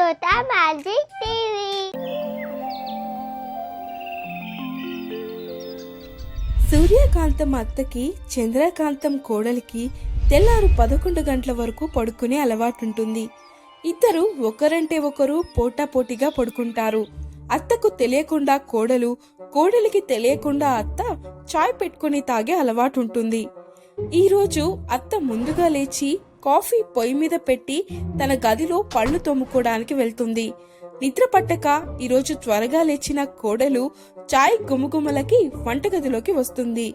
Tota magic TV. సూర్యకాంతం అత్తకి చంద్రకాంతం కోడలికి తెల్లారు 11 గంటల వరకు పడుకునే అలవాటుంటుంది. ఇద్దరు ఒకరంటే ఒకరు పోటాపోటీగా పడుకుంటారు. అత్తకు తెలియకుండా కోడలు, కోడలికి తెలియకుండా అత్త చాయ్ పెట్టుకుని తాగే అలవాటుంటుంది. ఈరోజు అత్త ముందుగా లేచి కాఫీ పొయ్యి మీద పెట్టి తన గదిలో పళ్ళు తోముకోవడానికి వెళ్తుంది. నిద్ర పట్టక ఈరోజు త్వరగా లేచిన కోడలు చాయ్ గుమగుమలకి వంటగదిలోకి వస్తుంది.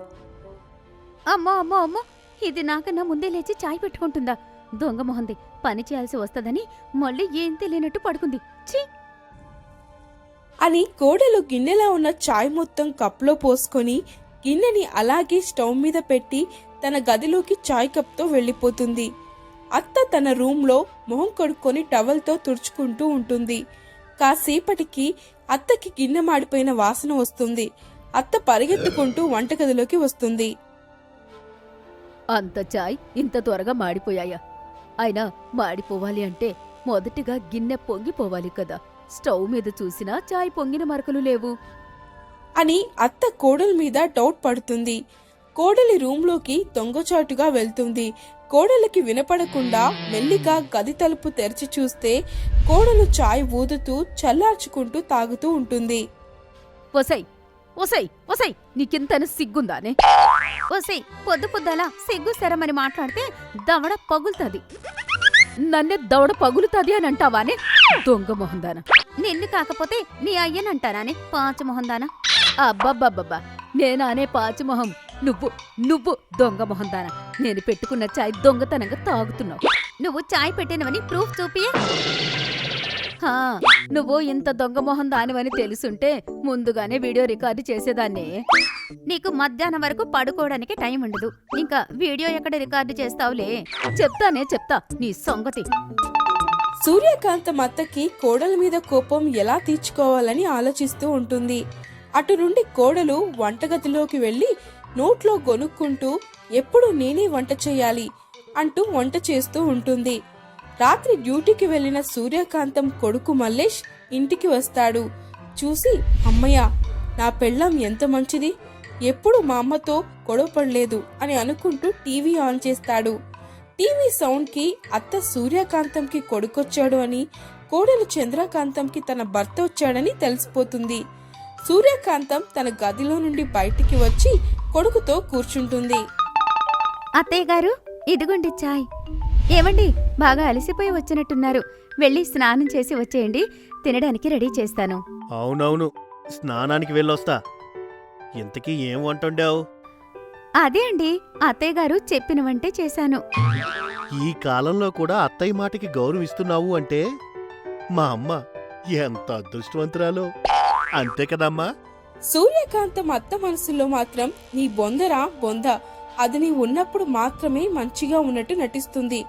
అమ్మో అమ్మో అమ్మో, ఇది నాకన్నా ముందే లేచి చాయ్ పెట్టుకుంటుందా? దొంగ మొహంది, పని చేయాల్సి వస్తదని మళ్ళీ ఏం తెలియనట్టు పడుకుంది. ఛీ! అని కోడలు గిన్నెలో ఉన్న చాయ్ మొత్తం కప్లో పోసుకొని గిన్నెని అలాగే స్టవ్ మీద పెట్టి తన గదిలోకి చాయ్ కప్తో వెళ్ళిపోతుంది. అత్త తన రూమ్లో మొహం కడుక్కొని టవల్తో తుడుచుకుంటూ ఉంటుంది. కాసేపటికి అత్తకి గిన్నె మాడిపోయిన వాసన వస్తుంది. అత్త పరిగెత్తుకుంటూ వంటగదిలోకి వస్తుంది. అంత చాయ్ ఇంత త్వరగా మాడిపోయాయా? అయినా మాడిపోవాలి అంటే మొదటిగా గిన్నె పొంగిపోవాలి కదా. స్టవ్ మీద చూసినా చాయ్ పొంగిన మరకలు లేవు అని అత్త కోడలి మీద డౌట్ పడుతుంది. కోడలి రూంలోకి దొంగచాటుగా వెళ్తుంది. కోడలికి వినపడకుండా మెల్లిగా గది తలుపు తెరిచి చూస్తే కోడలు చాయ్ ఊదుతూ చల్లార్చుకుంటూ తాగుతూ ఉంటుంది. ఒసై ఒసై ఒసై, నీకింతన సిగ్గుందానే? ఒసై, పొద్దు పొద్దలా సిగ్గు శరమని మాట్లాడితే దవడ పగులుతుంది. నన్నే దవడ పగులుతుంది అని అంటావానే దొంగ మొహందానా? నిన్ను కాకపోతే నీ అయ్యనంటానానే పాచు మొహందానా? అబ్బబ్బబ్బబ్బా, నేనానే పాచుమొహం, నువ్వు నువ్వు దొంగ మొహందానా. నేను పెట్టుకున్న చాయ్ దొంగతనంగా తాగుతున్నావు. నువ్వు చాయ్ పెట్టినవని ప్రూఫ్ చూపియే. నువ్వు ఇంత దొంగ మొహం దానివని తెలుసుంటే ముందుగానే వీడియో రికార్డు చేసేదాన్ని. నీకు మధ్యాహ్నం వరకు పడుకోవడానికి టైం ఉండదు, ఇంకా వీడియో ఎక్కడ రికార్డు చేస్తావులే. చెప్తా నీ సంగతి. సూర్యకాంతం అత్తకి కోడలి మీద కోపం ఎలా తీర్చుకోవాలని ఆలోచిస్తూ ఉంటుంది. అటు నుండి కోడలు వంటగదిలోకి వెళ్లి నోట్లో గొనుక్కుంటూ ఎప్పుడు నేనే వంట చేయాలి అంటూ వంట చేస్తూ ఉంటుంది. రాత్రి డ్యూటీకి వెళ్లిన సూర్యకాంతం కొడుకు మల్లేష్ ఇంటికి వస్తాడు. చూసి, అమ్మయ్య, నా పెళ్ళాం ఎంత మంచిది, ఎప్పుడు మా అమ్మతో గొడవపడలేదు అని అనుకుంటూ టీవీ ఆన్ చేస్తాడు. టీవీ సౌండ్ కి అత్త సూర్యకాంతంకి కొడుకొచ్చాడు అని, కోడలు చంద్రకాంతంకి తన భర్త వచ్చాడని తెలిసిపోతుంది. సూర్యకాంతం తన గదిలో నుండి బయటికి వచ్చి కొడుకుతో కూర్చుంటుంది. అత్తయ్య గారు, ఇదిగోండి చాయ్. ఏమండి, బాగా అలసిపోయి వచ్చినట్టున్నారు, వెళ్ళి స్నానం చేసి వచ్చేయండి, తినడానికి రెడీ చేస్తాను. అవునవును, స్నానానికి వెళ్ళొస్తా. ఇంతకీ ఏం వంట వండావు? అదే అండి, అత్తయ్య గారు చెప్పిన వంటే చేశాను. ఈ కాలంలో కూడా అత్తయ్య మాటకి గౌరవం ఇస్తున్నావు అంటే మా అమ్మ ఎంత అదృష్టవంతురాలో. అంతే కదమ్మా? సూర్యకాంతం అత్త మనసులో మాత్రం నీ బొందరా బొంద, అది నీ ఉన్నప్పుడు మాత్రమే మంచిగా ఉన్నట్టు నటిస్తుంది,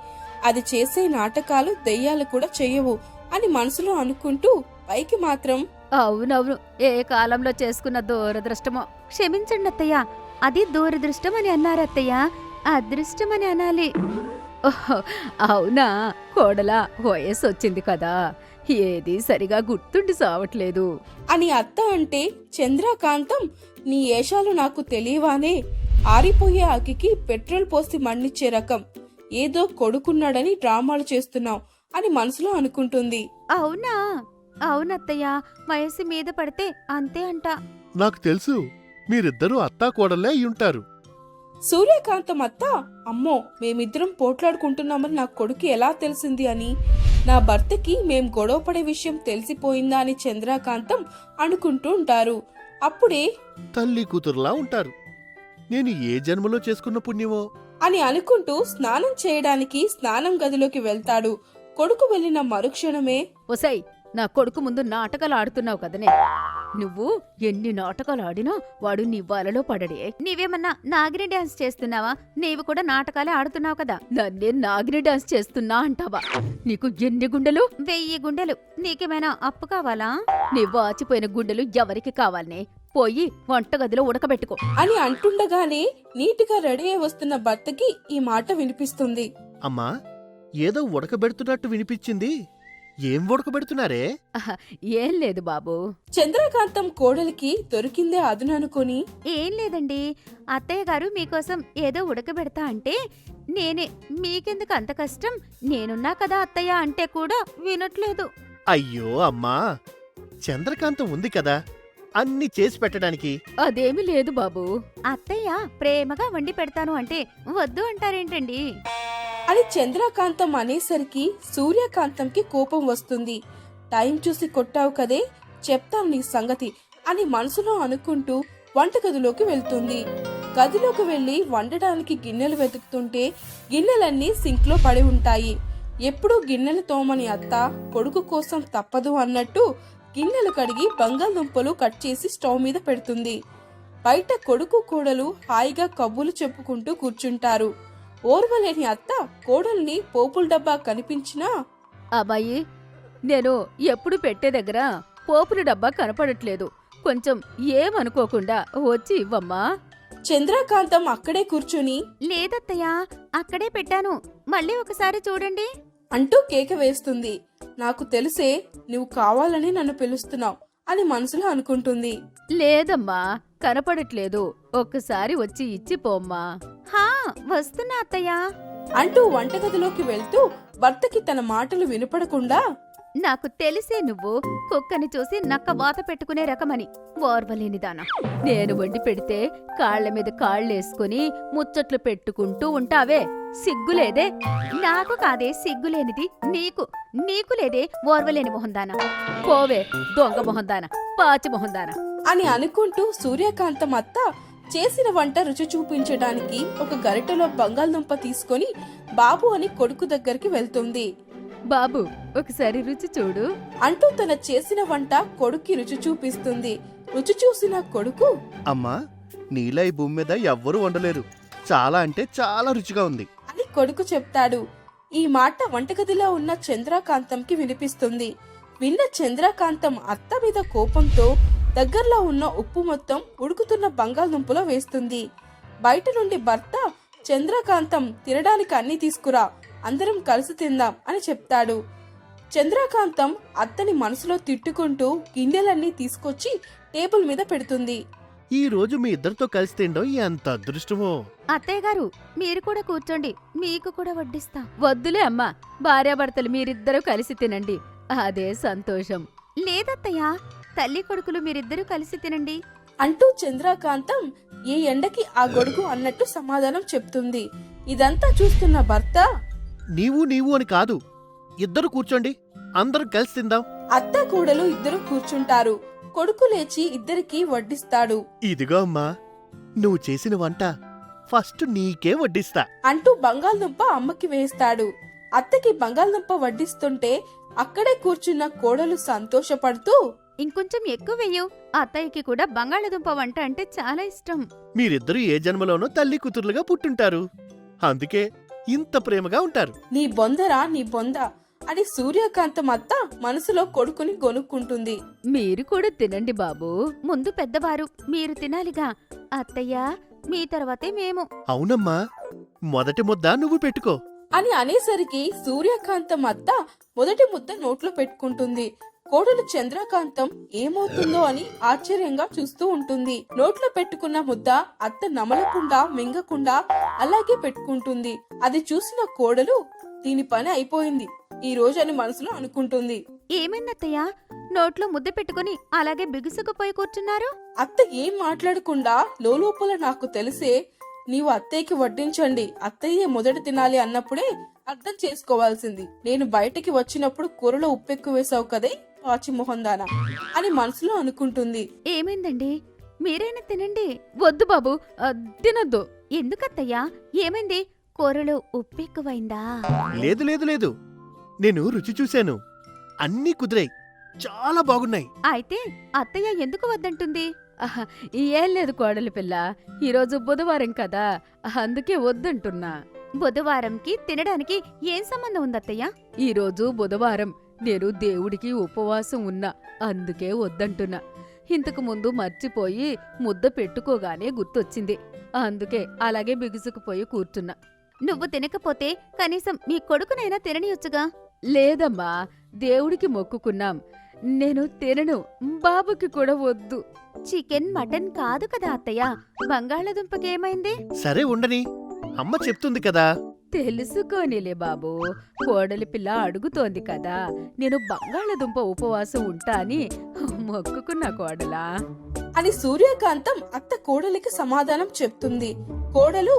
అది చేసే నాటకాలు దెయ్యాలు కూడా చెయ్యవు అని మనసులో అనుకుంటూ పైకి మాత్రం అవునవును, ఏ కాలంలో చేసుకున్న దూరదృష్టమో. క్షమించండి అత్తయ్య, అది దూరదృష్టం అని అన్నారు అత్తయ్య, అదృష్టం అని అనాలి. ఓహో, అవునా కోడలా, వయస్సు వచ్చింది కదా, ఏది సరిగా గుర్తుండి సావట్లేదు అని అత్త అంటే చంద్రకాంతం, నీ ఏషాలు నాకు తెలియవానే, ఆరిపోయే అగ్గికి పెట్రోల్ పోసి మన్నిచ్చే రకం, ఏదో కొడుకున్నాడని డ్రామాలు చేస్తున్నావు అని మనసులో అనుకుంటుంది. అవునా? అవునత్తయ్య, వయస్సు మీద పడితే అంతే అంట. నాకు తెలుసు, మీరిద్దరూ అత్తా కోడలే అయ్యుంటారు. సూర్యకాంతం అత్త, అమ్మో, మేమిద్దరం పోట్లాడుకుంటున్నామని నా కొడుకు ఎలా తెలిసింది అని, నా భర్తకి మేం గొడవపడే విషయం తెలిసిపోయిందా అని చంద్రకాంతం అనుకుంటూ ఉంటారు. అప్పుడే తల్లి కూతురులా ఉంటారు, నేను ఏ జన్మలో చేసుకున్న పుణ్యమో అని అనుకుంటూ స్నానం చేయడానికి స్నానం గదిలోకి వెళ్తాడు. కొడుకు వెళ్లిన మరుక్షణమే, ఒసై, నా కొడుకు ముందు నాటకాలు ఆడుతున్నావు కదనే. నువ్వు ఎన్ని నాటకాలు ఆడినా వాడు నీ వలలో పడడే. నీవేమన్నా నాగిని డాన్స్ చేస్తున్నావా? నీవు కూడా నాటకాలే ఆడుతున్నావు కదా, నన్నే నాగిని డాన్స్ చేస్తున్నా అంటావా? నీకు ఎన్ని గుండెలు? 1000 గుండెలు. నీకేమైనా అప్పు కావాలా? నీ వాచిపోయిన గుండెలు ఎవరికి కావాలనే? పోయి వంటగదిలో ఉడకబెట్టుకో అని అంటుండగానే నీటిగా రెడీ అయి వస్తున్న భర్తకి ఈ మాట వినిపిస్తుంది. అమ్మా, ఏదో ఉడకబెడుతున్నట్టు వినిపించింది, ఏం ఉడకబెడుతున్నారే? ఏం లేదు బాబు. చంద్రకాంతం కోడలికి దొరికిందే అదుననుకొని, ఏం లేదండి, అత్తయ్య గారు మీకోసం ఏదో ఉడకబెడతా అంటే నేనే. మీకెందుకు అంత కష్టం? నేనున్నా కదా అత్తయ్య అంటే కూడా వినట్లేదు. అయ్యో అమ్మా, చంద్రకాంతం ఉంది కదా అన్ని చేసి పెట్టడానికి. అదేమీ లేదు బాబు. అత్తయ్య ప్రేమగా వండి పెడతాను అంటే వద్దు అంటారేంటండి? అని చంద్రకాంతం అనేసరికి సూర్యకాంతంకి కోపం వస్తుంది. టైం చూసి కొట్టావు కదే, చెప్తాను నీ సంగతి అని మనసులో అనుకుంటూ వంటగదిలోకి వెళ్తుంది. గదిలోకి వెళ్లి వండడానికి గిన్నెలు వెతుకుతుంటే గిన్నెలన్నీ సింక్లో పడి ఉంటాయి. ఎప్పుడూ గిన్నెలు తోమని అత్త కొడుకు కోసం తప్పదు అన్నట్టు గిన్నెలు కడిగి బంగాళదుంపలు కట్ చేసి స్టవ్ మీద పెడుతుంది. బయట కొడుకు కోడలు హాయిగా కబుర్లు చెప్పుకుంటూ కూర్చుంటారు. ఓర్వలేని అత్త కోడల్ని పోపుల డబ్బా కనిపించినా, అబ్బాయి, నేను ఎప్పుడు పెట్టే దగ్గర పోపుల డబ్బా కనపడట్లేదు, కొంచెం ఏమనుకోకుండా వచ్చి ఇవ్వమ్మా. చంద్రకాంతం అక్కడే కూర్చుని, లేదత్తయ్యా, అక్కడే పెట్టాను, మళ్ళీ ఒకసారి చూడండి అంటూ కేక వేస్తుంది. నాకు తెలిసే నువ్వు కావాలని నన్ను పిలుస్తున్నావు అని మనసులో అనుకుంటుంది. లేదమ్మా, కనపడట్లేదు, ఒక్కసారి వచ్చి ఇచ్చిపోమ్మా. హా, వస్తున్నా అత్తయ్యా అంటూ వంటగదిలోకి వెళ్తూ భర్తకి తన మాటలు వినపడకుండా, నాకు తెలిసే నువ్వు కుక్కని చూసి నక్క వాత పెట్టుకునే రకమని. ఓర్వలేనిదానా, నేను వండి పెడితే కాళ్ల మీద కాళ్ళేసుకుని ముచ్చట్లు పెట్టుకుంటూ ఉంటావే, సిగ్గులేదే? నాకు కాదే సిగ్గులేనిది, నీకు లేదే ఓర్వలేని మొహందానా. పోవే దొంగ మొహందానా, పాచి మొహందానా అని అనుకుంటూ సూర్యకాంతం అత్త చేసిన వంట రుచి చూపించడానికి ఒక గరిటెలో బంగాళదుంప తీసుకొని బాబు అని కొడుకు దగ్గరికి వెళ్తుంది. బాబు, ఒకసారి రుచి చూడు అంటూ తన చేసిన వంట కొడుక్కి రుచి చూపిస్తుంది. రుచి చూసిన కొడుకు, అమ్మా, నీలా ఈ భూమి మీద ఎవ్వరూ వండలేరు, చాలా అంటే చాలా రుచిగా ఉంది అని కొడుకు చెప్తాడు. ఈ మాట వంటగదిలో ఉన్న చంద్రకాంతంకి వినిపిస్తుంది. విన్న చంద్రకాంతం అత్త మీద కోపంతో దగ్గరలో ఉన్న ఉప్పు మొత్తం ఉడుకుతున్న బంగాళదుంపలో వేస్తుంది. బయట నుండి భర్త, చంద్రకాంతం తినడానికి అన్ని తీసుకురా, అందరం కలిసి తిందాం అని చెప్తాడు. చంద్రకాంతం అత్తని మనసులో తిట్టుకుంటూ గిన్నెలన్నీ తీసుకొచ్చి టేబుల్ మీద పెడుతుంది. ఈ రోజు మీ ఇద్దరితో కలిసి తినడం ఎంత అదృష్టమో. అత్తయ్య గారు, మీరు కూడా కూర్చోండి, మీకు కూడా వడ్డిస్తా. వద్దులే అమ్మా, భార్యాభర్తలు మీరిద్దరూ కలిసి తినండి, అదే సంతోషం. లేదత్తయ్యా, తల్లి కొడుకులు మీరిద్దరూ కలిసి తినండి అంటూ చంద్రకాంతం ఏ ఎండకి ఆ గొడుగు అన్నట్టు సమాధానం చెప్తుంది. ఇదంతా చూస్తున్న భర్త, నీవు అని కాదు, ఇద్దరు కూర్చోండి, అందరం కలిసి తిందాం. అత్త కోడలు ఇద్దరు కూర్చుంటారు. కొడుకు లేచి ఇద్దరికి వడ్డిస్తాడు. ఇదిగో అమ్మా, నువ్వు చేసిన వంట ఫస్ట్ నీకే వడ్డిస్తా అంటూ బంగాళదుంప అమ్మకి వేస్తాడు. అత్తకి బంగాళదుంప వడ్డిస్తుంటే అక్కడే కూర్చున్న కోడలు సంతోషపడుతూ, ఇంకొంచెం ఎక్కువ వెయ్యు, అత్తయ్యకి కూడా బంగాళదుంప వంట అంటే చాలా ఇష్టం. మీరిద్దరూ ఏ జన్మలోనో తల్లి కూతుర్లుగా పుట్టుంటారు, అందుకే ఇంత ప్రేమగా ఉంటారు. నీ బొందరా నీ బొంద అని సూర్యకాంతం అత్త మనసులో కొడుకుని గొనుక్కుంటుంది. మీరు కూడా తినండి బాబు, ముందు పెద్దవారు, మీరు తినాలిగా. అత్తయ్య, మీ తర్వాతే మేము. అవునమ్మా, మొదటి ముద్ద నువ్వు పెట్టుకో అని అనేసరికి సూర్యకాంతం అత్త మొదటి ముద్ద నోట్లో పెట్టుకుంటుంది. కోడలు చంద్రకాంతం ఏమవుతుందో అని ఆశ్చర్యంగా చూస్తూ ఉంటుంది. నోట్లో పెట్టుకున్న ముద్ద అత్త నమలకుండా మింగకుండా అలాగే పెట్టుకుంటుంది. అది చూసిన కోడలు, దీని పని అయిపోయింది ఈ రోజు అని మనసులో అనుకుంటుంది. ఏమైందత్తయ్య, నోట్లో ముద్ద పెట్టుకుని అలాగే బిగుసుకుపోయి కూర్చున్నారు? అత్త ఏం మాట్లాడకుండా లోపల, నాకు తెలిసే నీవు అత్తయ్యకి వడ్డించండి, అత్తయ్యే మొదట తినాలి అన్నప్పుడే అర్థం చేసుకోవాల్సింది. నేను బయటికి వచ్చినప్పుడు కూరలో ఉప్పెక్కు వేసావు కదే పాచి మొహందానా అని మనసులో అనుకుంటుంది. ఏమైందండి, మీరైనా తినండి. వద్దు బాబు, తినొద్దు. ఎందుకత్తయ్యా, ఏమైంది? కూరలో ఉప్పెక్కువైందా? లేదు లేదు లేదు, నేను రుచి చూశాను, అన్నీ కుదిరాయి, చాలా బాగున్నాయి. అయితే అత్తయ్య ఎందుకు వద్దంటుంది? ఏం లేదు కోడలి పిల్ల, ఈరోజు బుధవారం కదా, అందుకే వద్దంటున్నా. బుధవారంకి తినడానికి ఏం సంబంధం ఉందత్తయ్య? ఈరోజు బుధవారం, నేను దేవుడికి ఉపవాసం ఉన్నా, అందుకే వద్దంటున్నా. ఇంతకు ముందు మర్చిపోయి ముద్ద పెట్టుకోగానే గుర్తొచ్చింది, అందుకే అలాగే బిగుసుకుపోయి కూర్చున్నా. నువ్వు తినకపోతే కనీసం మీ కొడుకునైనా తిననియొచ్చుగా. లేదమ్మా, దేవుడికి మొక్కుకున్నాం. నేను తినను, బాబుకి కూడా వద్దు. చికెన్ మటన్ కాదు కదా అత్తయ్య, బంగాళదుంపకేమైంది? సరే ఉండని, అమ్మ చెప్తుంది కదా. తెలుసుకోనిలే బాబు, కోడలి పిల్ల అడుగుతోంది కదా. నేను బంగాళదుంప ఉపవాసం ఉంటా అని మొక్కుకున్నా కోడలా అని సూర్యకాంతం అత్త కోడలికి సమాధానం చెప్తుంది. కోడలు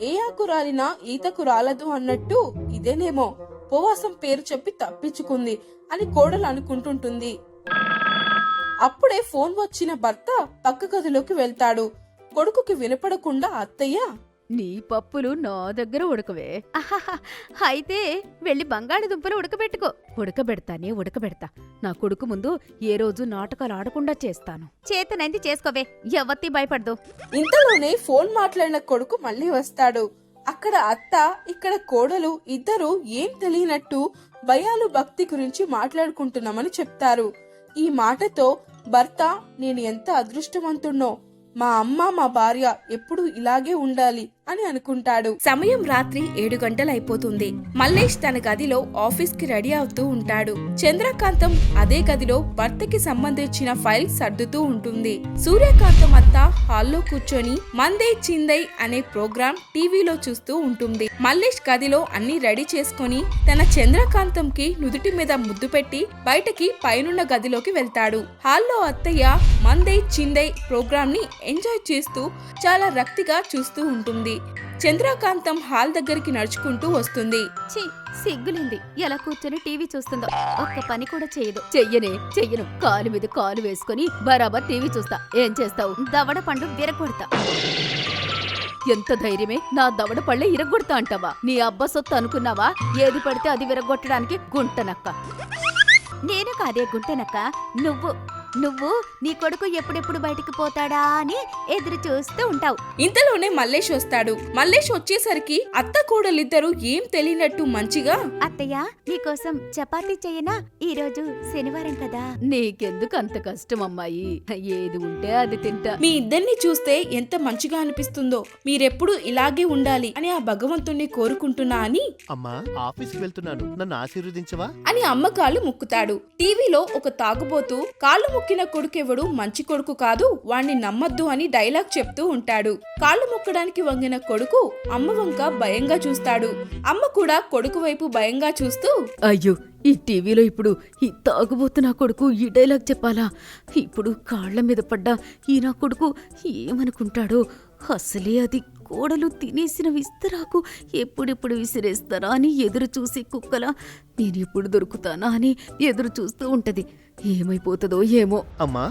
ఏ ఆకు రాలినా ఈతకు రాలదు అన్నట్టు ఇదేనేమో ఉపవాసం పేరు చెప్పి తప్పించుకుంది అని కోడలు అనుకుంటుంటుంది. అప్పుడే ఫోన్ వచ్చిన భర్త పక్క గదిలోకి వెళ్తాడు. కొడుకుకి వినపడకుండా అత్తయ్య, నీ పప్పులు నా దగ్గర ఉడకవే. అహహ, అయితే వెళ్ళి బంగాళదుంపలు ఉడకబెట్టుకో. ఉడకబెడతా. నా కొడుకు ముందు ఏ రోజు నాటకాలు ఆడకుండా చేస్తాను. చేతనైంది చేసుకోవే, ఎవత్తి భయపడదు. ఇంతలోనే ఫోన్ మాట్లాడిన కొడుకు మళ్ళీ వస్తాడు. అక్కడ అత్త, ఇక్కడ కోడలు ఇద్దరు ఏం తెలియనట్టు భయాలు భక్తి గురించి మాట్లాడుకుంటున్నామని చెప్తారు. ఈ మాటతో భర్త, నేను ఎంత అదృష్టవంతుణ్ణో, మా అమ్మ మా భార్య ఎప్పుడు ఇలాగే ఉండాలి అని అనుకుంటాడు. సమయం రాత్రి 7 గంటలైపోతుంది. మల్లేష్ తన గదిలో ఆఫీస్ కి రెడీ అవుతూ ఉంటాడు. చంద్రకాంతం అదే గదిలో భర్తకి సంబంధించిన ఫైల్ సర్దుతూ ఉంటుంది. సూర్యకాంతం అత్త హాల్లో కూర్చొని మందే చిందై అనే ప్రోగ్రాం టీవీలో చూస్తూ ఉంటుంది. మల్లేష్ గదిలో అన్ని రెడీ చేసుకుని తన చంద్రకాంతంకి నుదుటి మీద ముద్దు పెట్టి బయటకి పైనున్న గదిలోకి వెళ్తాడు. హాల్లో అత్తయ్య మందే చిందై ప్రోగ్రాం ని ఎంజాయ్ చేస్తూ చాలా రక్తిగా చూస్తూ ఉంటుంది. చంద్రకాంతం హాల్ దగ్గరికి నడుచుకుంటూ వస్తుంది. ఛీ, సిగ్గులింది. ఎలా కూర్చొని టీవీ చూస్తుందో, ఒక్క పని కూడా చేయదు. చెయ్యను. కాలు మీద కాలు వేసుకొని బరాబర్ టీవీ చూస్తా. ఏం చేస్తావు? దవడ పండు విరగొడతా. ఎంత ధైర్యమే, నా దవడ పళ్ళే ఇరగొడతా అంటావా? నీ అబ్బ సొత్తు అనుకున్నావా? ఏది పడితే అది విరగొట్టడానికి గుంటనక్క. నేను కాదే గుంటనక్క, నువ్వు నీ కొడుకు ఎప్పుడెప్పుడు బయటికి పోతాడా అని ఎదురు చూస్తూ ఉంటావు. ఇంతలోనే మల్లేష్ వస్తాడు. మల్లేష్ వచ్చేసరికి అత్త కోడలిద్దరూ ఏం తెలియనట్టు మంచిగా, అత్తయ్య నీకోసం చపాతీ చెయ్యనా? ఈరోజు శనివారం కదా. నీకెందుకు అంత కష్టం అమ్మాయి, ఏది ఉంటే అది తింటా. మీ ఇద్దరిని చూస్తే ఎంత మంచిగా అనిపిస్తుందో. మీరెప్పుడు ఇలాగే ఉండాలి అని ఆ భగవంతుణ్ణి కోరుకుంటున్నా అని. అమ్మా, ఆఫీస్కి వెళ్తున్నాను, నన్ను ఆశీర్వదించవా అని అమ్మ కాళ్ళు ముక్కుతాడు. టీవీలో ఒక తాగుబోతూ కాళ్ళు ముక్కిన కొడుకెవడు మంచి కొడుకు కాదు, వాణ్ణి నమ్మద్దు అని డైలాగ్ చెప్తూ ఉంటాడు. కాళ్ళు ముక్కడానికి వంగిన కొడుకు అమ్మ వంక భయంగా చూస్తాడు. అమ్మ కూడా కొడుకు వైపు భయంగా చూస్తూ, అయ్యో, ఈ టీవీలో ఇప్పుడు ఈ తాగుబోతు నా కొడుకు ఈ డైలాగ్ చెప్పాలా? ఇప్పుడు కాళ్ల మీద పడ్డా ఈ నా కొడుకు ఏమనుకుంటాడో. అసలే అది కోడలు తినేసిన విస్తరాకు ఎప్పుడెప్పుడు విసిరేస్తారా అని ఎదురు చూసే కుక్కలా నేనెప్పుడు దొరుకుతానా అని ఎదురు చూస్తూ ఉంటది. ఏమైపోతుందో ఏమో. అమ్మా,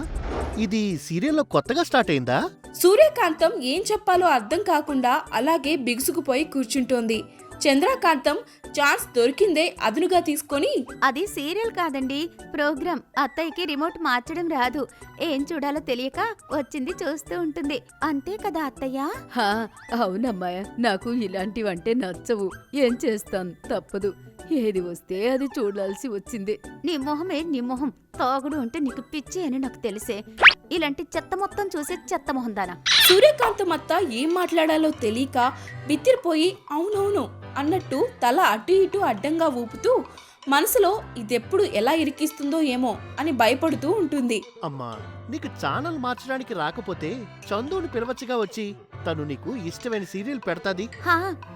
ఇది సీరియల్లో కొత్తగా స్టార్ట్ అయిందా? సూర్యకాంతం ఏం చెప్పాలో అర్థం కాకుండా అలాగే బిగుసుకుపోయి కూర్చుంటోంది. చంద్రకాంతం ఛాన్స్ దొరికిందే అదునుగా తీసుకొని, అది సీరియల్ కాదండి, ప్రోగ్రాం. అత్తయ్యకి రిమోట్ మార్చడం రాదు. ఏం చూడాలో తెలియక వచ్చింది చూస్తూ ఉంటుంది. అంతే కదా అత్తయ్య? అవునమ్మాయ, నాకు ఇలాంటివంటే నచ్చవు. ఏం చేస్తాను, తప్పదు. ఏది వస్తే అది చూడాల్సి వచ్చింది. నీ మొహం తాగుడు అంటే నీకు పిచ్చి అని నాకు తెలిసే. ఇలాంటి చెత్త మొత్తం చూసే చెత్త మొహం దానా. సూర్యకాంతం అత్త ఏం మాట్లాడాలో తెలియక బిత్తిరిపోయి అవునవును అన్నట్టు తల అటు ఇటు అడ్డంగా ఊపుతూ మనసులో ఇదెప్పుడు ఎలా ఇరికిస్తుందో ఏమో అని భయపడుతూ ఉంటుంది. అమ్మా, నీకు ఛానల్ మార్చడానికి రాకపోతే చందుని పిలవచ్చుగా వచ్చి. తను నీకు ఇష్టమైన సీరియల్ పెడతాది.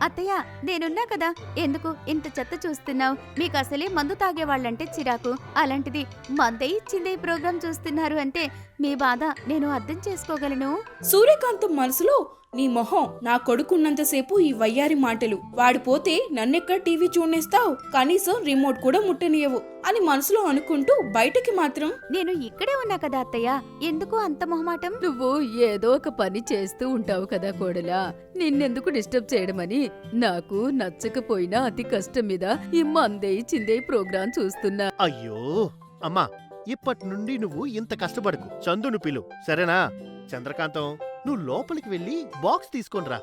అత్తయ్య, నేనున్నా కదా, ఎందుకు ఇంత చెత్త చూస్తున్నావు? మీకు అసలే మందు తాగేవాళ్ళంటే చిరాకు. అలాంటిది మందే ఇచ్చిందే ప్రోగ్రాం చూస్తున్నారు అంటే మీ బాధ నేను అర్థం చేసుకోగలను. సూర్యకాంతం మనసులో, నీ మొహం, నా కొడుకున్నంతసేపు ఈ వయ్యారి మాటలు, వాడు పోతే నన్నెక్కడ టీవీ చూడనేస్తావు, కనీసం రిమోట్ కూడా ముట్టనియవు అని మనసులో అనుకుంటూ బయటకి మాత్రం, నేను ఇక్కడే ఉన్నా కదా అత్తయ్య, ఎందుకు అంత మొహమాటం? నువ్వు ఏదో ఒక పని చేస్తూ ఉంటావు కదా కోడలా, నిన్నెందుకు డిస్టర్బ్ చేయడమని. నాకు నచ్చకపోయినా అతి కష్టం మీద ఈ మందే చిందే ప్రోగ్రాం చూస్తున్నా. అయ్యో అమ్మా, ఇప్పటి నుండి నువ్వు ఇంత కష్టపడకు. చందును పిలు, సరేనా? చంద్రకాంతం, నువ్వు లోపలికి వెళ్ళి బాక్స్ తీసుకొనిరా,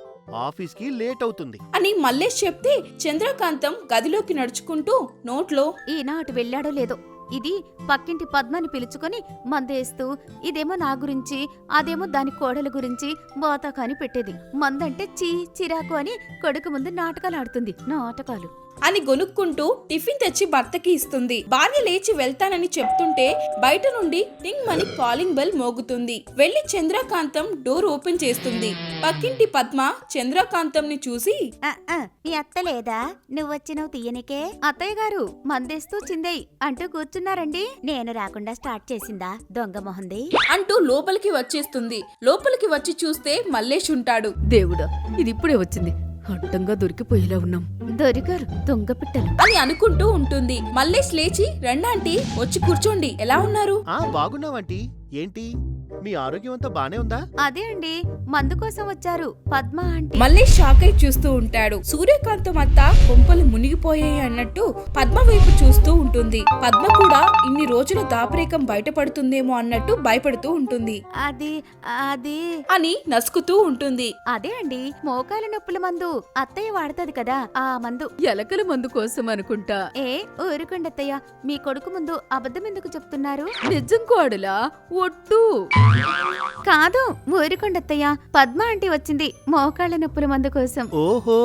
ఆఫీస్కి లేట్ అవుతుంది అని మల్లేష్ చెప్తే చంద్రకాంతం గదిలోకి నడుచుకుంటూ నోట్లో, ఈయన అటు వెళ్ళాడో లేదో, ఇది పక్కింటి పద్మని పిలుచుకొని మందేస్తూ ఇదేమో నా గురించి అదేమో దాని కోడల గురించి బోతాకాని పెట్టేది. మందంటే చిరాకు అని కొడుకు ముందు నాటకాలు ఆడుతుంది. నాటకాలు అని గొనుక్కుంటూ టిఫిన్ తెచ్చి భర్తకి ఇస్తుంది. భార్య లేచి వెళ్తానని చెప్తుంటే బయట నుండి టింగ్ మని కాలింగ్ బెల్ మోగుతుంది. వెళ్లి చంద్రకాంతం డోర్ ఓపెన్ చేస్తుంది. పక్కింటి పద్మ చంద్రకాంతం ని చూసి, మీ అత్త లేదా? నువ్వొచ్చినవు తీయనికే. అత్తయ్య గారు మందేస్తూ చిందేయ్ అంటూ కూర్చున్నారండి. నేను రాకుండా స్టార్ట్ చేసిందా దొంగ మొహంది అంటూ లోపలికి వచ్చేస్తుంది. లోపలికి వచ్చి చూస్తే మల్లేష్ ఉంటాడు. దేవుడా, ఇది ఇప్పుడే వచ్చింది. అడ్డంగా దొరికిపోయేలా ఉన్నాం. దొరికారు దొంగ పిట్టలు అని అనుకుంటూ ఉంటుంది. మల్లేష్ లేచి, రండాంటీ వచ్చి కూర్చోండి, ఎలా ఉన్నారు? బాగున్నావంటీ. ఏంటి మీ ఆరోగ్యం అంతా బానే ఉందా? అదే అండి, మందు కోసం వచ్చారు పద్మ అంటే. మల్లేష్ షాక్ అయి చూస్తూ ఉంటాడు. సూర్యకాంతం అత్త కొంపలు మునిగిపోయాయి అన్నట్టు పద్మ వైపు చూస్తూ ఉంటుంది. పద్మ కూడా ఇన్ని రోజుల దాపరికం బయటపడుతుందేమో అన్నట్టు భయపడుతూ ఉంటుంది. అది అది అని నసుకుతూ ఉంటుంది. అదే అండి, మోకాల నొప్పుల మందు అత్తయ్య వాడుతుంది కదా, ఆ మందు. ఎలకల మందు కోసం అనుకుంటా. ఊరుకుండత్తయ్య, మీ కొడుకు ముందు అబద్ధం ఎందుకు చెప్తున్నారు? నిజం కోడలా, ఒట్టు కాదు. ఊరుకుండత్తయ్య, పద్మ ఆంటీ వచ్చింది మోకాళ్ళ నొప్పుల మందు కోసం. ఓహో,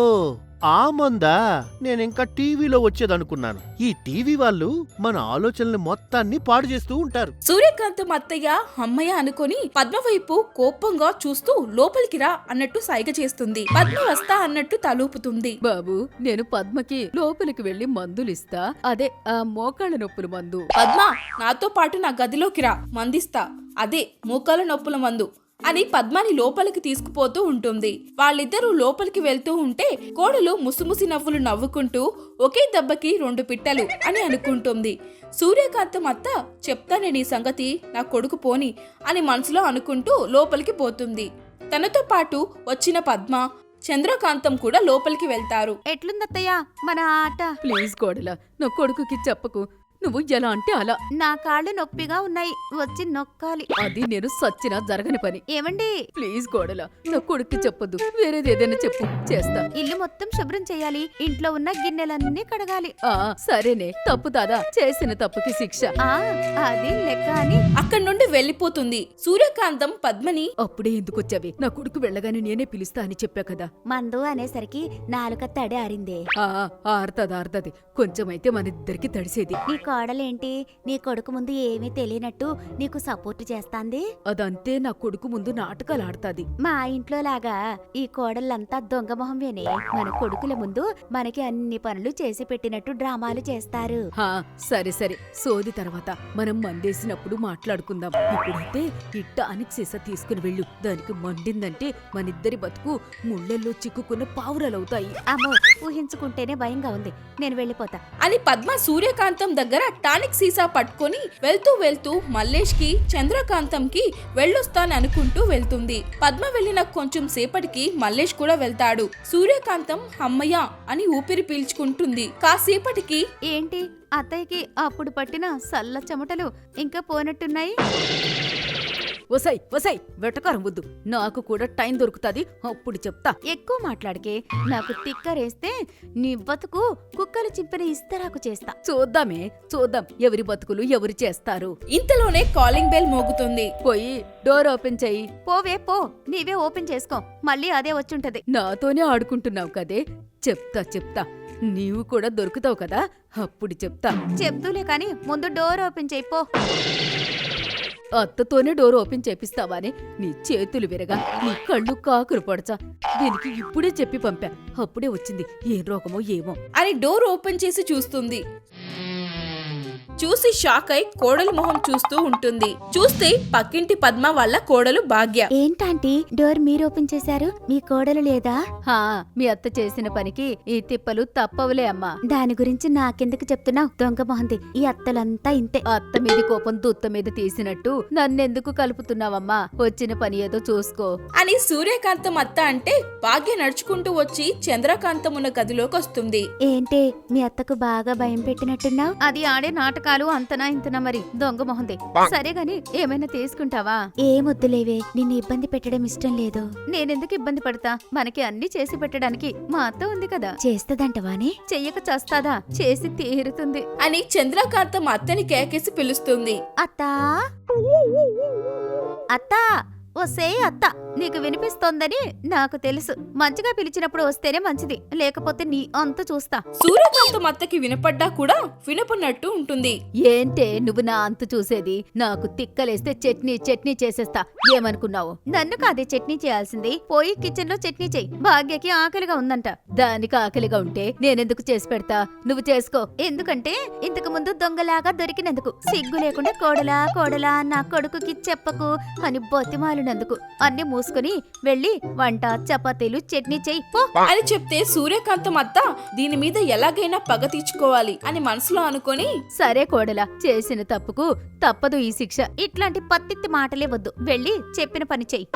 ఆ మందా? నేనింకా టీవీలో వచ్చేదనుకున్నాను. ఈ టీవీ వాళ్ళు మన ఆలోచనలు మొత్తాన్ని పాడు చేస్తూ ఉంటారు. సూర్యకాంతం అత్తయ్య అమ్మయ్య అనుకొని పద్మ వైపు కోపంగా చూస్తూ లోపలికి రా అన్నట్టు సైగ చేస్తుంది. పద్మ వస్తా అన్నట్టు తలూపుతుంది. బాబు, నేను పద్మకి లోపలికి వెళ్లి మందులిస్తా. అదే ఆ మోకాళ్ళ నొప్పుల మందు. పద్మ, నాతో పాటు నా గదిలోకి రా, మందిస్తా. అదే మోకాల నొప్పుల మందు అని పద్మని లోపలికి తీసుకుపోతూ ఉంటుంది. వాళ్ళిద్దరూ లోపలికి వెళ్తూ ఉంటే కోడలు ముసిముసి నవ్వులు నవ్వుకుంటూ ఒకే దెబ్బకి 2 పిట్టలు అని అనుకుంటుంది. సూర్యకాంతం అత్త చెప్తానే నీ సంగతి, నా కొడుకు పోని అని మనసులో అనుకుంటూ లోపలికి పోతుంది. తనతో పాటు వచ్చిన పద్మ, చంద్రకాంతం కూడా లోపలికి వెళ్తారు. ఎట్లుందత్తయ్య మన ఆట? ప్లీజ్ కోడలా, నా కొడుకుకి చెప్పకు. నువ్వు ఎలా అంటే అలా. నా కాళ్ళు నొప్పిగా ఉన్నాయి, వచ్చి నొక్కాలి. అది నేను సచ్చినా జరగని పని. ఏమండి, ప్లీజ్ కోడలా, నా కొడుక్కి చెప్పొద్దు. వేరేది ఏదైనా చెప్పు, చేస్తా. ఇల్లు మొత్తం శుభ్రం చేయాలి, ఇంట్లో ఉన్న గిన్నెలన్నీ కడగాలి. సరేనే, తప్పు దాదా, చేసిన తప్పుకి శిక్ష. అది లెక్క అని అక్కడి నుండి వెళ్లిపోతుంది. సూర్యకాంతం పద్మని, అప్పుడే ఎందుకు వచ్చావి? నా కొడుకు వెళ్ళగానే నేనే పిలుస్తా అని చెప్పా కదా. మందు అనేసరికి నాలుక తడి ఆరిందే. ఆర్తది కొంచెమైతే మన ఇద్దరికి తడిసేది. నీ కోడలేంటి నీ కొడుకు ముందు ఏమీ తెలియనట్టు నీకు సపోర్ట్ చేస్తాంది? అదంతే, నా కొడుకు ముందు నాటకాలు ఆడుతాది. మా ఇంట్లో లాగా ఈ కోడళ్ళంతా దొంగ మొహంవేనే. మన కొడుకుల ముందు మనకి అన్ని పనులు చేసి పెట్టినట్టు డ్రామాలు చేస్తారు. సరే సరే, సోది తర్వాత మనం మందేసినప్పుడు మాట్లాడుకుందాం. ఇప్పుడైతే ఈ టానిక్ సీసా తీసుకుని వెళ్ళు. దానికి మండిందంటే మనిద్దరి బతుకు ముళ్ళల్లో చిక్కుకున్న పావురాలవుతాయి. అమ్మో, ఊహించుకుంటేనే భయంగా ఉంది. నేను వెళ్ళిపోతా అని పద్మ సూర్యకాంతం దగ్గర టానిక్ సీసా పట్టుకొని వెళ్తూ వెళ్తూ మల్లేష్ కి, చంద్రకాంతంకి వెళ్ళొస్తాననుకుంటూ వెళ్తుంది. పద్మ వెళ్ళిన కొంచెం సేపటికి మల్లేష్ కూడా వెళ్తాడు. సూర్యకాంతం అమ్మయ్య అని ఊపిరి పీల్చుకుంటుంది. కాసేపటికి, ఏంటి అత్తయ్యకి అప్పుడు పట్టిన సల్ల చెమటలు ఇంకా పోనట్టున్నాయి? వసై వెటకారం వద్దు, నాకు కూడా టైం దొరుకుతాది, అప్పుడు చెప్తా. ఎక్కువ మాట్లాడికే, నాకు తిక్కరేస్తే నీ బతుకు కుక్కలు చింపిన ఇస్తరాకు చేస్తా. చూద్దాం ఎవరి బతుకులు ఎవరు చేస్తారు. ఇంతలోనే కాలింగ్ బెల్ మోగుతుంది. పోయి డోర్ ఓపెన్ చెయ్యి. పోవే పో, నీవే ఓపెన్ చేసుకో, మళ్ళీ అదే వచ్చుంటది. నాతోనే ఆడుకుంటున్నావు కదే, చెప్తా. నీవు కూడా దొరుకుతావు కదా, అప్పుడు చెప్తా. చెప్తూలే కాని ముందు డోర్ ఓపెన్ చెయ్యి పో. అత్తతోనే డోర్ ఓపెన్ చేపిస్తావానే? నీ చేతులు విరగా, నీ కళ్ళు కాకురు పడచా. దీనికి ఇప్పుడే చెప్పి పంపా, అప్పుడే వచ్చింది. ఏం రోగమో ఏమో అని డోర్ ఓపెన్ చేసి చూస్తుంది. చూసి షాక్ అయి కోడలు మొహం చూస్తూ ఉంటుంది. చూస్తే పక్కింటి పద్మ వాళ్ళ కోడలు భాగ్య. ఏంటంటీ డోర్ మీరు ఓపెన్ చేశారు? మీ కోడలు లేదా? మీ అత్త చేసిన పనికి ఈ తిప్పలు తప్పవులే అమ్మా. దాని గురించి నాకెందుకు చెప్తున్నావు దొంగ మొహంది? ఈ అత్తలంతా ఇంతే. అత్త మీద కోపం దుత్త మీద తీసినట్టు నన్నెందుకు కలుపుతున్నావమ్మా? వచ్చిన పని ఏదో చూసుకో అని సూర్యకాంతం అత్త అంటే భాగ్య నడుచుకుంటూ వచ్చి చంద్రకాంతం ఉన్న గదిలోకి వస్తుంది. ఏంటి మీ అత్తకు బాగా భయం పెట్టినట్టున్నావు? అది ఆడే నాటకాలు వంటకాలు అంతనా ఇంతనా మరి దొంగ మొహంది. సరే గాని ఏమైనా తీసుకుంటావా? ఏమొద్దులేవే, నిన్ను ఇబ్బంది పెట్టడం ఇష్టం లేదు. నేనెందుకు ఇబ్బంది పడతా? మనకి అన్ని చేసి పెట్టడానికి మా అత్త ఉంది కదా. చేస్తదంటవానే? చెయ్యక చస్తాదా? చేసి తీరుతుంది. అని చంద్రకాంతం అత్తని కేకేసి పిలుస్తుంది. అత్తా, అత్తా, వస్తే అత్త, నీకు వినిపిస్తోందని నాకు తెలుసు. మంచిగా పిలిచినప్పుడు వస్తేనే మంచిది, లేకపోతే నీ అంత చూస్తా. సూర్యకాంతం అత్తకి వినపడ్డా కూడా వినపడినట్టు ఉంటుంది. ఏంటే నువ్వు నా అంతు చూసేది? నాకు తిక్కలేస్తే చట్నీ చట్నీ చేసేస్తా. ఏమనుకున్నావు? నన్ను కాదే చట్నీ చేయాల్సింది, పోయి కిచెన్ లో చట్నీ చెయ్యి. భాగ్యకి ఆకలిగా ఉందంట. దానికి ఆకలిగా ఉంటే నేనెందుకు చేసి పెడతా? నువ్వు చేసుకో. ఎందుకంటే ఇంతకు ముందు దొంగలాగా దొరికినందుకు, సిగ్గు లేకుండా కోడలా కోడలా నా కొడుకుకి చెప్పకు అని బతిమాలినందుకు అన్ని మూసుకుని వెళ్ళి వంట, చపాతీలు, చట్నీ చెయ్యి పో అని చెప్తే సూర్యకాంతం అత్త దీని మీద ఎలాగైనా పగ తీర్చుకోవాలి అని మనసులో అనుకొని, సరే కోడలా, చేసిన తప్పుకు తప్పదు ఈ శిక్ష. ఇట్లాంటి పత్తిత్తి మాటలే వద్దు, వెళ్ళి చెప్పిన పని చెయ్యి.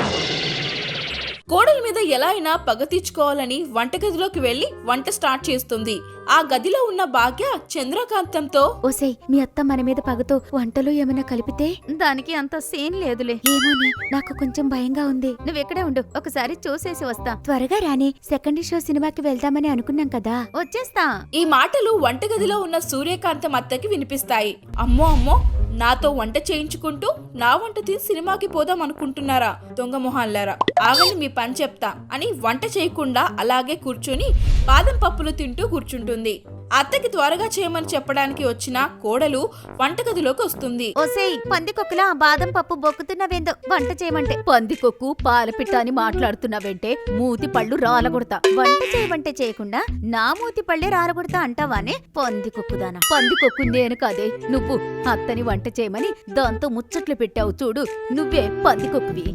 కోడల మీద ఎలా అయినా పగ తీర్చుకోవాలని వంటగదిలోకి వెళ్లి వంట స్టార్ట్ చేస్తుంది. ఆ గదిలో ఉన్న భాగ్య చంద్రకాంతంతో, ఓసేయ్, మీ అత్త మన మీద పగతో వంటలు ఏమైనా కలిపితే? దానికి అంత సీన్ లేదులే. ఏమోని, నాకు కొంచెం భయంగా ఉంది. నువ్వెక్కడే ఉండు, ఒకసారి చూసేసి వస్తా. త్వరగా రాని, సెకండ్ షో సినిమాకి వెళ్దామని అనుకున్నాం కదా. వచ్చేస్తా. ఈ మాటలు వంటగదిలో ఉన్న సూర్యకాంతం అత్తకి వినిపిస్తాయి. అమ్మో అమ్మో, నాతో వంట చేయించుకుంటూ నా వంట తిని సినిమాకి పోదాం అనుకుంటున్నారా దొంగ మొహాన్లారా? ఆగండి, మీ పని చెప్తా అని వంట చేయకుండా అలాగే కూర్చొని బాదం పప్పులు తింటూ కూర్చుంటుంది. అత్తకి త్వరగా చేయమని చెప్పడానికి వచ్చిన కోడలు వంటగదిలోకి వస్తుంది. ఓసేయ్, పందికొక్కులా బాదం పప్పు బొక్కుతున్నవేందో, వంట చేయమంటే. పందికొక్కు పాలపిట్ట అని మాట్లాడుతున్నావంటే మూతి పళ్ళు రాలగొడతా. వంట చేయమంటే చేయకుండా నా మూతి పళ్ళే రారగొడతా అంటావానే పందికొక్కుదానా? పందికొక్కు నేను కాదే, నువ్వు. అత్తని వంట చేయమని దాంతో ముచ్చట్లు పెట్టావు చూడు, నువ్వే పందికొక్కువి.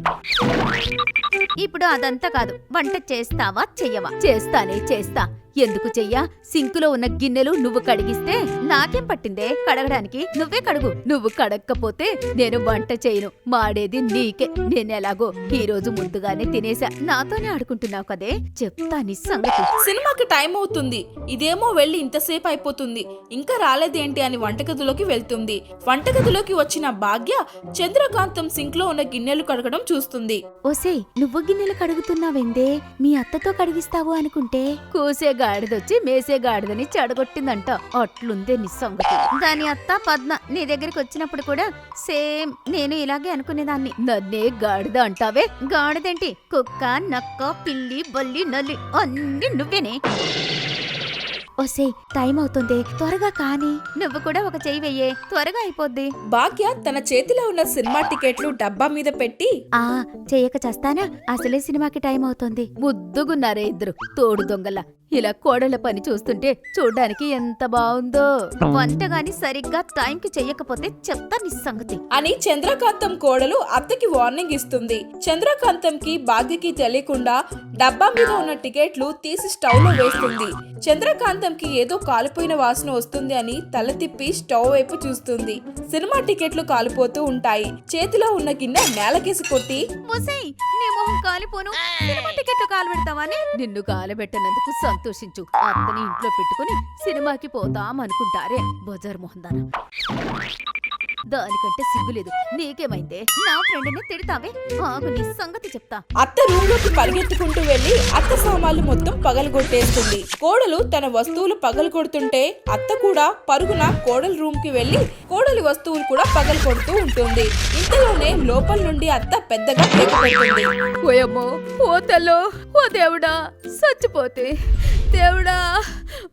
ఇప్పుడు అదంతా కాదు, వంట చేస్తావా చెయ్యవా? చేస్తానే చేస్తా. ఎందుకు చెయ్యా? సింకులో ఉన్న గిన్నెలు నువ్వు కడిగిస్తే నాకేం పట్టిందే కడగడానికి? నువ్వే కడుగు. నువ్వు కడక్కపోతే నేను వంట చేయను, మాడేది నీకే. నేనెలాగో ఈ రోజు ముందుగానే తినేసా. నాతోనే ఆడుకుంటున్నావు కదే, చెప్తా నీ సంగతి. సినిమాకి టైం అవుతుంది, ఇదేమో వెళ్ళి ఇంతసేపు అయిపోతుంది, ఇంకా రాలేదేంటి అని వంటగదిలోకి వెళ్తుంది. వంటగదిలోకి వచ్చిన భాగ్య చంద్రకాంతం సింక్ లో ఉన్న గిన్నెలు కడగడం చూస్తుంది. ఓసేయ్, నువ్వు గిన్నెలు కడుగుతున్నావేందే? మీ అత్తతో కడిగిస్తావు అనుకుంటే. కూసే గాడిదొచ్చి మేసే గాడిదని చెడగొట్టిందంట. అట్లుందే నీ సంగతి. దాని అత్త పద్మ నీ దగ్గరికి వచ్చినప్పుడు కూడా సేమ్ నేను ఇలాగే అనుకునేదాన్ని. నన్నే గాడిద అంటావే? గాడిదేంటి, కుక్క, నక్క, పిల్లి, బల్లి, నల్లి అన్ని నువ్వేనే. ఓసేయ్, టైం అవుతుంది, త్వరగా కాని. నువ్వు కూడా ఒక చెయ్యి వెయ్యే, త్వరగా అయిపోద్ది. భాగ్య తన చేతిలో ఉన్న సినిమా టికెట్లు డబ్బా మీద పెట్టి, ఆ చెయ్యక చేస్తానా, అసలే సినిమాకి టైం అవుతుంది. ముద్దుగున్నారే ఇద్దరు తోడు దొంగల. ఇలా కోడల పని చూస్తుంటే చూడ్డానికి ఎంత బాగుందో. వంట గాని సరిగ్గా టైంకి చెయ్యకపోతే చెప్తా నీ సంగతి అని చంద్రకాంతం కోడలు అత్తకి వార్నింగ్ ఇస్తుంది. చంద్రకాంతంకి భాగ్యకి తెలియకుండా డబ్బా మీద ఉన్న టికెట్లు తీసి స్టవ్ లో వేస్తుంది. చంద్రకాంతంకి ఏదో కాలిపోయిన వాసన వస్తుంది అని తల తిప్పి స్టవ్ వైపు చూస్తుంది. సినిమా టికెట్లు కాలిపోతూ ఉంటాయి. చేతిలో ఉన్న గిన్నె నేలకేసి కొట్టి, ఓసేయ్, నీ మొహం కాలిపోను, సినిమా టికెట్లు కాలబెడతావని. నిన్ను కాలబెట్టనందుకు సంతోషించు. అత్తని ఇంట్లో పెట్టుకుని సినిమాకి పోతామనుకుంటారే బజార్ మొహందానా. దానికంటే సిగ్గులేదు. నీకేమైందే? నా ఫ్రెండ్ని తిడతావే, ఆగు నీ సంగతి చెప్తా. అత్త రూమ్ లోకి పరిగెత్తుకుంటూ వెళ్లి అత్త సామాన్లు మొత్తం పగలగొట్టేస్తుంది. కోడలు తన వస్తువులు పగలగొడుతుంటే అత్త కూడా పరుగున కోడలి రూమ్ కి వెళ్లి కోడలి వస్తువులు కూడా పగలగొడుతూ ఉంటుంది. ఇంతలోనే లోపల నుండి అత్త పెద్దగా కేక పెడుతుంది. ఓయమ్మో, ఓ తల్లో, ఓ దేవుడా, చచ్చిపోతే దేవుడా,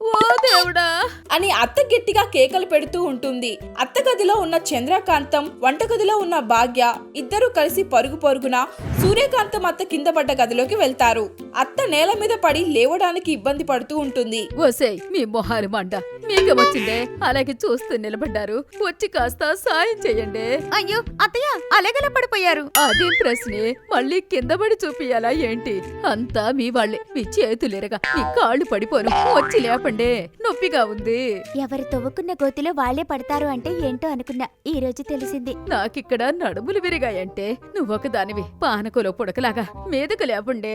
ఓ దేవుడా అని అత్త గట్టిగా కేకలు పెడుతూ ఉంటుంది. అత్త గదిలో ఉన్న చంద్రకాంతం, వంటగదిలో ఉన్న భాగ్య ఇద్దరు కలిసి పరుగు పరుగున సూర్యకాంతం అత్త కింద పడ్డ గదిలోకి వెళ్తారు. అత్త నేల మీద పడి లేవడానికి ఇబ్బంది పడుతూ ఉంటుంది. ఓసేయ్, మీ మొహారి మండ మీకే వచ్చిందే? అలాగే చూస్తూ నిలబడ్డారు. వచ్చి కాస్త సాయం చెయ్యండి. అయ్యో అత్తయ్య, అలగల పడిపోయారు. అదేం ప్రశ్నే? మళ్ళీ కింద పడి చూపియాలా ఏంటి? అంతా మీ వాళ్ళే. మీ చేతులిరగా, మీ కాళ్ళు కాళ్ళు పడిపోను. వచ్చి లేపండే, నొప్పిగా ఉంది. ఎవరు తవ్వుకున్న గోతిలో వాళ్లే పడతారు అంటే ఏంటో అనుకున్నా, ఈ రోజు తెలిసింది. నాకిక్కడ నడుములు విరిగాయంటే నువ్వొక దానివి పానకలో పుడకలాగా మీదకు లేపండే.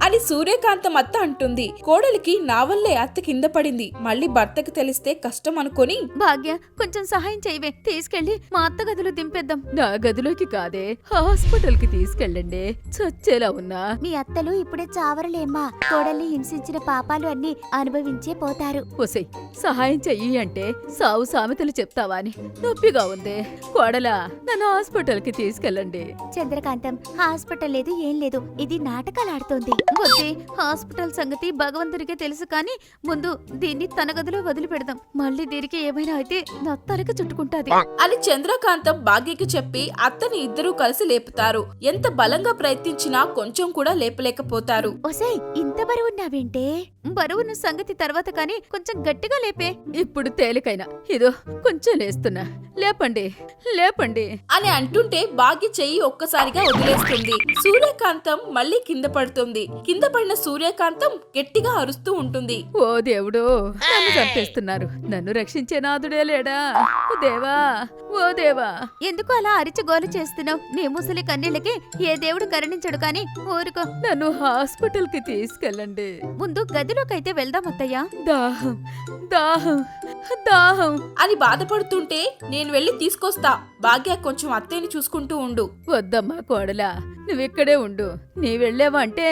అని సూర్యకాంతం అత్త అంటుంది. కోడలికి నా వల్లే అత్త కింద పడింది, మళ్ళీ భర్తకి తెలిస్తే కష్టం అనుకొని భాగ్య కొంచెం సహాయం చేయవే, తీసుకెళ్లి మా అత్త గదిలో దింపేద్దాం. నా గదిలోకి కాదే, హాస్పిటల్ కి తీసుకెళ్ళండి. చచ్చేలా ఉన్నా. మీ అత్తలు ఇప్పుడే చావరలేమ్మా, కోడల్ని హింసించిన పాపాలు అన్ని అనుభవించే పోతారు. ఒసై, సహాయం చెయ్యి అంటే సావు సామెతలు చెప్తావా అని నొప్పిగా ఉంది. కోడలా, నన్ను హాస్పిటల్ కి తీసుకెళ్ళండి. చంద్రకాంతం, హాస్పిటల్ లేదు ఏం లేదు, ఇది నాటకాలు ఆడుతోంది. వద్దే, హాస్పిటల్ సంగతి భగవంతుడికే తెలుసు, కానీ ముందు దీన్ని తన గదిలో వదిలిపెడదాం. మళ్ళీ దీనికి ఏమైనా అయితే నా తలకి చుట్టుకుంటాది అని చంద్రకాంతం భాగ్యకి చెప్పి అత్తని ఇద్దరూ కలిసి లేపుతారు. ఎంత బలంగా ప్రయత్నించినా కొంచెం కూడా లేపలేకపోతారు. ఒసై, ఇంత బరువున్నావేంటే? బరువున్న సంగతి తర్వాత కానీ కొంచెం గట్టిగా లేపే. ఇప్పుడు తేలికైనా ఇదో కొంచెం లేస్తున్నా. లేపండి, లేపండి అని అంటుంటే భాగ్య చెయ్యి ఒక్కసారిగా వదిలేస్తుంది. సూర్యకాంతం మళ్ళీ కింద పడుతుంది. కింద పడిన సూర్యకాంతం గట్టిగా అరుస్తూ ఉంటుంది. ఓ దేవుడు, నన్ను చంపేస్తున్నారు. నన్ను రక్షించే నాదుడే లేడా? ఓ దేవా, ఓ దేవా. ఎందుకు అలా అరిచి గోలు చేస్తున్నావు? నీ ముసలి కన్నీళ్ళకి ఏ దేవుడు కరుణించడు, కానీ ఊరుకో. నన్ను హాస్పిటల్ కి తీసుకెళ్ళండి. ముందు గదిలోకైతే వెళ్దాం అత్తయ్యా. దాహం, దాహం, దాహం అని బాధపడుతుంటే నేను వెళ్ళి తీసుకొస్తా, భాగ్య కొంచెం అత్తయ్యని చూసుకుంటూ ఉండు. వద్దమ్మా కోడలా, నువ్విక్కడే ఉండు. నీ వెళ్ళావంటే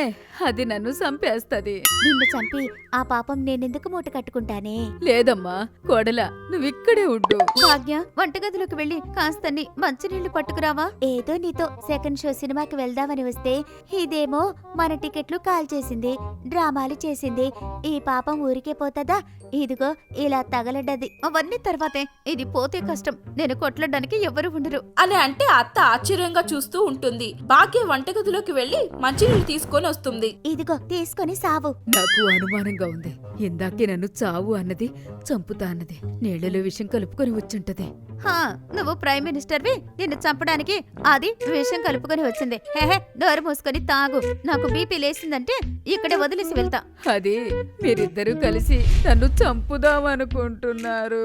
అది నన్ను చంపేస్తది. నిన్ను చంపి ఆ పాపం నేనెందుకు మూట కట్టుకుంటానే? లేదమ్మా కోడలా, నువ్విక్కడే ఉండు. భాగ్య, వంటగదిలోకి వెళ్ళి కాస్తని మంచినీళ్లు పట్టుకురావా? ఏదో నీతో సెకండ్ షో సినిమాకి వెళ్దామని వస్తే ఇదేమో మన టికెట్లు కాల్ చేసింది, డ్రామాలు చేసింది. ఈ పాపం ఊరికే పోతదా? ఇదిగో ఇలా తగలడ్డది. అవన్నీ తర్వాతే, ఇది పోతే కష్టం. నేను కొట్లాడడానికి ఎవరు ఉండరు అని అంటే అత్త ఆశ్చర్యంగా చూస్తూ ఉంటుంది. భాగ్య వంటగదిలోకి వెళ్లి మంచినీళ్ళు తీసుకొని వస్తుంది. ఇదిగో తీసుకొని సావు. నాకు అనుమానంగా ఉంది. ఇందాకే నన్ను చావు అన్నది, చంపుతా అన్నది. నీళ్లలో విషం కలుపుకొని వచ్చుంటది. హా, నువ్వు ప్రైమ్ మినిస్టర్వి, నిన్ను చంపడానికి అది విషం కలుపుకొని వచ్చింది. హేహే, డోరు మూసుకొని తాగు. నాకు బీపీ లేసిందంటే ఇక్కడే వదిలేసి వెళ్తా. అది మీరిద్దరూ కలిసి నన్ను చంపుదామనుకుంటున్నారు.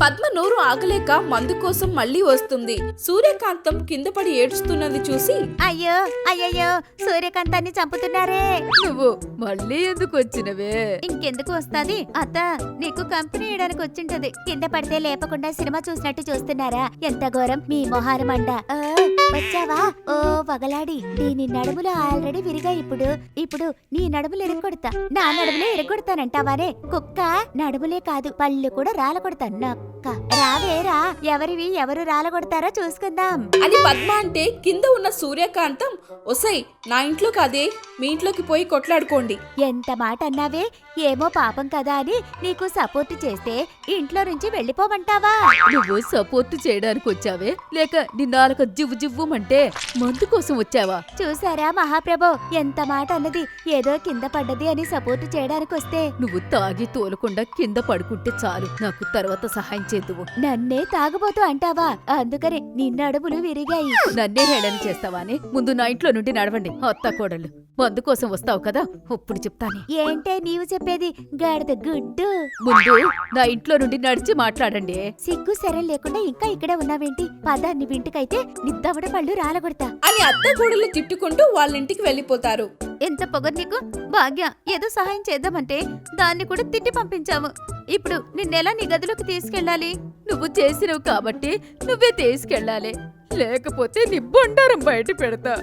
పద్మ నోరు ఆగలేక మందు కోసం మళ్ళీ వస్తుంది. సూర్యకాంతం కింద పడి ఏడుస్తున్నది చూసి అయ్యో అయ్యయ్యో, సూర్యకాంతాన్ని చంపుతున్నారే. నువ్వు మళ్ళీ ఎందుకు వచ్చినవే? ఇంకెందుకు వస్తాది అత్త, నీకు కంపెనీ ఇయడానికి వచ్చింటది. కింద పడితే లేపకుండా సినిమా చూసినట్టు చూస్తున్నారా? ఎంత ఘోరం మీ మొహారం అండ. వచ్చావా? ఓ వగలాడి, దీని నడుములు ఆల్రెడీ విరిగా. ఇప్పుడు నీ నడుములు ఎరగొడతా. నా నడుములే ఎరగొడతానంటావానే? కుక్క నడుములే కాదు, పళ్ళు కూడా రాలగొడతా. నక్క రావేరా, ఎవరివి ఎవరు రాలగొడతారో చూసుకుందాం అని పద్మ అంటే కింద ఉన్న సూర్యకాంతం, ఒసై నా ఇంట్లో కాదే, మీ ఇంట్లోకి పోయి కొట్లాడుకోండి. ఎంత మాట అన్నావే? ఏమో పాపం కదా అని నీకు సపోర్ట్ చేస్తే ఇంట్లో నుంచి వెళ్ళిపోమంటావా? నువ్వు సపోర్ట్ చేయడానికి వచ్చావే, లేక నిన్నాలక జివ్వు జివ్వుమంటే మందు కోసం వచ్చావా? చూసారా మహాప్రభో, ఎంత మాట అన్నది. ఏదో కింద పడ్డది అని సపోర్ట్ చేయడానికి వస్తే నువ్వు తాగి తోలకుండా కింద పడుకుంటే చాలు, నాకు తర్వాత సహాయం చేద్దువు. నన్నే తాగుబోతూ అంటావా? అందుకనే నిన్న అడుగులు విరిగాయి. నన్నే హేళన చేస్తావానే? ముందు నా ఇంట్లో నుండి నడవండి. అత్త కోడళ్ళు మందు కోసం వస్తావు కదా, ఇప్పుడు చెప్తానే. ఏంటే నీవు చెప్పేది? గాడిద గుడ్డు. ముందు నా ఇంట్లో నుండి నడిచి మాట్లాడండి. సిగ్గు శరం లేకుండా ఇంకా ఇక్కడే ఉన్నావేంటి? పదాన్ని వింటికైతే నిద్దవడ పళ్ళు రాలగొడతా అని అత్త కూడలు తిట్టుకుంటూ వాళ్ళ ఇంటికి వెళ్ళిపోతారు. ఎంత పొగరు నీకు? భాగ్య ఏదో సహాయం చేద్దామంటే దాన్ని కూడా తిట్టి పంపించావు. ఇప్పుడు నిన్నెలా నీ గదిలోకి తీసుకెళ్ళాలి? నువ్వు చేసినవు కాబట్టి నువ్వే తీసుకెళ్ళాలి, లేకపోతే నీ బండారం బయట పెడతా.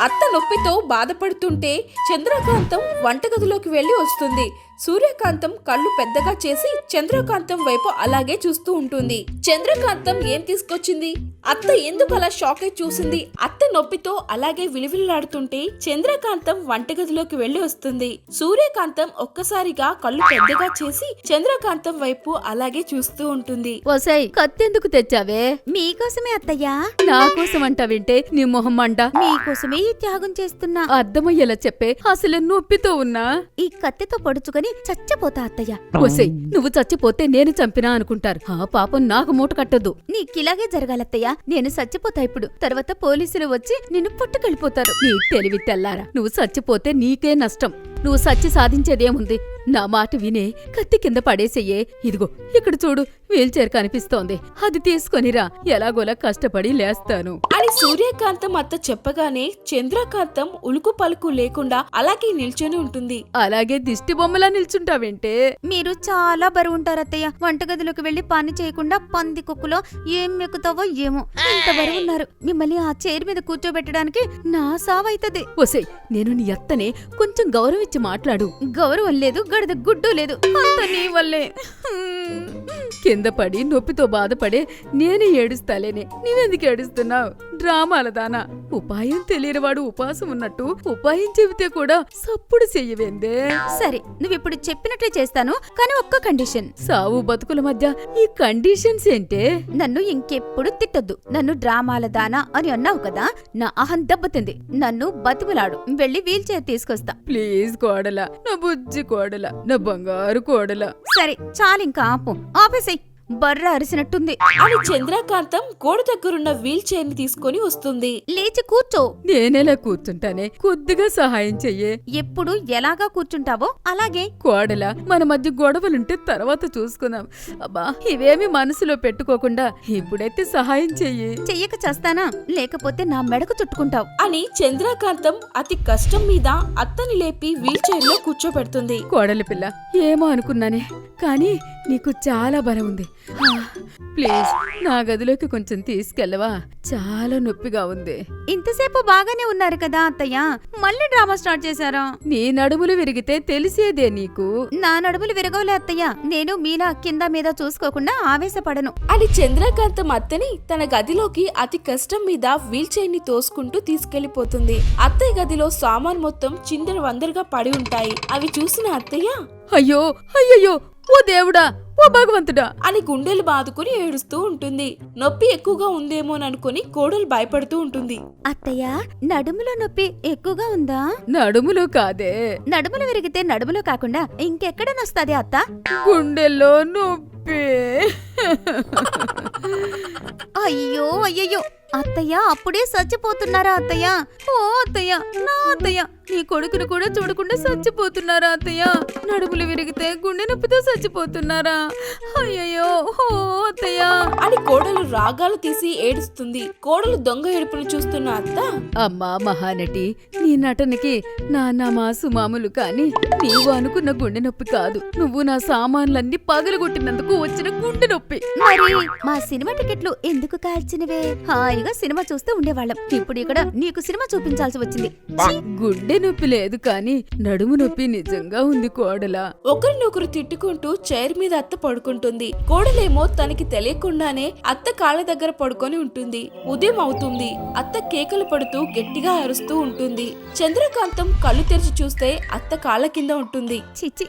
అత్త నొప్పితో బాధపడుతుంటే చంద్రకాంతం వంటగదిలోకి వెళ్లి వస్తుంది. సూర్యకాంతం కళ్ళు పెద్దగా చేసి చంద్రకాంతం వైపు అలాగే చూస్తూ ఉంటుంది. చంద్రకాంతం ఏం తీసుకొచ్చింది? అత్త ఎందుకు అలా షాక్ అయి చూసింది? అత్త నొప్పితో అలాగే విలువిల్లాడుతుంటే చంద్రకాంతం వంటగదిలోకి వెళ్లి వస్తుంది. సూర్యకాంతం ఒక్కసారిగా కళ్ళు పెద్దగా చేసి చంద్రకాంతం వైపు అలాగే చూస్తూ ఉంటుంది. ఓసై, కత్తెందుకు తెచ్చావే? మీకోసమే అత్తయ్యా. నా కోసం అంటావింటే నీ మొహం మంట. మీకోసమే త్యాగం చేస్తున్నా. అర్థమయ్యేలా చెప్పే, అసలు నొప్పితో ఉన్నా. ఈ కత్తితో పొడుచుకొని చచ్చిపోతా అత్తయ్య. ఒసేయ్, నువ్వు చచ్చిపోతే నేను చంపినా అనుకుంటారు. ఆ పాపం నాకు మూట కట్టొద్దు. నీకిలాగే జరగాలత్తయ్య. నేను చచ్చిపోతా ఇప్పుడు. తర్వాత పోలీసులు వచ్చి నిన్ను పుట్టుకెళ్ళిపోతారు. నీ తెలివి తెల్లారా. నువ్వు చచ్చిపోతే నీకే నష్టం. నువ్వు సచ్చి సాధించేదేముంది? నా మాట వినే, కత్తి కింద పడేసెయ్యే. ఇదిగో ఇక్కడ చూడు, వీల్ చైర్ కనిపిస్తోంది, అది తీసుకొనిరా, ఎలాగోలా కష్టపడి లేస్తాను అని సూర్యకాంతం అత్త చెప్పగానే చంద్రకాంతం ఉలుకు పలుకు లేకుండా అలాగే నిల్చొని ఉంటుంది. అలాగే దిష్టి బొమ్మలా నిల్చుంటావేంటే? మీరు చాలా బరువుంటారత్తయ్య. వంటగదిలోకి వెళ్లి పని చేయకుండా పంది కుక్కులో ఏం మెక్కుతావో ఏమో ఇంత బరువున్నారు. మిమ్మల్ని ఆ చైర్ మీద కూర్చోబెట్టడానికి నా సావైతది. ఒసేయ్, నేను నీ అత్తనే, కొంచెం గౌరవించి మాట్లాడు. గౌరవం లేదు, గడద గుడ్డు లేదు, అంత నీ వల్లే. కింద పడి నొప్పితో బాధపడే నేనే ఏడుస్తాలేనే, నీవెందుకు ఏడుస్తున్నావు? డ్రామాల దానా. ఉపాయం తెలియనివాడు ఉపాసం ఉన్నట్టు ఉపాయం చెబితే కూడా సప్పుడు చెయ్యవేందే? సరే, నువ్విప్పుడు చెప్పినట్లే చేస్తాను, కానీ ఒక్క కండిషన్. సావు బతుకుల మధ్య ఈ కండిషన్స్ ఏంటే? నన్ను ఇంకెప్పుడు తిట్టొద్దు. నన్ను డ్రామాల దానా అని అన్నావు కదా, నా అహం దెబ్బతింది. నన్ను బతిమలాడు, వెళ్ళి వీల్ చైర్ తీసుకొస్తా. ప్లీజ్ కోడలా, నా బుజ్జి కోడలా, నా బంగారు కోడలా. సరే చాలింకా ఆపు, ఆపేసేయ్. బర్ర అరిసినట్టుంది. అని చంద్రకాంతం గోడ దగ్గరున్న వీల్ చైర్ ని తీసుకొని వస్తుంది. లేచి కూర్చో. నేనెలా కూర్చుంటానే? కొద్దిగా సహాయం చెయ్యే. ఎప్పుడు ఎలాగా కూర్చుంటావో అలాగే. కోడలా, మన మధ్య గొడవలుంటే తర్వాత చూసుకుందాం. అబ్బా, ఇవేమి మనసులో పెట్టుకోకుండా ఇప్పుడైతే సహాయం చెయ్యి. చెయ్యక చేస్తానా? లేకపోతే నా మెడకు చుట్టుకుంటావు. అని చంద్రకాంతం అతి కష్టం మీద అత్తని లేపి వీల్ చైర్ లో కూర్చోబెడుతుంది. కోడలి పిల్ల, ఏమో అనుకున్నానే, కానీ నీకు చాలా బలం ఉంది. ప్లీజ్ నా గదిలోకి కొంచెం తీసుకెళ్ళవా? చాలా నొప్పిగా ఉంది. ఇంతసేపు బాగానే ఉన్నారు కదా అత్తయ్య, మళ్ళీ డ్రామా స్టార్ట్ చేశారా? నీ నడుములు విరిగితే తెలిసేదే నీకు. నా నడుములు విరగవులే అత్తయ్య. నేను మీలా కింద మీద చూసుకోకుండా ఆవేశపడను. అని చంద్రకాంతం అత్తని తన గదిలోకి అతి కష్టం మీద వీల్ చైర్ ని తోసుకుంటూ తీసుకెళ్లిపోతుంది. అత్తయ్య గదిలో సామాన్ మొత్తం చిందర వందరగా పడి ఉంటాయి. అవి చూసిన అత్తయ్య అయ్యో అయ్యయ్యో, ఓ దేవుడా, ఓ భగవంతుడా అని గుండెలు బాదుకుని ఏడుస్తూ ఉంటుంది. నొప్పి ఎక్కువగా ఉందేమోననుకుని కోడలు భయపడుతూ ఉంటుంది. అత్తయ్య, నడుములో నొప్పి ఎక్కువగా ఉందా? నడుములో కాదే, నడుములు విరిగితే నడుములో కాకుండా ఇంకెక్కడ నొస్తాది అత్త? గుండెల్లో నొప్పి. అయ్యో అయ్యయ్యో, అత్తయ్య అప్పుడే చచ్చిపోతున్నారా అత్తయ్య? ఓ అత్తయ్య, నా అత్తయ్య, నీ కొడుకును కూడా చూడకుండా చచ్చిపోతున్నారా అత్తయ్య? నడుములు విరిగితే గుండె నొప్పితో చచ్చిపోతున్నారా? అయ్యయ్యో, ఓ అత్తయ్య అని కోడలు రాగాలు తీసి ఏడుస్తుంది. కోడలు దొంగ ఏడుపును చూస్తున్న అత్త, అమ్మా మహానటి, నీ నటనకి నాన్న మాసు మామూలు కాని నీవు అనుకున్న గుండె నొప్పి కాదు. నువ్వు నా సామాన్లన్నీ పగలగొట్టినందుకు వచ్చిన గుండె నొప్పి. మరి మా సినిమా టికెట్లు ఎందుకు కాల్చినవే? హాయిగా సినిమా చూస్తూ ఉండేవాళ్ళం. ఇప్పుడు ఇక్కడ నీకు సినిమా చూపించాల్సి వచ్చింది. గుండె నొప్పి లేదు కాని నడుము నొప్పి నిజంగా ఉంది కోడలా. ఒకరినొకరు తిట్టుకుంటూ చైర్ మీద అత్త పడుకుంటుంది. కోడలేమో తనకి తెలియకుండానే అత్త కాళ్ళ దగ్గర పడుకొని ఉంటుంది. ఉదయం అవుతుంది. అత్త కేకలు పడుతూ గట్టిగా అరుస్తూ ఉంటుంది. చంద్రకాంతం కళ్ళు తెరిచి చూస్తే అత్త కాళ్ళ కింద ఉంటుంది. చిచ్చి,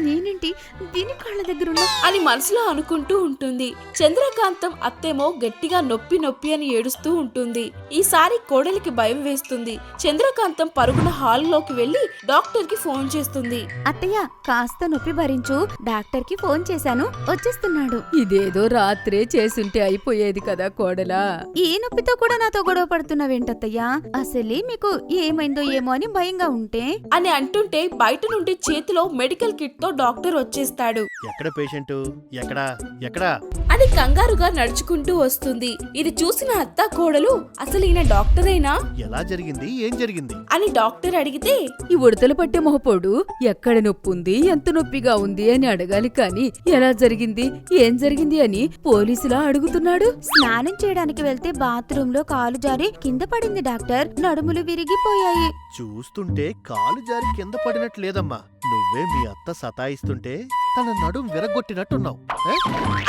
నేనేంటి దీని కాళ్ళ దగ్గరున్నా అని మనసులో అనుకుంటూ ఉంటుంది. చంద్రకాంతం అత్తేమో గట్టిగా నొప్పి నొప్పి అని ఏడుస్తూ ఉంటుంది. ఈసారి కోడలికి భయం వేస్తుంది. చంద్రకాంతం పరుగున హాల్లోకి వెళ్లి డాక్టర్ కి ఫోన్ చేస్తుంది. అత్తయ్య, కాస్త నొప్పి భరించు, డాక్టర్ కి ఫోన్ చేశాను, వచ్చేస్తున్నాడు. ఇదేదో రాత్రే చేసుంటే అయిపోయేది కదా కోడలా. ఈ నొప్పితో కూడా నాతో గొడవ పడుతున్నావేంటత్తయ్యా? అసలే మీకు ఏమైందో ఏమో అని భయంగా ఉంటే అని అంటుంటే బయట నుండి చేతిలో మెడికల్ కిట్ తో డాక్టర్ వచ్చేస్తాడు. ఎక్కడ పేషెంట్? ఎక్కడా ఎక్కడా అని కంగారుగా నడుచుకుంటూ వస్తుంది. ఇది చూసిన అత్త కోడలు అసలు ఈయన డాక్టరేనా? ఎలా జరిగింది? ఏం జరిగింది? అని డాక్టర్ అడిగితే ఈ ఉడతలు పట్టే మొహపోడు ఎక్కడ నొప్పి ఉంది, ఎంత నొప్పిగా ఉంది అని అడగాలి కాని ఎలా జరిగింది, ఏం జరిగింది అని పోలీసులా అడుగుతున్నాడు. స్నానం చేయడానికి వెళ్తే బాత్రూమ్ లో కాలు జారి కింద పడింది డాక్టర్. నడుములు విరిగిపోయాయి. చూస్తుంటే కాలు జారి కింద పడినట్లేదమ్మా. నువ్వే మీ అత్త సతాయిస్తుంటే తన నడుం విరగొట్టినట్టున్నావు.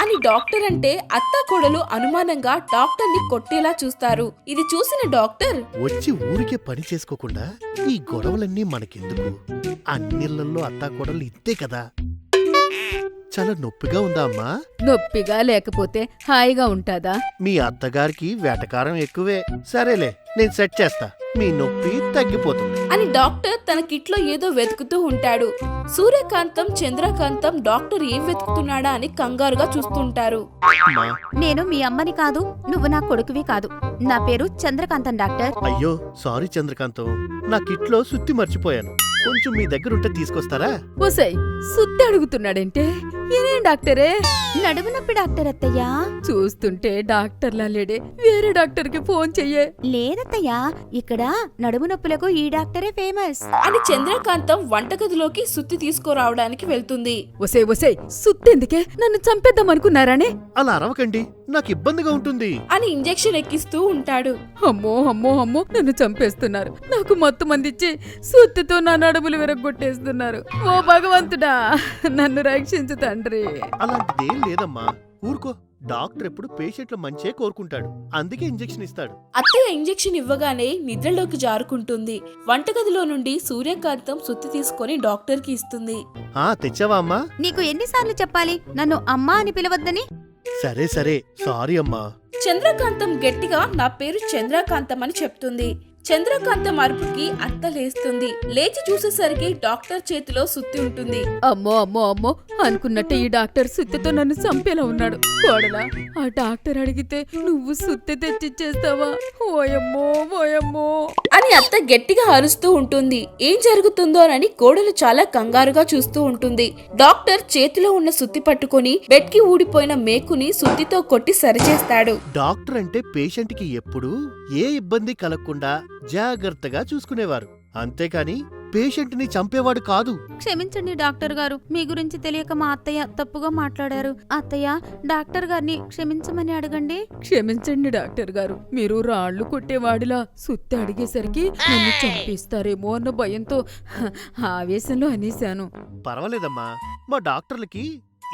అని డాక్టర్ అంటే అత్త కోడలు అనుమానంగా డాక్టర్ ని కొట్టేలా చూస్తారు. ఇది చూసిన డాక్టర్ వచ్చి ఊరికే పని చేసుకోకుండా ఈ గొడవలన్నీ మనకెందుకు? అన్నిళ్లలో అత్తాకోడలు ఇద్దే కదా. చాలా నొప్పిగా ఉందా అమ్మా? నొప్పిగా లేకపోతే హాయిగా ఉంటాదా? మీ అత్తగారికి వేటకారం ఎక్కువే. సరేలే, నేను సెట్ చేస్తా, మీ నొప్పి తగ్గిపోతుంది అని డాక్టర్ తన కిట్లో ఏదో వెతుకుతూ ఉంటాడు. సూర్యకాంతం, చంద్రకాంతం డాక్టర్ ఏం వెతుకుతున్నాడా అని కంగారుగా చూస్తుంటారు. అమ్మా, నేను మీ అమ్మని కాదు, నువ్వు నా కొడుకువి కాదు. నా పేరు చంద్రకాంతం డాక్టర్. అయ్యో సారీ చంద్రకాంతం, నా కిట్లో సుత్తి మర్చిపోయాను. కొంచెం మీ దగ్గర ఉంటే తీసుకొస్తారా? ఒసై, సుత్తి అడుగుతున్నాడంటే ఏనేం డాక్టరే? నడుము నొప్పి డాక్టర్ అత్తయ్యా. చూస్తుంటే డాక్టర్లా లేడే, వేరే డాక్టర్కి ఫోన్ చెయ్యే. లేదత్తయ్యా, ఇక్కడ నడుము నొప్పులకు ఈ డాక్టరే ఫేమస్. అని చంద్రకాంతం వంటగదిలోకి సుత్తి తీసుకురావడానికి వెళ్తుంది. ఒసే ఒసే, సుత్తెందుకే? నన్ను చంపేద్దామనుకున్నారానే? అలా అరవకండి, నాకు ఇబ్బందిగా ఉంటుంది. అని ఇంజెక్షన్ ఎక్కిస్తూ ఉంటాడు. అమ్మో అమ్మో అమ్మో, నన్ను చంపేస్తున్నారు. నాకు మొత్తం మందిచ్చి సుత్తితో నా నడుములు విరగొట్టేస్తున్నారు. ఓ భగవంతుడా, నన్ను రక్షించు తండ్రి. అలాంటిదేం లేదమ్మా, ఊరుకో. డాక్టర్ ఎప్పుడు పేషెంట్ల మంచే కోరుకుంటాడు, అందుకే ఇంజెక్షన్ ఇస్తాడు. అత్తయ్య ఇంజెక్షన్ ఇవ్వగానే నిద్రలోకి జారుకుంటుంది. వంటగదిలో నుండి సూర్యకాంతం సుత్తి తీసుకొని డాక్టర్కి ఇస్తుంది. తెచ్చావా అమ్మా? నీకు ఎన్నిసార్లు చెప్పాలి నన్ను అమ్మా అని పిలవద్దని? సరే సరే, సారీ అమ్మా. చంద్రకాంతం గట్టిగా నా పేరు చంద్రకాంతం అని చెప్తుంది. చంద్రకాంతం అరుపుకి అత్త లేస్తుంది. లేచి చూసేసరికి డాక్టర్ చేతిలో సుత్తి ఉంటుంది. అమ్మో అమ్మో అమ్మో, అనుకున్నట్టే ఈ డాక్టర్ సుత్తితో నన్ను చంపేలా ఉన్నాడు. కోడలా, ఆ డాక్టర్ అడిగితే నువ్వు సుత్తి తెచ్చిచ్చేస్తావా? ఓయమ్మో ఓయమ్మో అని అత్త గట్టిగా అరుస్తూ ఉంటుంది. ఏం జరుగుతుందోనని కోడలు చాలా కంగారుగా చూస్తూ ఉంటుంది. డాక్టర్ చేతిలో ఉన్న సుత్తి పట్టుకుని బెడ్కి ఊడిపోయిన మేకుని సుత్తితో కొట్టి సరిచేస్తాడు. డాక్టర్ అంటే పేషెంట్ కి ఎప్పుడు ఏ ఇబ్బంది కలగకుండా జాగ్రత్తగా చూసుకునేవారు, అంతేకాని పేషెంట్ ని చంపేవాడు కాదు. క్షమించండి డాక్టర్ గారు, మీ గురించి తెలియక మా అత్తయ్య తప్పుగా మాట్లాడారు. అత్తయ్య, డాక్టర్ గారిని క్షమించమని అడగండి. క్షమించండి డాక్టర్ గారు, మీరు రాళ్లు కొట్టేవాడిలా సుత్తి అడిగేసరికి నన్ను చంపేస్తారేమో అన్న భయంతో ఆవేశంలో అనేశాను. పర్వాలేదమ్మా, మా డాక్టర్లకి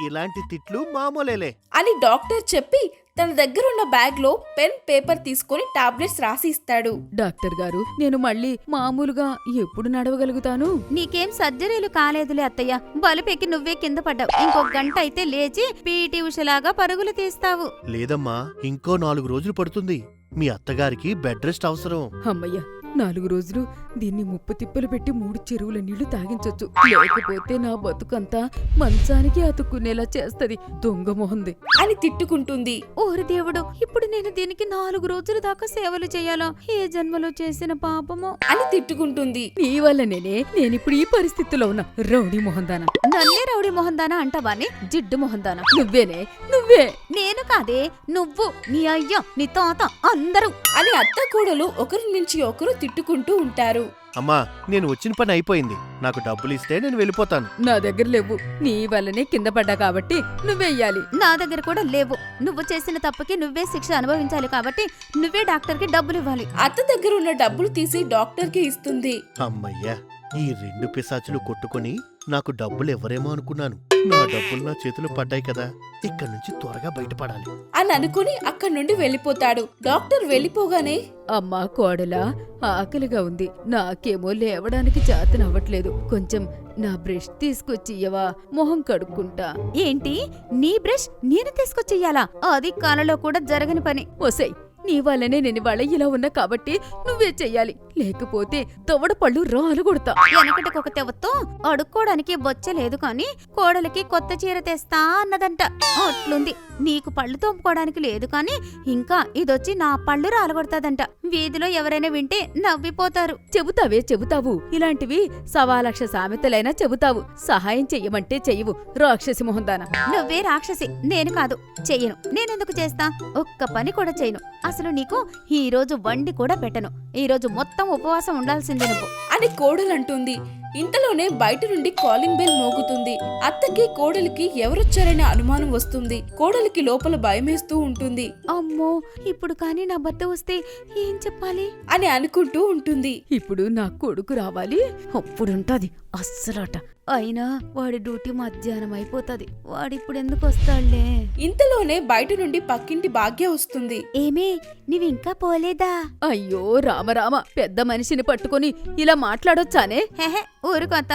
ఇలాంటి తిట్లు మామూలేలే అని డాక్టర్ చెప్పి తన దగ్గరున్న బ్యాగ్ లో పెన్, పేపర్ తీసుకుని టాబ్లెట్స్ రాసి ఇస్తాడు. డాక్టర్ గారు, నేను మళ్ళీ మామూలుగా ఎప్పుడు నడవగలుగుతాను? నీకేం సర్జరీలు కాలేదులే అత్తయ్య. బలుపెక్కి నువ్వే కింద పడ్డావు. ఇంకో గంట అయితే లేచి పీటీ ఉషలాగా పరుగులు తీస్తావు. లేదమ్మా, ఇంకో 4 రోజులు పడుతుంది. మీ అత్తగారికి బెడ్ రెస్ట్ అవసరం. అమ్మయ్య, 4 రోజులు దీన్ని ముప్పు తిప్పలు పెట్టి 3 చెరువుల నీళ్లు తాగించొచ్చు. లేకపోతే నా బతుకంతా మంచానికి అతుక్కునేలా చేస్తది దొంగ మొహంది అని తిట్టుకుంటుంది. ఓరి దేవుడు, ఇప్పుడు నేను దీనికి 4 రోజుల దాకా సేవలు చేయాలా? ఏ జన్మలో చేసిన పాపమో అని తిట్టుకుంటుంది. నీ వల్లనేనే నేనిప్పుడు ఈ పరిస్థితిలో ఉన్న. రౌడీ మొహందానా, నన్నే రౌడీ మొహందానా అంటావాని? జిడ్డు మొహందానా. నువ్వే. నేను కాదే, నువ్వు, నీ అయ్య, నీ తాత, అందరూ. అని అత్త కోడలు ఒకరి నుంచి ఒకరు తిట్టుకుంటూ ఉంటారు. అమ్మా, నేను వచ్చిన పని అయిపోయింది, నాకు డబ్బులు ఇస్తే నేను వెళ్ళిపోతాను. నా దగ్గర లేవు, నీ వల్లనే కింద పడ్డా కాబట్టి నువ్వెయ్యాలి. నా దగ్గర కూడా లేవు. నువ్వు చేసిన తప్పుకి నువ్వే శిక్ష అనుభవించాలి కాబట్టి నువ్వే డాక్టర్కి డబ్బులు ఇవ్వాలి. అత్త దగ్గర ఉన్న డబ్బులు తీసి డాక్టర్కి ఇస్తుంది. అమ్మయ్యా, ఈ 2 పిశాచులు కొట్టుకొని నాకు డబ్బులు ఎవరేమో అనుకున్నాను. నా డబ్బులు నా చేతులు పడ్డాయి కదా, ఇక్కడి నుంచి త్వరగా బయటపడాలి అని అనుకుని అక్కడి నుండి వెళ్ళిపోతాడు. డాక్టర్ వెళ్ళిపోగానే, అమ్మా కోడలా, ఆకలిగా ఉంది. నాకేమో లేవడానికి చేతనవ్వట్లేదు. కొంచెం నా బ్రష్ తీసుకొచ్చి ఇయ్యవా? మొహం కడుక్కుంటా. ఏంటి, నీ బ్రష్ నేను తీసుకొచ్చెయ్యాలా? అది కలలో కూడా జరగని పని. ఒసై, నీ వల్లనే నేను ఇవాళ ఇలా ఉన్నా కాబట్టి నువ్వే చెయ్యాలి, లేకపోతే దవడ పళ్ళు రాలు కొడతా. వెనకటికొక తెవతో అడుక్కోడానికి బొచ్చలేదు కాని కోడలికి కొత్త చీర తెస్తా అన్నదంట. అట్లుంది. నీకు పళ్ళు తోముకోవడానికి లేదు కాని ఇంకా ఇదొచ్చి నా పళ్ళు రాలగొడతాదంట. వీధిలో ఎవరైనా వింటే నవ్విపోతారు. చెబుతావు. ఇలాంటివి 1,00,000 సామెతలైనా చెబుతావు. సహాయం చెయ్యమంటే చెయ్యవు, రాక్షసి మొహందానా. నువ్వే రాక్షసి, నేను కాదు. చెయ్యను. నేనెందుకు చేస్తా? ఒక్క పని కూడా చేయను. అసలు నీకు ఈ రోజు వండి కూడా పెట్టను. ఈ రోజు మొత్తం ఉపవాసం ఉండాల్సిందే నువ్వు అని కోడలంటుంది. ఇంతలోనే బయట నుండి కాలింగ్ బెల్ మోగుతుంది. అత్తకి కోడలికి ఎవరొచ్చారనే అనుమానం వస్తుంది. కోడలికి లోపల భయమేస్తూ ఉంటుంది. అమ్మో, ఇప్పుడు కానీ నా భర్త వస్తే ఏం చెప్పాలి అని అనుకుంటూ ఉంటుంది. ఇప్పుడు నా కొడుకు రావాలి, అప్పుడుంటది అస్సలాట. అయినా వాడి డ్యూటీ మధ్యాహ్నం అయిపోతది. వాడిప్పుడు ఎందుకు వస్తాడులే. ఇంతలోనే బయట నుండి పక్కింటి భాగ్య వస్తుంది. ఏమే నీవింకా పోలేదా? అయ్యో రామరామ, పెద్ద మనిషిని పట్టుకొని ఇలా మాట్లాడొచ్చానే? హెహె ఊరుకోత.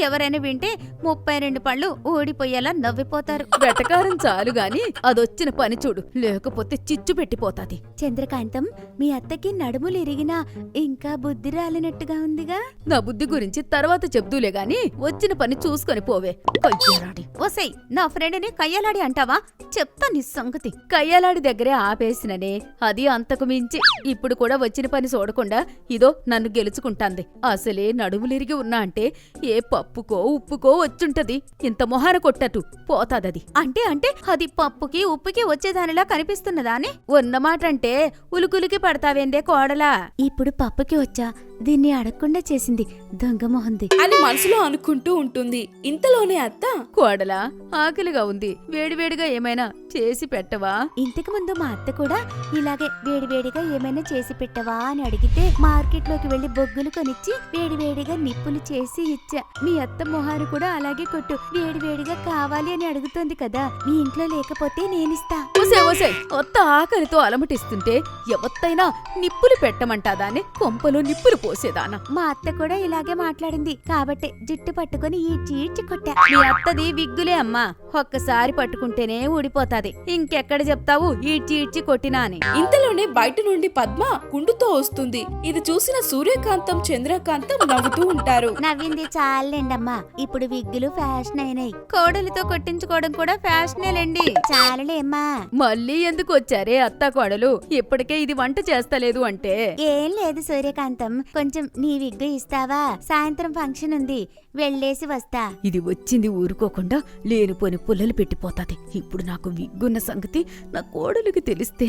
ఎవరైనా వింటే 32 పళ్ళు ఊడిపోయేలా నవ్విపోతారు. వెటకారం చాలు గాని అదొచ్చిన పని చూడు, లేకపోతే చిచ్చు పెట్టిపోతాది. చంద్రకాంతం, మీ అత్తకి నడుములు ఇరిగినా ఇంకా బుద్ధి రాలినట్టుగా ఉందిగా. నా బుద్ధి గురించి తర్వాత చెప్దూలే గాని వచ్చిన పని చూసుకొని పోవే. కయ్యలాడి ఓసై, నా ఫ్రెండ్ని కయ్యలాడి అంటావా? చెప్తా నీ సంగతి. కయ్యలాడి దగ్గరే ఆపేసిననే, అది అంతకు మించి. ఇప్పుడు కూడా వచ్చిన పని చూడకుండా ఇదో నన్ను గెలుచుకుంటాంది. అసలే నడుములిరిగి ఉన్నా అంటే ఏ పప్పుకో ఉప్పుకో వచ్చుంటది. ఇంత మొహాన కొట్టటు పోతాదది. అంటే అది పప్పుకి ఉప్పుకి వచ్చేదానిలా కనిపిస్తున్నదాని? ఉన్నమాటంటే ఉలుకులికి పడతావేందే కోడలా? ఇప్పుడు పప్పుకి వచ్చా, దీన్ని అడగకుండా చేసింది దొంగ మొహంది అని మనసులో అనుకుంటూ ఉంటుంది. ఇంతలోనే అత్త, కోడలా ఆకలిగా ఉంది, వేడివేడిగా ఏమైనా చేసి పెట్టవా? ఇంతకు ముందు మా అత్త కూడా ఇలాగే వేడివేడిగా ఏమైనా చేసి పెట్టవా అని అడిగితే మార్కెట్లోకి వెళ్లి బొగ్గులు కొనిచ్చి వేడివేడిగా నిప్పులు చేసి ఇచ్చా. మీ అత్త మొహారు కూడా అలాగే కొట్టు, వేడివేడిగా కావాలి అని అడుగుతోంది కదా. మీ ఇంట్లో లేకపోతే నేనిస్తా. ఓసే ఒత్త ఆకలితో అలమటిస్తుంటే ఎవత్తైనా నిప్పులు పెట్టమంటాదానే? కొంపలో నిప్పులు పోసేదానా? మా అత్త కూడా ఇలాగే మాట్లాడింది కాబట్టి జుట్టు పట్టుకుని ఈడ్చి కొట్టా. మీ అత్తది విగ్గులే అమ్మా, ఒక్కసారి పట్టుకుంటేనే ఊడిపోతాది. ఇంకెక్కడ చెప్తావు ఈడ్చి కొట్టినా అని? ఇంతలోనే బయట నుండి పద్మ కుండుతో వస్తుంది. ఇది చూసిన సూర్యకాంతం చంద్రకాంతం నవ్వుతూ ఉంటారు. నవ్వింది చాలండమ్మా, ఇప్పుడు విగ్గులు ఫ్యాషన్ అయినాయి. కోడలితో కొట్టించుకోవడం కూడా ఫ్యాషనేలేండి. చాలులేమ్మా. మళ్ళీ ఎందుకు వచ్చారే అత్తా కోడలు? ఇప్పటికే ఇది వంట చేస్తలేదు అంటే? ఏం లేదు సూర్యకాంతం, కొంచెం నీ విగ్గు ఇస్తావా? సాయంత్రం ఫంక్షన్ ఉంది, వెళ్ళేసి వస్తా. ఇది వచ్చింది ఊరుకోకుండా లేనిపోని పుల్లలు పెట్టిపోతాది. ఇప్పుడు నాకు విగ్గున్న సంగతి నా కోడలికి తెలిస్తే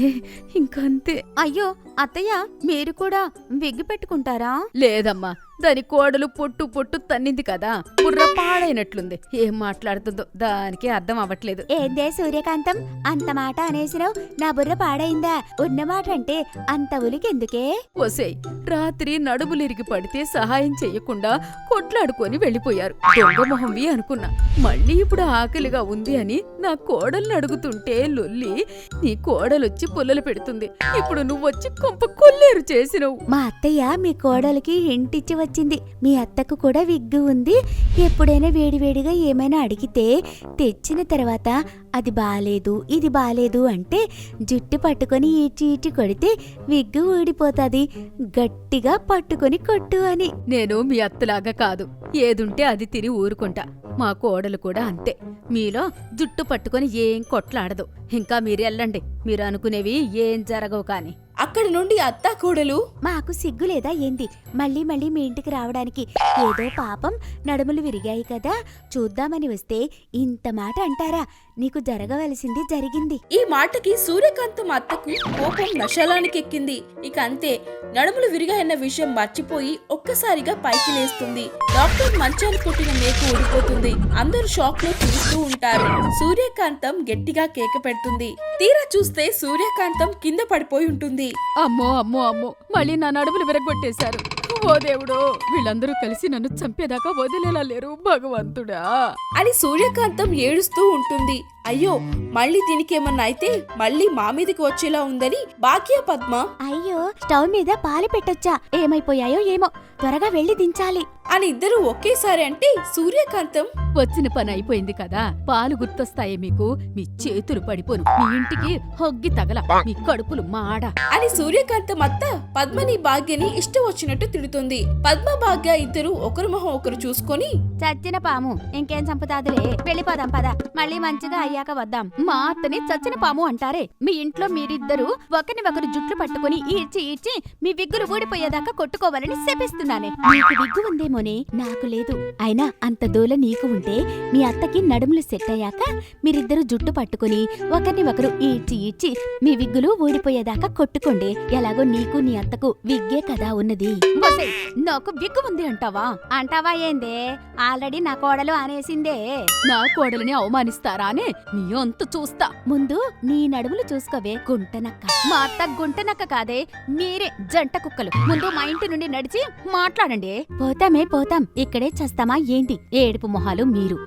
ఇంకంతే. అయ్యో అత్తయ్య, మీరు కూడా విగ్గు పెట్టుకుంటారా? లేదమ్మా, దాని కోడలు పొట్టు తన్నింది కదా, బుర్ర పాడైనట్లుంది. ఏం మాట్లాడుతుందో దానికి అర్థం అవ్వట్లేదు. ఏందే సూర్యకాంతం, అంత మాట అనేసినావు, నా బుర్ర పాడైందా? ఉన్నమాట అంటే అంత ఉలికెందుకే? ఒసేయ్, రాత్రి నడుములిరిగి పడితే సహాయం చెయ్యకుండా కొట్లాడుకొని వెళ్ళిపోయారు. దొంగ మొహంవి అనుకున్నా. మళ్ళీ ఇప్పుడు ఆకలిగా ఉంది అని నా కోడల్ని అడుగుతుంటే లొల్లి నీ కోడలొచ్చి పుల్లలు పెడుతుంది. ఇప్పుడు నువ్వొచ్చి కొంప కొల్లేరు చేసినవు. మా అత్తయ్య మీ కోడలికి ఇంటిచ్చి వచ్చింది. మీ అత్తకు కూడా విగ్గు ఉంది. ఎప్పుడైనా వేడివేడిగా ఏమైనా అడిగితే తెచ్చిన తర్వాత అది బాలేదు ఇది బాలేదు అంటే జుట్టు పట్టుకొని ఈడ్చి కొడితే విగ్గు ఊడిపోతాది. గట్టిగా పట్టుకొని కొట్టు అని. నేను మీ అత్తలాగా కాదు, ఏదుంటే అది తిని ఊరుకుంటా. మా కోడలు కూడా అంతే. మీలో జుట్టు పట్టుకొని ఏం కొట్లాడదు. ఇంకా మీరెళ్ళండి, మీరు అనుకునేవి ఏం జరగవు కాని. అక్కడి నుండి అత్తా కోడలు, మాకు సిగ్గు లేదా ఏంది మళ్ళీ మీ ఇంటికి రావడానికి? ఏదో పాపం నడుములు విరిగాయి కదా చూద్దామని వస్తే ఇంత మాట అంటారా? నీకు జరగవలసింది జరిగింది. ఈ మాటకి సూర్యకాంతం అత్తకు కోపం నశలానికి ఎక్కింది. ఇక అంతే, నడుములు విరిగాయన్న విషయం మర్చిపోయి ఒక్కసారిగా పైకి లేస్తుంది. డాక్టర్ మంచాన్ని కొట్టిన మేకు ఊడిపోతుంది. అందరూ షాక్ లో చూస్తూ ఉంటారు. సూర్యకాంతం గట్టిగా కేక పెడుతుంది. తీరా చూస్తే సూర్యకాంతం కింద పడిపోయి ఉంటుంది. అమ్మో అమ్మో అమ్మో, మళ్ళీ నా నడుములు విరగొట్టేశారు. ఓ దేవుడో, వీళ్ళందరూ కలిసి నన్ను చంపేదాకా వదిలేలా లేరు భగవంతుడా అని సూర్యకాంతం ఏడుస్తూ ఉంటుంది. అయ్యో, మళ్ళీ దీనికేమన్నా అయితే మళ్ళీ మా మీదకి వచ్చేలా ఉందని భాగ్య పద్మ, అయ్యో స్టవ్ మీద పాలు పెట్టొచ్చా, ఏమైపోయాయో ఏమో, త్వరగా వెళ్లి దించాలి అని ఇద్దరు ఒకేసారి అంటే సూర్యకాంతం, వచ్చిన పని అయిపోయింది కదా, పాలు గుర్తొస్తాయే మీకు? మీ చేతులు పడిపోను, మీ ఇంటికి హొగ్గి తగల, మీ కడుపులు మాడ అని సూర్యకాంతం అత్త పద్మని భాగ్యని ఇష్టం వచ్చినట్టు తిడుతుంది. పద్మ భాగ్య ఇద్దరు ఒకరు మొహం ఒకరు చూసుకొని, చచ్చిన పాము ఇంకేం చంపుతాదులే, వెళ్ళిపోదాం పద, మళ్ళీ మంచిగా అయ్యాక వద్దాం. మా అత్తని చచ్చిన పాము అంటారే? మీ ఇంట్లో మీరిద్దరూ ఒకరిని ఒకరు జుట్లు పట్టుకుని ఈడ్చి మీ విగ్గులు ఊడిపోయేదాకా కొట్టుకోవాలని శపిస్తున్నానే. నీకు విగ్గు ఉందేమోనే, నాకు లేదు. అయినా అంత దూల నీకు ఉంటే మీ అత్తకి నడుములు సెట్ అయ్యాక మీరిద్దరు జుట్టు పట్టుకుని ఒకరిని ఒకరు ఈడ్చి మీ విగ్గులు ఊడిపోయేదాకా కొట్టుకోండి. ఎలాగో నీకు నీ అత్తకు విగ్గే కదా ఉన్నది. ఒసేయ్, నాకు విగ్గు ఉంది అంటావా ఏందే? ఆల్రెడీ నా కోడలు అనేసిందే. నా కోడలిని అవమానిస్తారా అనే నీ అంత చూస్తా. ముందు నీ నడుములు చూసుకోవే గుంటనక్క. మా అత్త గుంటనక్క కాదే, మీరే జంట కుక్కలు. ముందు మా ఇంటి నుండి నడిచి మాట్లాడండి. పోతాం, ఇక్కడే చస్తామా ఏంటి? ఏడుపు మొహాలు మీరు.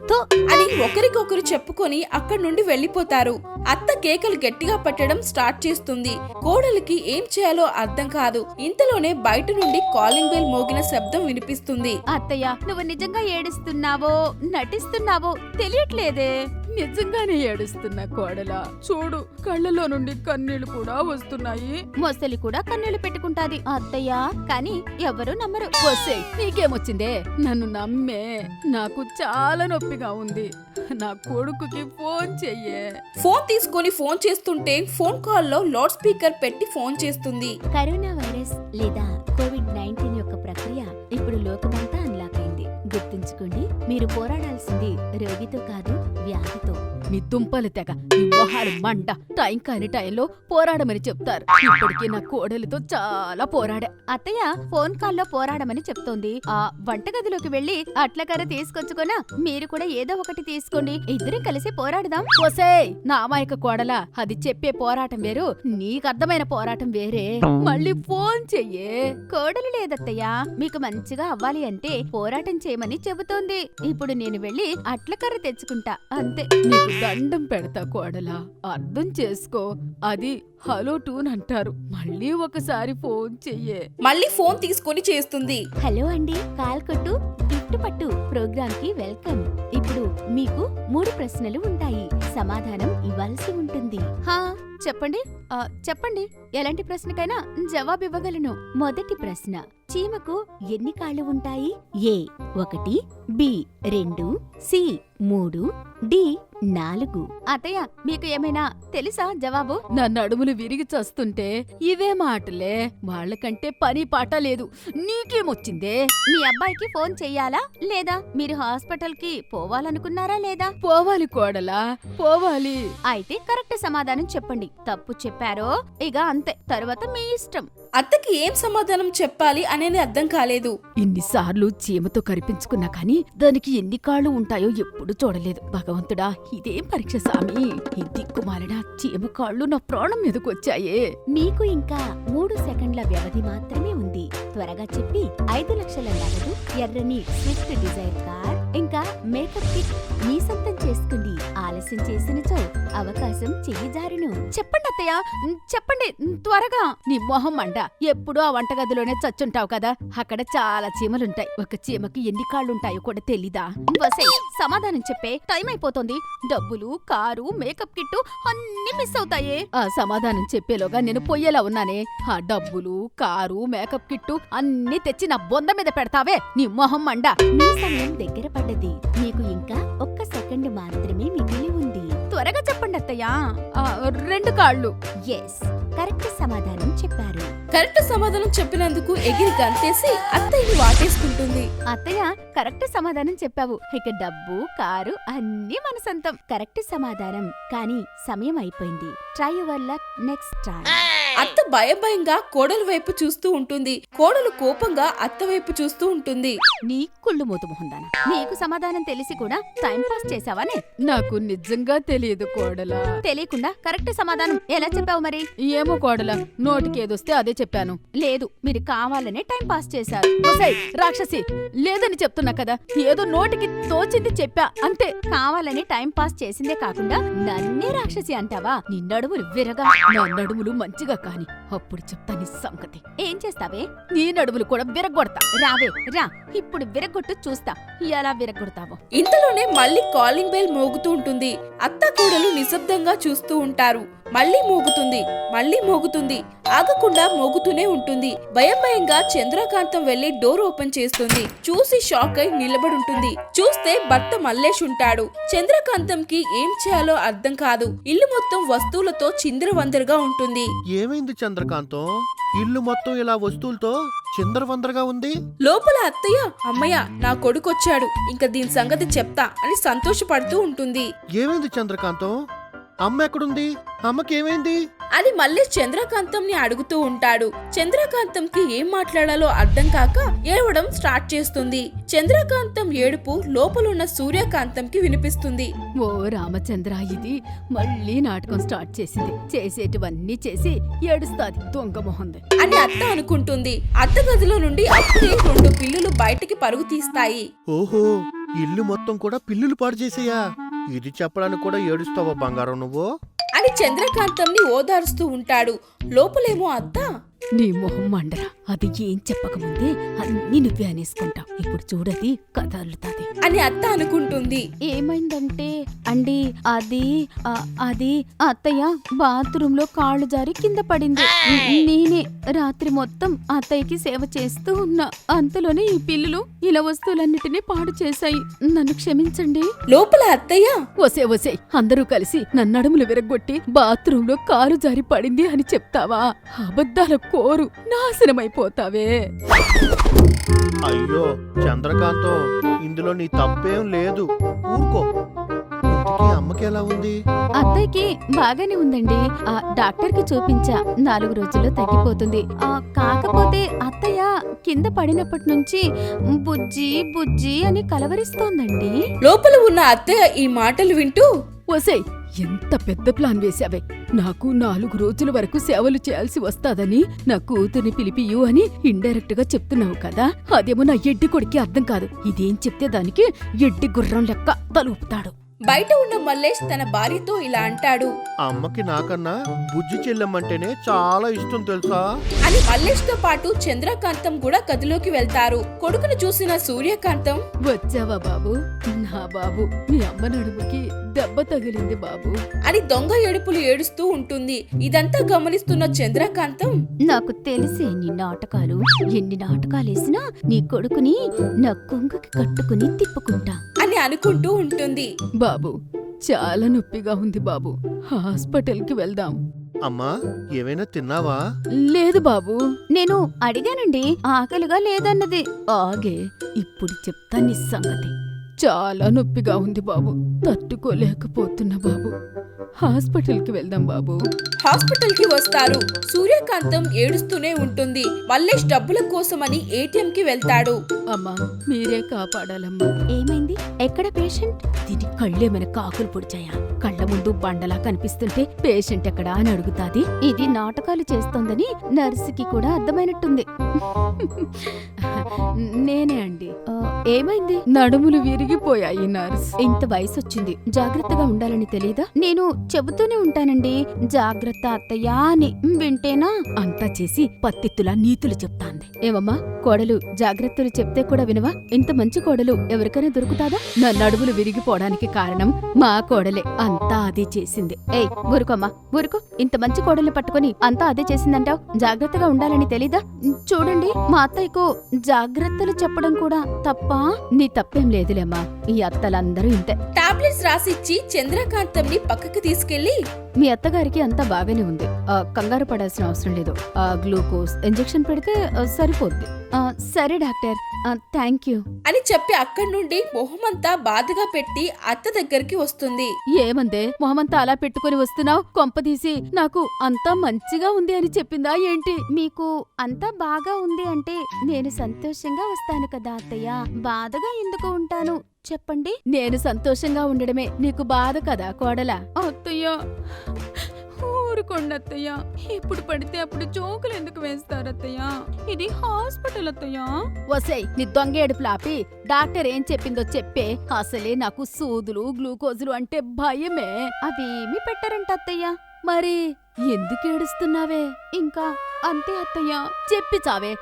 అని ఒకరికొకరు చెప్పుకొని అక్కడి నుండి వెళ్లిపోతారు. అత్త కేకలు గట్టిగా పట్టడం స్టార్ట్ చేస్తుంది. కోడలికి ఏం చేయాలో అర్థం కాదు. ఇంతలోనే బయట నుండి కాలింగ్ బెల్ మోగిన శబ్దం వినిపిస్తుంది. అత్తయ్య, నువ్వు నిజంగా ఏడుస్తున్నావో నటిస్తున్నావో తెలియట్లేదే. నిజంగానే ఏడుస్తున్నా కోడలా. చూడు, కళ్ళలో నుండి కన్నీళ్లు కూడా వస్తున్నాయి. మొసలి కూడా కన్నీళ్లు పెట్టుకుంటాది అత్తయ్య, కానీ ఎవరూ నమ్మరు. వసేయ్, నీకేమొచ్చిందే? నన్ను నమ్మే. నాకు చాలా నొప్పిగా ఉంది. నా కొడుకుకి ఫోన్ చెయ్యే. ఫోన్ తీసుకొని ఫోన్ చేస్తుంటే ఫోన్ కాల్లో లౌడ్ స్పీకర్ పెట్టి ఫోన్ చేస్తుంది. కరోనా వైరస్ లేదా కోవిడ్-19 యొక్క ప్రక్రియ ఇప్పుడు లోకమంతా అన్లాక్ అయింది. గుర్తుంచుకోండి, మీరు పోరాడాల్సింది రోగితో కాదు, వ్యాధితో. నీ దుంపలు తెగ, నీ మొహాలు మంట. టైం కాని టైంలో పోరాడమని చెప్తారు. ఇప్పటికీ నా కోడలితో చాలా పోరాడా. అత్తయ్య ఫోన్ కాల్లో పోరాడమని చెప్తోంది. ఆ వంటగదిలోకి వెళ్లి అట్లకర్ర తీసుకొచ్చుకోనా, మీరు కూడా ఏదో ఒకటి తీసుకోండి, ఇద్దరం కలిసి పోరాడదాం. ఒసేయ్, నా అమాయక కోడలా, అది చెప్పే పోరాటం వేరు, నీకర్థమైన పోరాటం వేరే. మళ్ళీ ఫోన్ చెయ్యే. కోడలు లేదత్తయ్య, మీకు మంచిగా అవ్వాలి అంటే పోరాటం చేయమని చెబుతోంది. ఇప్పుడు నేను వెళ్లి అట్లకర్ర తెచ్చుకుంటా, అంతే. నీకు దండం పెడతా కోడలా, అర్థం చేసుకో. అది హలో టూన్ అంటారు. మళ్ళీ ఒకసారి ఫోన్ చెయ్యే. మళ్ళీ ఫోన్ తీసుకొని చేస్తుంది. హలో అండి, కాల్ కొట్టు గిఫ్ట్ పట్టు ప్రోగ్రామ్ కి వెల్కమ్. ఇప్పుడు మీకు 3 ప్రశ్నలు ఉంటాయి, సమాధానం ఇవ్వాల్సి ఉంటుంది. హా చెప్పండి. చెప్పండి, ఎలాంటి ప్రశ్నకైనా జవాబు ఇవ్వగలను. మొదటి ప్రశ్న, చీమకు ఎన్ని కాళ్ళు ఉంటాయి? ఏ 1, బి 2, సి 3, డి 4. అత్తయ్య, మీకు ఏమైనా తెలుసా జవాబు? నా నడుములు విరిగి చస్తుంటే ఇవే మాటలే. వాళ్ళకంటే పని పాట లేదు. నీకేమొచ్చిందే? మీ అబ్బాయికి ఫోన్ చెయ్యాలా లేదా? మీరు హాస్పిటల్ కి పోవాలనుకున్నారా లేదా? పోవాలి కోడలా, పోవాలి. అయితే కరెక్ట్ సమాధానం చెప్పండి. తప్పు చెప్పారో ఇక అంతే, తర్వాత మీ ఇష్టం. అత్తకి ఏం సమాధానం చెప్పాలి అనేది అర్థం కాలేదు. ఇన్నిసార్లు చీమతో కరిపించుకున్నా కాని దానికి ఎన్ని కాళ్ళు ఉంటాయో ఎప్పుడు చూడలేదు. భగవంతుడా, ఇదేం పరీక్ష సామి? ఈ దిక్కుమాలిన చీమ కాళ్ళు నా ప్రాణం మీదకొచ్చాయే. మీకు ఇంకా 3 సెకండ్ల వ్యవధి మాత్రమే ఉంది. త్వరగా చెప్పి 5 లక్షల నగదు, ఎర్రని స్విఫ్ట్ డిజైర్ కార్, ఇంకా మేకప్ కిట్ మీ సొంతం చేసుకోండి. ఆలస్యం చేసినచో అవకాశం చెయ్యి జారును. చెప్పండి అత్తయ్య, చెప్పండి త్వరగా. నీ మొహం మండ, ఎప్పుడూ ఆ వంటగదిలోనే చచ్చుంటావు కదా. అక్కడ చాలా చీమలుంటాయి. ఒక చీమకి ఎన్ని కాళ్ళుంటాయో కూడా తెలీదా? వసేయ్, సమాధానం చెప్పే టైం అయిపోతుంది. డబ్బులు, కారు, మేకప్ కిట్టు అన్ని మిస్ అవుతాయే. ఆ సమాధానం చెప్పేలోగా నేను పొయ్యేలా ఉన్నానే. ఆ డబ్బులు, కారు, మేకప్ కిట్టు అన్ని తెచ్చి నా బొంద మీద పెడతావే, నీ మొహం మండ. మీ సమయం దగ్గర పడ్డది. మీకు ఇంకా 1 సెకండ్ మాత్రమే మిగిలి ఉంది. త్వరగా చెప్పండి అత్తయ్య. 2 కాళ్ళు. ఎస్, కరెక్ట్ సమాధానం చెప్పారు. కరెక్ట్ సమాధానం చెప్పినందుకు ఎగిరి గంతేసి అత్తయ్యని వాటేసుకుంటుంది. అత్తయ్య, కరెక్ట్ సమాధానం చెప్పావు. ఇక డబ్బు, కారు అన్నీ మన సొంతం. కరెక్ట్ సమాధానం, కానీ సమయం అయిపోయింది. Try your luck next time. అత్త భయంగా కోడలు వైపు చూస్తూ ఉంటుంది. కోడలు కోపంగా అత్త వైపు చూస్తూ ఉంటుంది. నీ కుళ్ళు మూత మొహందానా, నీకు సమాధానం తెలిసి కూడా టైం పాస్ చేసావానే? నాకు నిజంగా తెలియదు కోడలా. తెలియకుండా కరెక్ట్ సమాధానం ఎలా చెప్పావు మరి? ఏమో కోడలా, నోటికేదొస్తే అదే చెప్పాను. లేదు, మీరు కావాలనే టైం పాస్ చేశారు. ఒసేయ్ రాక్షసి, లేదని చెప్తున్నా కదా. ఏదో నోటికి తోచింది చెప్పా, అంతే. కావాలని టైం పాస్ చేసిందే కాకుండా నన్నే రాక్షసి అంటావా? నీ నడుములు విరగా. నా నడుములు మంచిగా కాని అప్పుడు చెప్తా నీ సంగతి. ఏం చేస్తావే? నీ నడుములు కూడా విరగొడతా. రావే రా, ఇప్పుడు విరగొట్టు చూస్తా ఎలా విరగొడతావో. ఇంతలోనే మళ్ళీ కాలింగ్ బెల్ మోగుతూ ఉంటుంది. అత్త కోడలు నిశ్శబ్దంగా చూస్తూ ఉంటారు. మళ్ళీ మోగుతుంది, ఆగకుండా మోగుతూనే ఉంటుంది. భయంగా చంద్రకాంతం వెళ్లి డోర్ ఓపెన్ చేస్తుంది. చూసి షాక్ అయి నిలబడుంటుంది. చూస్తే భర్త మల్లేష్ ఉంటాడు. చంద్రకాంతంకి ఏం చేయాలో అర్థం కాదు. ఇల్లు మొత్తం వస్తువులతో చిందరవందరగా ఉంటుంది. ఏమైంది చంద్రకాంతం? ఇల్లు మొత్తం ఇలా వస్తువులతో చిందరవందరగా ఉంది. లోపల అత్తయ్య, అమ్మయ్య నా కొడుకొచ్చాడు, ఇంకా దీని సంగతి చెప్తా అని సంతోషపడుతూ ఉంటుంది. ఏమైంది చంద్రకాంతం? అమ్మ ఎక్కడుంది? అమ్మకేమైంది? అని మల్లేష్ చంద్రకాంతంని అడుగుతూ ఉంటాడు. చంద్రకాంతంకి ఏం మాట్లాడాలో అర్థం కాక ఏడవడం స్టార్ట్ చేస్తుంది. చంద్రకాంతం ఏడుపు లోపలున్న సూర్యకాంతంకి వినిపిస్తుంది. ఓ రామచంద్ర, ఇది మళ్ళీ నాటకం స్టార్ట్ చేసింది. చేసేటివన్నీ చేసి ఏడుస్తాది దొంగ మొహంది అని అత్త అనుకుంటుంది. అత్త గదిలో నుండి అప్పుడే 2 పిల్లులు బయటికి పరుగు తీస్తాయి. ఓహో, ఇల్లు మొత్తం కూడా పిల్లులు పాడు చేసేయా? ఇది చెప్పడానికి కూడా ఏడుస్తావా బంగారం నువ్వు? అని చంద్రకాంతంని ఓదారుస్తూ ఉంటాడు. లోపలేమో అత్త, నీ మొహం మండరా, అది ఏం చెప్పకముందే అన్ని నువ్వే అనేసుకుంటావు. ఇప్పుడు చూడది కథ అల్లుతాది అని అత్త అనుకుంటుంది. ఏమైందంటే అండి అది అత్తయ్య బాత్రూమ్ లో కాళ్ళు జారి కింద పడింది. నేనే రాత్రి మొత్తం అత్తయ్యకి సేవ చేస్తూ ఉన్నా. అంతలోనే ఈ పిల్లులు ఇలా వస్తువులన్నిటినీ పాడు చేశాయి. నన్ను క్షమించండి. లోపల అత్తయ్య, ఒసే ఒసే, అందరూ కలిసి నన్నడుములు విరగొట్టి బాత్రూమ్ లో కాలు జారి పడింది అని చెప్తావా? అబద్ధాల కోరు, నాశనమైపోతావే. అయ్యో చంద్రకాంతం, ఇందులో నీ తప్పేం లేదు, ఊరుకో. ఇంతకీ అమ్మకి ఎలా ఉంది? అత్తయ్యకి బాగానే ఉందండి. డాక్టర్ కి చూపించా, 4 రోజుల్లో తగ్గిపోతుంది. కాకపోతే అత్తయ్య కింద పడినప్పటి నుంచి బుజ్జి బుజ్జి అని కలవరిస్తోందండి. లోపల ఉన్న అత్తయ్య ఈ మాటలు వింటూ, ఒసేయ్, ఎంత పెద్ద ప్లాన్ వేశావే! నాకు 4 రోజుల వరకు సేవలు చేయాల్సి వస్తాదని నా కూతుర్ని పిలిపియు అని ఇండైరెక్ట్ గా చెప్తున్నావు కదా. అదేమో నా ఎడ్డి కొడుక్కి అర్థం కాదు. ఇదేం చెప్తే దానికి ఎడ్డి గుర్రం లెక్క తలూపుతాడు. బయట ఉన్న మల్లేష్ తన భార్యతో ఇలా అంటాడు. అమ్మకి నాకన్నా బుజ్జి చెల్లెమ్మంటేనే చాలా ఇష్టం తెలుసా? అని మల్లేష్ తో పాటు చంద్రకాంతం కూడా గదిలోకి వెళ్తారు. కొడుకును చూసిన సూర్యకాంతం, వచ్చావా బాబు? నా బాబు, మీ అమ్మ నడుముకి దెబ్బ తగిలింది బాబు అని దొంగ ఏడుపులు ఏడుస్తూ ఉంటుంది. ఇదంతా గమనిస్తున్న చంద్రకాంతం, నాకు తెలిసే నీ నాటకాలు. ఎన్ని నాటకాలేసినా నీ కొడుకుని నా కొంగుకి కట్టుకుని తిప్పుకుంటా అని అనుకుంటూ ఉంటుంది. బాబు, చాలా నొప్పిగా ఉంది బాబు, హాస్పిటల్కి వెళ్దాం. అమ్మా, ఏమైనా తిన్నావా? లేదు బాబు. నేను అడిగానండి, ఆకలిగా లేదన్నది. ఆగే, ఇప్పుడు చెప్తా నీ సంగతి. చాలా నొప్పిగా ఉంది బాబు, తట్టుకోలేకపోతున్నా బాబు. హాస్పిటల్కి వెళ్దాం బాబు. హాస్పిటల్ కి వస్తారు. సూర్యకాంతం ఏడుస్తూనే ఉంటుంది. మల్లేష్ డబ్బుల కోసమని ఏటీఎం కి వెళ్తాడు. అమ్మా, మీరే కాపాడాలమ్మా. ఏమైంది? ఎక్కడ పేషెంట్? దీని కళ్ళేమైనా కాకులు పొడిచాయా? కళ్ళ ముందు బండలా కనిపిస్తుంటే పేషెంట్ ఎక్కడా అని అడుగుతాది. ఇది నాటకాలు చేస్తోందని నర్సుకి కూడా అర్థమైనట్టుంది. నేనే అండి. ఏమైంది? నడుములు విరిగిపోయాయి నర్స్. ఇంత వయసు వచ్చింది, జాగ్రత్తగా ఉండాలని తెలీదా? నేను చెబుతూనే ఉంటానండి, జాగ్రత్త అత్తయ్యా అని. వింటేనా? అంతా చేసి పత్తిత్తులా నీతులు చెప్తాంది. ఏమమ్మా కోడలు, జాగ్రత్తలు చెప్తే కూడా వినవా? ఇంత మంచి కోడలు ఎవరికైనా దొరుకుతాదా? నా నడుములు విరిగిపోవడానికి కారణం మా కోడలే. అంతా అదే చేసింది. ఏయ్ ఊరుకోమ్మా, ఊరుకో. ఇంత మంచి కోడల్ని పట్టుకొని అంతా అదే చేసిందంటావ్? జాగ్రత్తగా ఉండాలని తెలీదా? చూడండి, మా అత్తయ్యకు జాగ్రత్తలు చెప్పడం కూడా తప్పా? నీ తప్పేం లేదులేమ్మా, ఈ అత్తలందరూ ఇంతే. టాబ్లెట్స్ రాసిచ్చి చంద్రకాంతంని పక్కకి తీసుకెళ్లి, మీ అత్తగారికి అంతా బాగానే ఉంది, కంగారు పడాల్సిన అవసరం లేదు. గ్లూకోజ్ ఇంజెక్షన్ పెడితే సరిపోద్ది. సరే డాక్టర్, థ్యాంక్ యూ అని చెప్పి అక్కడి నుండి మొహమంతా బాధగా పెట్టి అత్త దగ్గరికి వస్తుంది. ఏమందే మొహమంతా అలా పెట్టుకుని వస్తున్నావు? కొంపదీసి నాకు అంతా మంచిగా ఉంది అని చెప్పిందా ఏంటి? మీకు అంతా బాగా ఉంది అంటే నేను సంతోషంగా వస్తాను కదా అత్తయ్య. బాధగా ఎందుకు ఉంటాను చెప్పండి? నేను సంతోషంగా ఉండడమే నీకు బాధ కదా కోడలా? అత్తయ్య ఊరుకోండి అత్తయ్య, ఇప్పుడు పడితే అప్పుడు జోకులు ఎందుకు వేస్తారత్తయ్య? ఇది హాస్పిటల్ అత్తయ్య. వసేయ్, నీ దొంగేడుపులు ఆపి డాక్టర్ ఏం చెప్పిందో చెప్పే. అసలే నాకు సూదులు గ్లూకోజులు అంటే భయమే. అవేమీ పెట్టరంట అత్తయ్య. మరి ఎందుకు ఏడుస్తున్నావే? ఇంకా అంతే అత్తయ్య. చెప్పి చావే,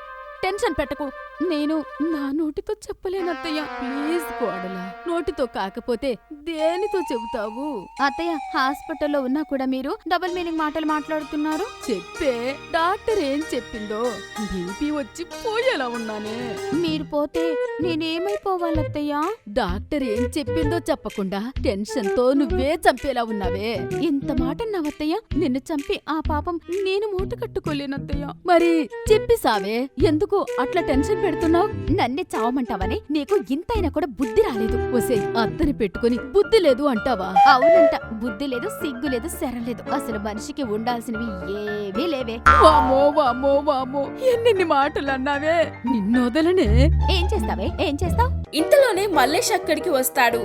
టెన్షన్ పెట్టకు. నేను నా నోటితో చెప్పలేనత్తయ్య. ప్లీజ్ కోడలా, నోటితో కాకపోతే దేనితో చెబుతావు? అత్తయ్య, హాస్పిటల్లో ఉన్నా కూడా మీరు డబుల్ మీనింగ్ మాటలు మాట్లాడుతున్నారు. చెప్పే, డాక్టర్ ఏం చెప్పిందో? బీపీ వచ్చి పోయేలా ఉన్నానే. మీరు పోతే నేనేమైపోవాలత్తయ్య? డాక్టర్ ఏం చెప్పిందో చెప్పకుండా టెన్షన్ తో నువ్వే చంపేలా ఉన్నావే. ఇంత మాట అన్నావత్తయ్య, నిన్ను చంపి ఆ పాపం నేను మూట కట్టుకోలేనత్తయ్య. మరి చెప్పి సావే, ఎందుకు అట్లా టెన్షన్ పెడుతున్నావు? నన్నే చావమంటావని నీకు ఇంతైనా కూడా బుద్ధి రాలేదు. ఒసేయ్, అత్తని పెట్టుకుని బుద్ధి లేదు అంటావా? అవునంట, బుద్ధి లేదు, సిగ్గు లేదు, శరం లేదు. అసలు మనిషికి ఉండాల్సినవి ఏవీ లేవే. వామో వామో వామో, ఎన్నెన్ని మాటలు అన్నావే! నిన్నొదలనే. ఏం చేస్తావే, ఏం చేస్తావ్? ఇంతలోనే మల్లేష్ అక్కడికి వస్తాడు.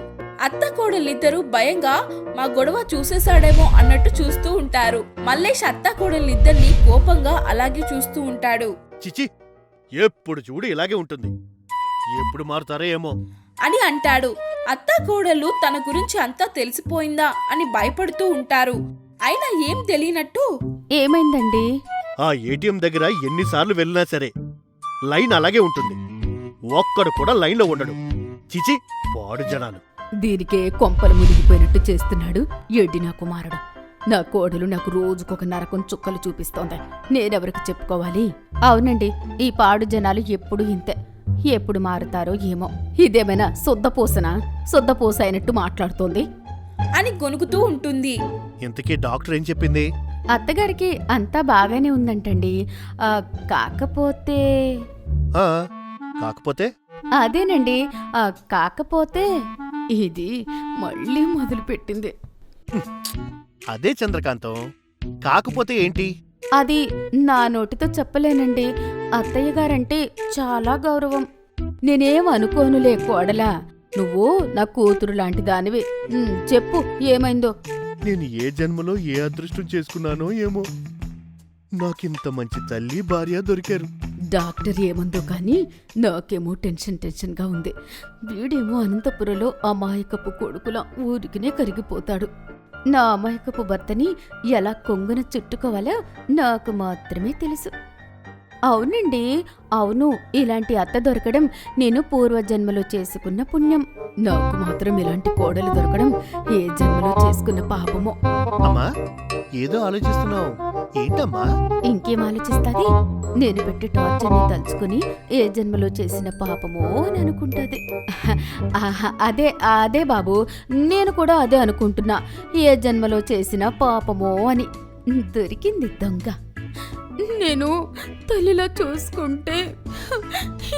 అత్త కోడలిద్దరూ భయంగా మా గొడవ చూసేశాడేమో అన్నట్టు చూస్తూ ఉంటారు. మల్లేష్ అత్త కోడలిద్దరిని కోపంగా అలాగే చూస్తూ ఉంటాడు. చిచి, ఎప్పుడు చూడు ఇలాగే ఉంటుంది. ఎప్పుడు మారుతారో ఏమో అని అంటాడు. అత్త కోడలు తన గురించి అంతా తెలిసిపోయిందా అని భయపడుతూ ఉంటారు. అయినా ఏం తెలియనట్టు ఏమైందండి? ఆ ఏటీఎం దగ్గర ఎన్నిసార్లు వెళ్ళినా సరే లైన్ అలాగే ఉంటుంది. ఒక్కడు కూడా లైన్లో ఉండడు. చిచి, పాడు జనాలు. దీనికే కొంపలు మునిగిపోయినట్టు చేస్తున్నాడు ఎడ్డి నా కుమారుడు. నా కోడలు నాకు రోజుకొక నరకం చుక్కలు చూపిస్తోంది. నేనెవరికి చెప్పుకోవాలి? అవునండి, ఈ పాడు జనాలు ఎప్పుడు ఇంతే. ఎప్పుడు మారుతారో ఏమో. ఇదేమైనా సొద్దపూస అయినట్టు మాట్లాడుతోంది అని గొనుగుతూ ఉంటుంది. ఇంతకీ డాక్టర్ ఏం చెప్పింది? అత్తగారికి అంతా బాగానే ఉందంటండి. కాకపోతే ఆ, కాకపోతే అదేనండి, కాకపోతే ఇది మళ్ళీ మొదలుపెట్టింది. అదే చంద్రకాంతం, కాకపోతే ఏంటి? అది నా నోటితో చెప్పలేనండి. అత్తయ్య గారంటే చాలా గౌరవం. నేనేం అనుకోనులే కోడలా, నువ్వు నా కూతురు లాంటి దానివి. చెప్పు, ఏమైందో? నేను ఏ జన్మలో ఏ అదృష్టం చేసుకున్నానో ఏమో, నాకింత మంచి తల్లి భార్య దొరికారు. డాక్టర్ ఏమందో కానీ నాకేమో టెన్షన్గా ఉంది. వీడేమో అనంతపురంలో అమాయకపు కొడుకులా ఊరికినే కరిగిపోతాడు. నా అమాయకపు భర్తని ఎలా కొంగున చుట్టుకోవాలో నాకు మాత్రమే తెలుసు. అవునండి, అవును, ఇలాంటి అత్త దొరకడం నేను పూర్వజన్మలో చేసుకున్న పుణ్యం. నాకు మాత్రం ఇలాంటి కోడలు దొరకడం ఏ జన్మలో చేసుకున్న పాపమో. అమ్మా, ఏదో ఆలోచిస్తున్నావు, ఏంటమ్మా? ఇంకేం ఆలోచిస్తాది? నేను పెట్టి టార్చర్ని తలుచుకుని ఏ జన్మలో చేసిన పాపమో అని అనుకుంటాది. అదే బాబు, నేను కూడా అదే అనుకుంటున్నా. ఏ జన్మలో చేసిన పాపమో అని. దొరికింది దొంగ. నేను తల్లిలా చూసుకుంటే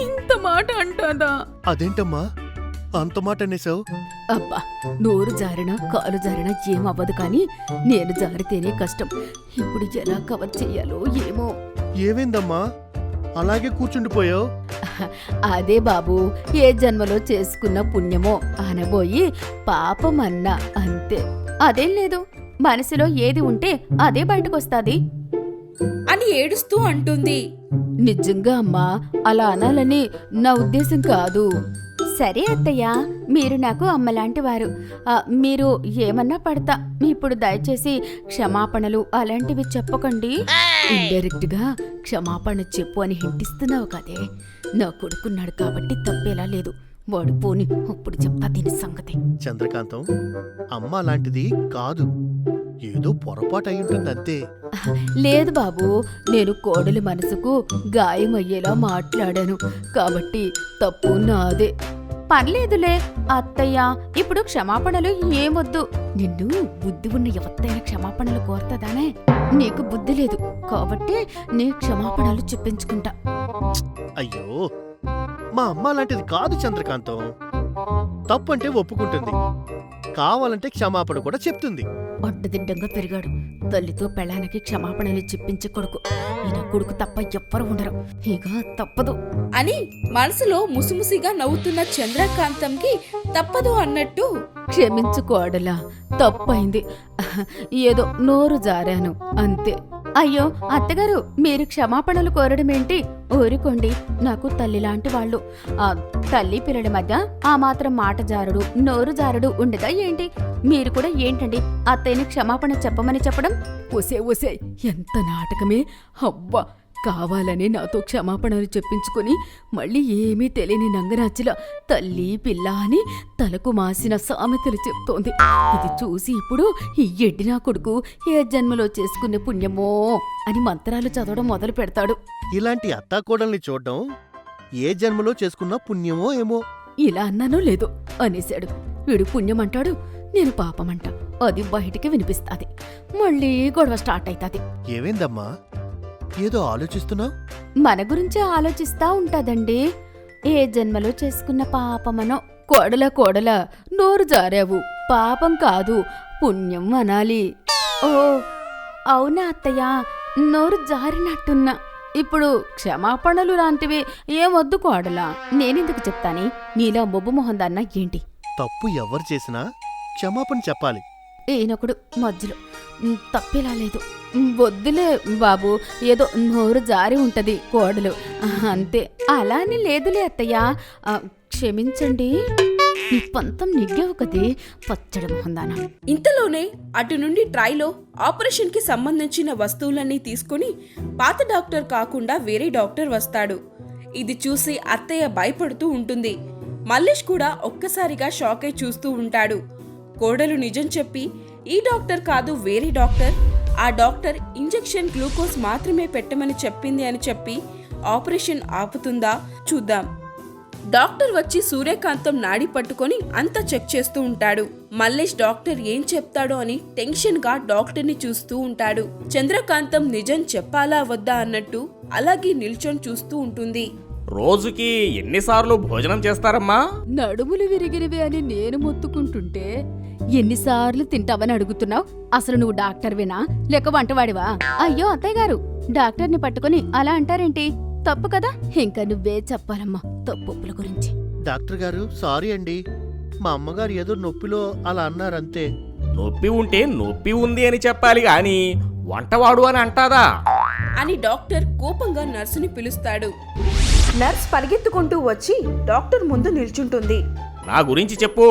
ఇంత మాట అంటాదా? అదేంటమ్మా అంత మాట అనేసావు? అబ్బా, నోరు జారినా కాలు జారినా ఏమవ్వదు కానీ నేను జారితేనే కష్టం. ఇప్పుడు ఎలా కవర్ చెయ్యాలో ఏమో. ఏమైందమ్మా అలాగే కూర్చుండిపోయావు? అదే బాబు, ఏ జన్మలో చేసుకున్న పుణ్యమో అనబోయి పాపమన్నా అంతే. అదేం లేదు, మనసులో ఏది ఉంటే అదే బయటకొస్తాది అని ఏడుస్తూ అంటుంది. నిజంగా అమ్మా, అలా అనాలని నా ఉద్దేశం కాదు. సరే అత్తయ్య, మీరు నాకు అమ్మలాంటి వారు. మీరు ఏమన్నా పడతా. ఇప్పుడు దయచేసి క్షమాపణలు అలాంటివి చెప్పకండి. ఇండైరెక్ట్ గా క్షమాపణ చెప్పు అని హింటిస్తున్నావు కదే. నా కొడుకున్నాడు కాబట్టి తప్పేలా లేదు. వాడు పోని, అప్పుడు చెప్తా దీని సంగతి. చంద్రకాంతం, అమ్మ అలాంటిది కాదు, ఏదో పొరపాటు అయి ఉంటుంది అంతే. లేదు బాబు, నేను కోడలి మనసుకు గాయమయ్యేలా మాట్లాడాను కాబట్టి తప్పు నాదే. పర్లేదులే అత్తయ్య, ఇప్పుడు క్షమాపణలు ఏమొద్దు. నిన్ను బుద్ధి ఉన్న ఎవత్తైన క్షమాపణలు కోరతదానే? నీకు బుద్ధి లేదు కాబట్టి నీ క్షమాపణలు చెప్పించుకుంటా. అయ్యో, మా అమ్మ అలాంటిది కాదు చంద్రకాంతం. తప్పంటే ఒప్పుకుంటుంది, కావాలంటే క్షమాపణ కూడా చెప్తుంది. అడ్డదిడ్డంగా పెరిగాడు. తల్లితో పెళ్ళానికి క్షమాపణలు చెప్పించే కొడుకు. ఈయన కొడుకు తప్ప ఎవ్వరు ఉండరు. ఇక తప్పదు అని మనసులో ముసిముసిగా నవ్వుతున్న చంద్రకాంతంకి తప్పదు అన్నట్టు, క్షమించుకోడలా, తప్పైంది. ఏదో నోరు జారాను అంతే. అయ్యో అత్తగారు, మీరు క్షమాపణలు కోరడమేంటి? ఊరుకోండి, నాకు తల్లి లాంటి వాళ్ళు. తల్లి పిల్లల మధ్య ఆ మాత్రం మాట జారుడు నోరు జారుడు ఉండదా ఏంటి? మీరు కూడా ఏంటండి అత్తయ్యని క్షమాపణ చెప్పమని చెప్పడం? ఒసే ఎంత నాటకమే! అబ్బా, కావాలని నాతో క్షమాపణలు చెప్పించుకుని మళ్ళీ ఏమీ తెలియని నంగరాచిలా తల్లి పిల్ల అని తలకు మాసిన సామెతలు చెప్తోంది. ఇది చూసి ఇప్పుడు ఈ ఎడ్డినా కొడుకు ఏ జన్మలో చేసుకునే పుణ్యమో అని మంత్రాలు చదవడం మొదలు పెడతాడు. ఇలాంటి అత్తాకోడల్ని చూడడం ఏ జన్మలో చేసుకున్న పుణ్యమో ఏమో. ఇలా అన్నానో లేదో అనేశాడు. వీడు పుణ్యమంటాడు, నేను పాపమంట. అది బయటికి వినిపిస్తాది. మళ్ళీ గొడవ స్టార్ట్ అవుతాది. ఏమైందమ్మా, ఏదో ఆలోచిస్తున్నావు? మన గురించే ఆలోచిస్తా ఉంటాదండి. ఏ జన్మలో చేసుకున్న పాపమనో. కోడల నోరు జారావు. పాపం కాదు, పుణ్యం అనాలి. ఓ అవునా అత్తయ్య, నోరు జారినట్టున్నా. ఇప్పుడు క్షమాపణలు లాంటివి ఏమొద్దు కోడలా. నేనెందుకు చెప్తాని? నీలా మొబ్బు మొహం దాన్నా ఏంటి? తప్పు ఎవరు చేసినా క్షమాపణ చెప్పాలి. ఈయనొకడు మధ్యలో తప్పేలా లేదు. వద్దులే బాబు, ఏదో నోరు జారి ఉంటది కోడలు, అంతే. అలా అని లేదులే అత్తయ్య, క్షమించండి. నీ పంతం నిగ్గావు కదే పచ్చడి మొహందానా. ఇంతలోనే అటు నుండి ట్రైలో ఆపరేషన్ కి సంబంధించిన వస్తువులన్నీ తీసుకుని పాత డాక్టర్ కాకుండా వేరే డాక్టర్ వస్తాడు. ఇది చూసి అత్తయ్య భయపడుతూ ఉంటుంది. మల్లేష్ కూడా ఒక్కసారిగా షాక్ అయి చూస్తూ ఉంటాడు. కోడలు నిజం చెప్పి ఈ డాక్టర్ కాదు వేరే డాక్టర్, ఆ డాక్టర్ ఇంజెక్షన్ గ్లూకోజ్ మాత్రమే పెట్టమని చెప్పింది అని చెప్పి ఆపరేషన్ ఆపుతుందా చూద్దాం. డాక్టర్ వచ్చి సూర్యకాంతం నాడి పట్టుకొని అంతా చెక్ చేస్తూ ఉంటాడు. మల్లేష్ డాక్టర్ ఏం చెప్తాడో అని టెన్షన్ గా డాక్టర్ ని చూస్తూ ఉంటాడు. చంద్రకాంతం నిజం చెప్పాలా వద్దా అన్నట్టు అలాగే నిల్చొని చూస్తూ ఉంటుంది. రోజుకి ఎన్నిసార్లు భోజనం చేస్తారమ్మా? నడుములు విరిగినవి అని నేను మొత్తుకుంటుంటే ఎన్నిసార్లు తింటావని అడుగుతున్నావు? అసలు నువ్వు డాక్టర్వేనా లేక వంటవాడివా? అయ్యో అత్తయ్య గారు, డాక్టర్ని పట్టుకుని అలా అంటారేంటి? తప్పు కదా. ఇంకా నువ్వే చెప్పాలమ్మా తప్పుల గురించి. డాక్టర్ గారు సారీ అండి, మా అమ్మగారు ఏదో నొప్పిలో అలా అన్నారంతే. నొప్పి ఉంటే నొప్పి ఉంది అని చెప్పాలి గాని వంటవాడు అని అంటాదా? అని డాక్టర్ కోపంగా నర్సుని పిలుస్తాడు. నర్స్ పరిగెత్తుకుంటూ వచ్చి డాక్టర్ ముందు నిల్చుంటుంది. నా గురించి చెప్పు.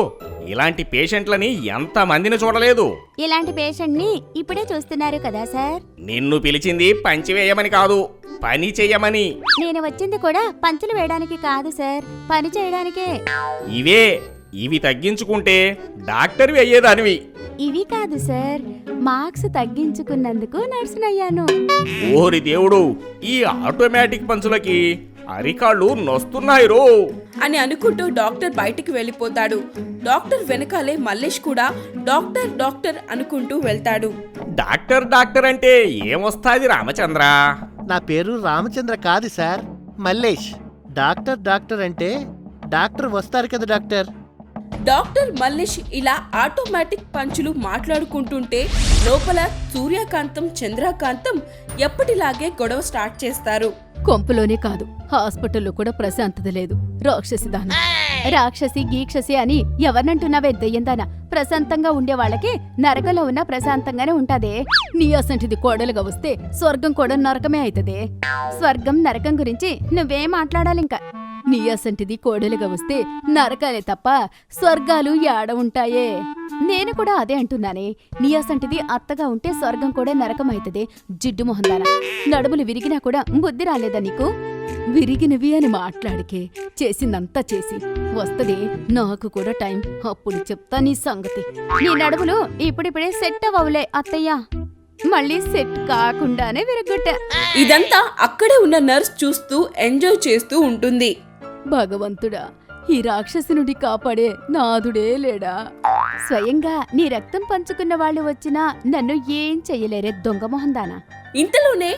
ఇలాంటి పేషెంట్లని ఎంతమందిని చూడలేదు. ఇలాంటి పేషెంట్ని ఇప్పుడే చూస్తున్నారు కదా సార్. నిన్ను పిలిచింది పంచి వేయమని కాదు, పని చెయ్యమని. నేను వచ్చింది కూడా పంచులు వేయడానికి కాదు సార్, పని చేయడానికే. ఇవి తగ్గించుకుంటే డాక్టర్ అయ్యేదానివి. ఇవి కాదు సార్, మార్క్స్ తగ్గించుకున్నందుకు నర్సునయ్యాను. ఓరి దేవుడు, ఈ ఆటోమేటిక్ పంచులకి అరికాళ్ళు నొస్తున్నాయి రో అని అనుకుంటూ డాక్టర్ బయటికి వెళ్ళిపోతాడు. డాక్టర్ వెనకాలే మల్లేష్ కూడా డాక్టర్ డాక్టర్ అనుకుంటూ వెళ్తాడు. డాక్టర్ అంటే ఏమొస్తాది రామచంద్ర? నా పేరు రామచంద్ర కాదు సార్, మల్లేష్. డాక్టర్ అంటే డాక్టర్ వస్తారు కదా డాక్టర్. డాక్టర్ మల్లేష్ ఇలా ఆటోమేటిక్ పంచులు మాట్లాడుకుంటుంటే లోపల సూర్యకాంతం చంద్రకాంతం ఎప్పటిలాగే గొడవ స్టార్ట్ చేస్తారు. కొంపులోనే కాదు, హాస్పిటల్లో కూడా ప్రశాంతత లేదు. రాక్షసి దాన, రాక్షసి గీక్షసి అని ఎవరినంటున్నావే దయ్యందానా? ప్రశాంతంగా ఉండే వాళ్ళకి నరకంలో ఉన్న ప్రశాంతంగానే ఉంటాదే. నీ అసంటిది కోడలుగా వస్తే స్వర్గం కూడా నరకమే అవుతదే. స్వర్గం నరకం గురించి నువ్వేం మాట్లాడాలింకా? నీ అసంటిది కోడలుగా వస్తే నరకాలే తప్ప స్వర్గాలు యాడ ఉంటాయే. నేను కూడా అదే అంటున్నానే. నీ అసంటిది అత్తగా ఉంటే స్వర్గం కూడా నరకం అవుతదే. జిడ్డు మొహందానా, నడుములు విరిగినా కూడా బుద్ధి రాలేదా నీకు? విరిగినవి అని మాట్లాడికే, చేసిందంతా చేసి వస్తది నాకు కూడా టైం. అప్పుడు చెప్తా నీ సంగతి. నీ నడుములు ఇప్పుడిప్పుడే సెట్ అవ్వలే అత్తయ్య, మళ్ళీ సెట్ కాకుండానే విరగొట్టా. ఇదంతా అక్కడే ఉన్న నర్స్ చూస్తూ ఎంజాయ్ చేస్తూ ఉంటుంది. భగవంతుడా, ఈ రాక్షసి నుండి కాపాడే నాదుడే లేడా? స్వయంగా నీ రక్తం పంచుకున్న వాళ్ళు వచ్చినా నన్ను ఏం చెయ్యలేరే దొంగ మొహందానా. ఇంతలోనే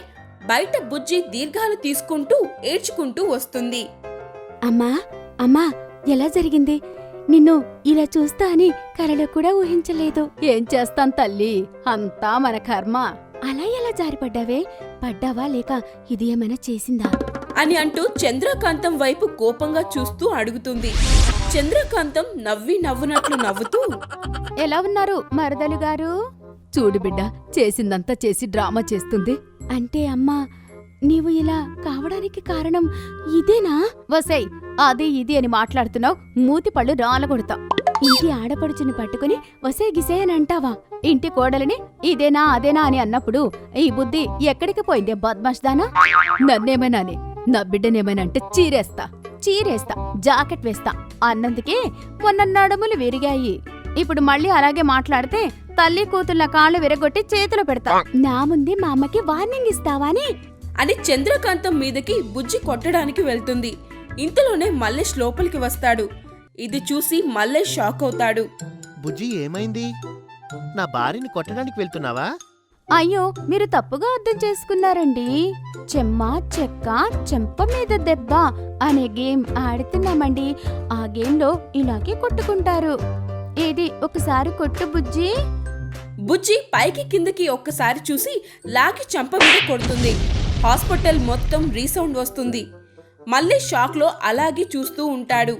బయట బుజ్జి దీర్ఘాలు తీసుకుంటూ ఏడ్చుకుంటూ వస్తుంది. అమ్మా అమ్మా, ఎలా జరిగింది? నిన్ను ఇలా చూస్తా అని కలలో కూడా ఊహించలేదు. ఏం చేస్తాం తల్లి, అంతా మన కర్మ. అలా ఎలా జారిపడ్డావే? పడ్డావా లేక ఇది ఏమైనా చేసిందా అని అంటూ చంద్రకాంతం వైపు కోపంగా చూస్తూ అడుగుతుంది. చంద్రకాంతం నవ్వునట్లు నవ్వుతూ, ఎలా ఉన్నారు మరదలు గారు? చూడు బిడ్డ, చేసిందంతా చేసి డ్రామా చేస్తుంది. అంటే అమ్మా, నీవు ఇలా కావడానికి కారణం ఇదేనా? వసై, అది ఇది అని మాట్లాడుతున్నావు, మూతి పళ్ళు రాలగొడతా. ఇంటి ఆడపడుచుని పట్టుకుని వసే గిసే అని అంటావా? ఇంటి కోడలిని ఇదేనా అదేనా అని అన్నప్పుడు ఈ బుద్ధి ఎక్కడికి పోయిందే బద్మాష్ దానా? నన్నేమైనానే, నా బిడ్డనేమైనా అంటే చీరేస్తా, జాకెట్ వేస్తా అన్నందుకే మొన్న నడుములు విరిగాయి. ఇప్పుడు మళ్ళీ అలాగే మాట్లాడితే తల్లి కూతుళ్ళ కాళ్ళు విరగొట్టి చేతులు పెడతా. నా ముందే మా అమ్మకి వార్నింగ్ ఇస్తావాని అని చంద్రకాంతం మీదకి బుజ్జి కొట్టడానికి వెళ్తుంది. ఇంతలోనే మల్లేష్ లోపలికి వస్తాడు. ఇది చూసి మల్లేష్ షాక్ అవుతాడు. బుజ్జి ఏమైంది? నా భార్యని కొట్టడానికి వెళ్తున్నావా? అయ్యో మీరు తప్పుగా అర్థం చేసుకున్నారండి. చెమ్మ చెక్క చెంప మీద దెబ్బ అనే గేమ్ ఆడుతున్నామండి. ఆ గేమ్లో ఇలాగే కొట్టుకుంటారు. ఏది ఒకసారి కొట్టు బుజ్జి. బుజ్జి పైకి కిందకి ఒక్కసారి చూసి లాగి చంప మీద కొడుతుంది. హాస్పిటల్ మొత్తం రీసౌండ్ వస్తుంది. మళ్ళీ షాక్లో అలాగే చూస్తూ ఉంటాడు.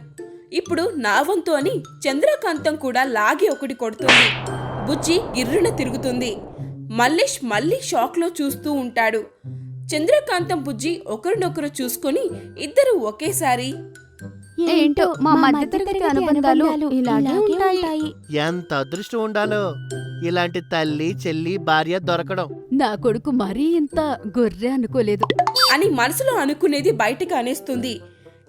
ఇప్పుడు నా వంతు అని చంద్రకాంతం కూడా లాగి ఒకటి కొడుతుంది. బుజ్జి గిర్రున తిరుగుతుంది. మల్లేష్ మళ్ళీ షాక్లో చూస్తూ ఉంటాడు. చంద్రకాంతం బుజ్జి ఒకరినొకరు చూసుకొని ఇద్దరు ఒకేసారి ఏంటో మా మధ్యతరగతి అనుబంధాలు ఇలాగే ఉంటాయి. ఎంత అదృష్టం ఉండాలో ఇలాంటి తల్లి చెల్లి భార్య దొరకడం. నా కొడుకు మరీ ఇంత గొర్రె అనుకోలేదు. అని మనసులో అనుకునేది బయటకు అనేస్తుంది.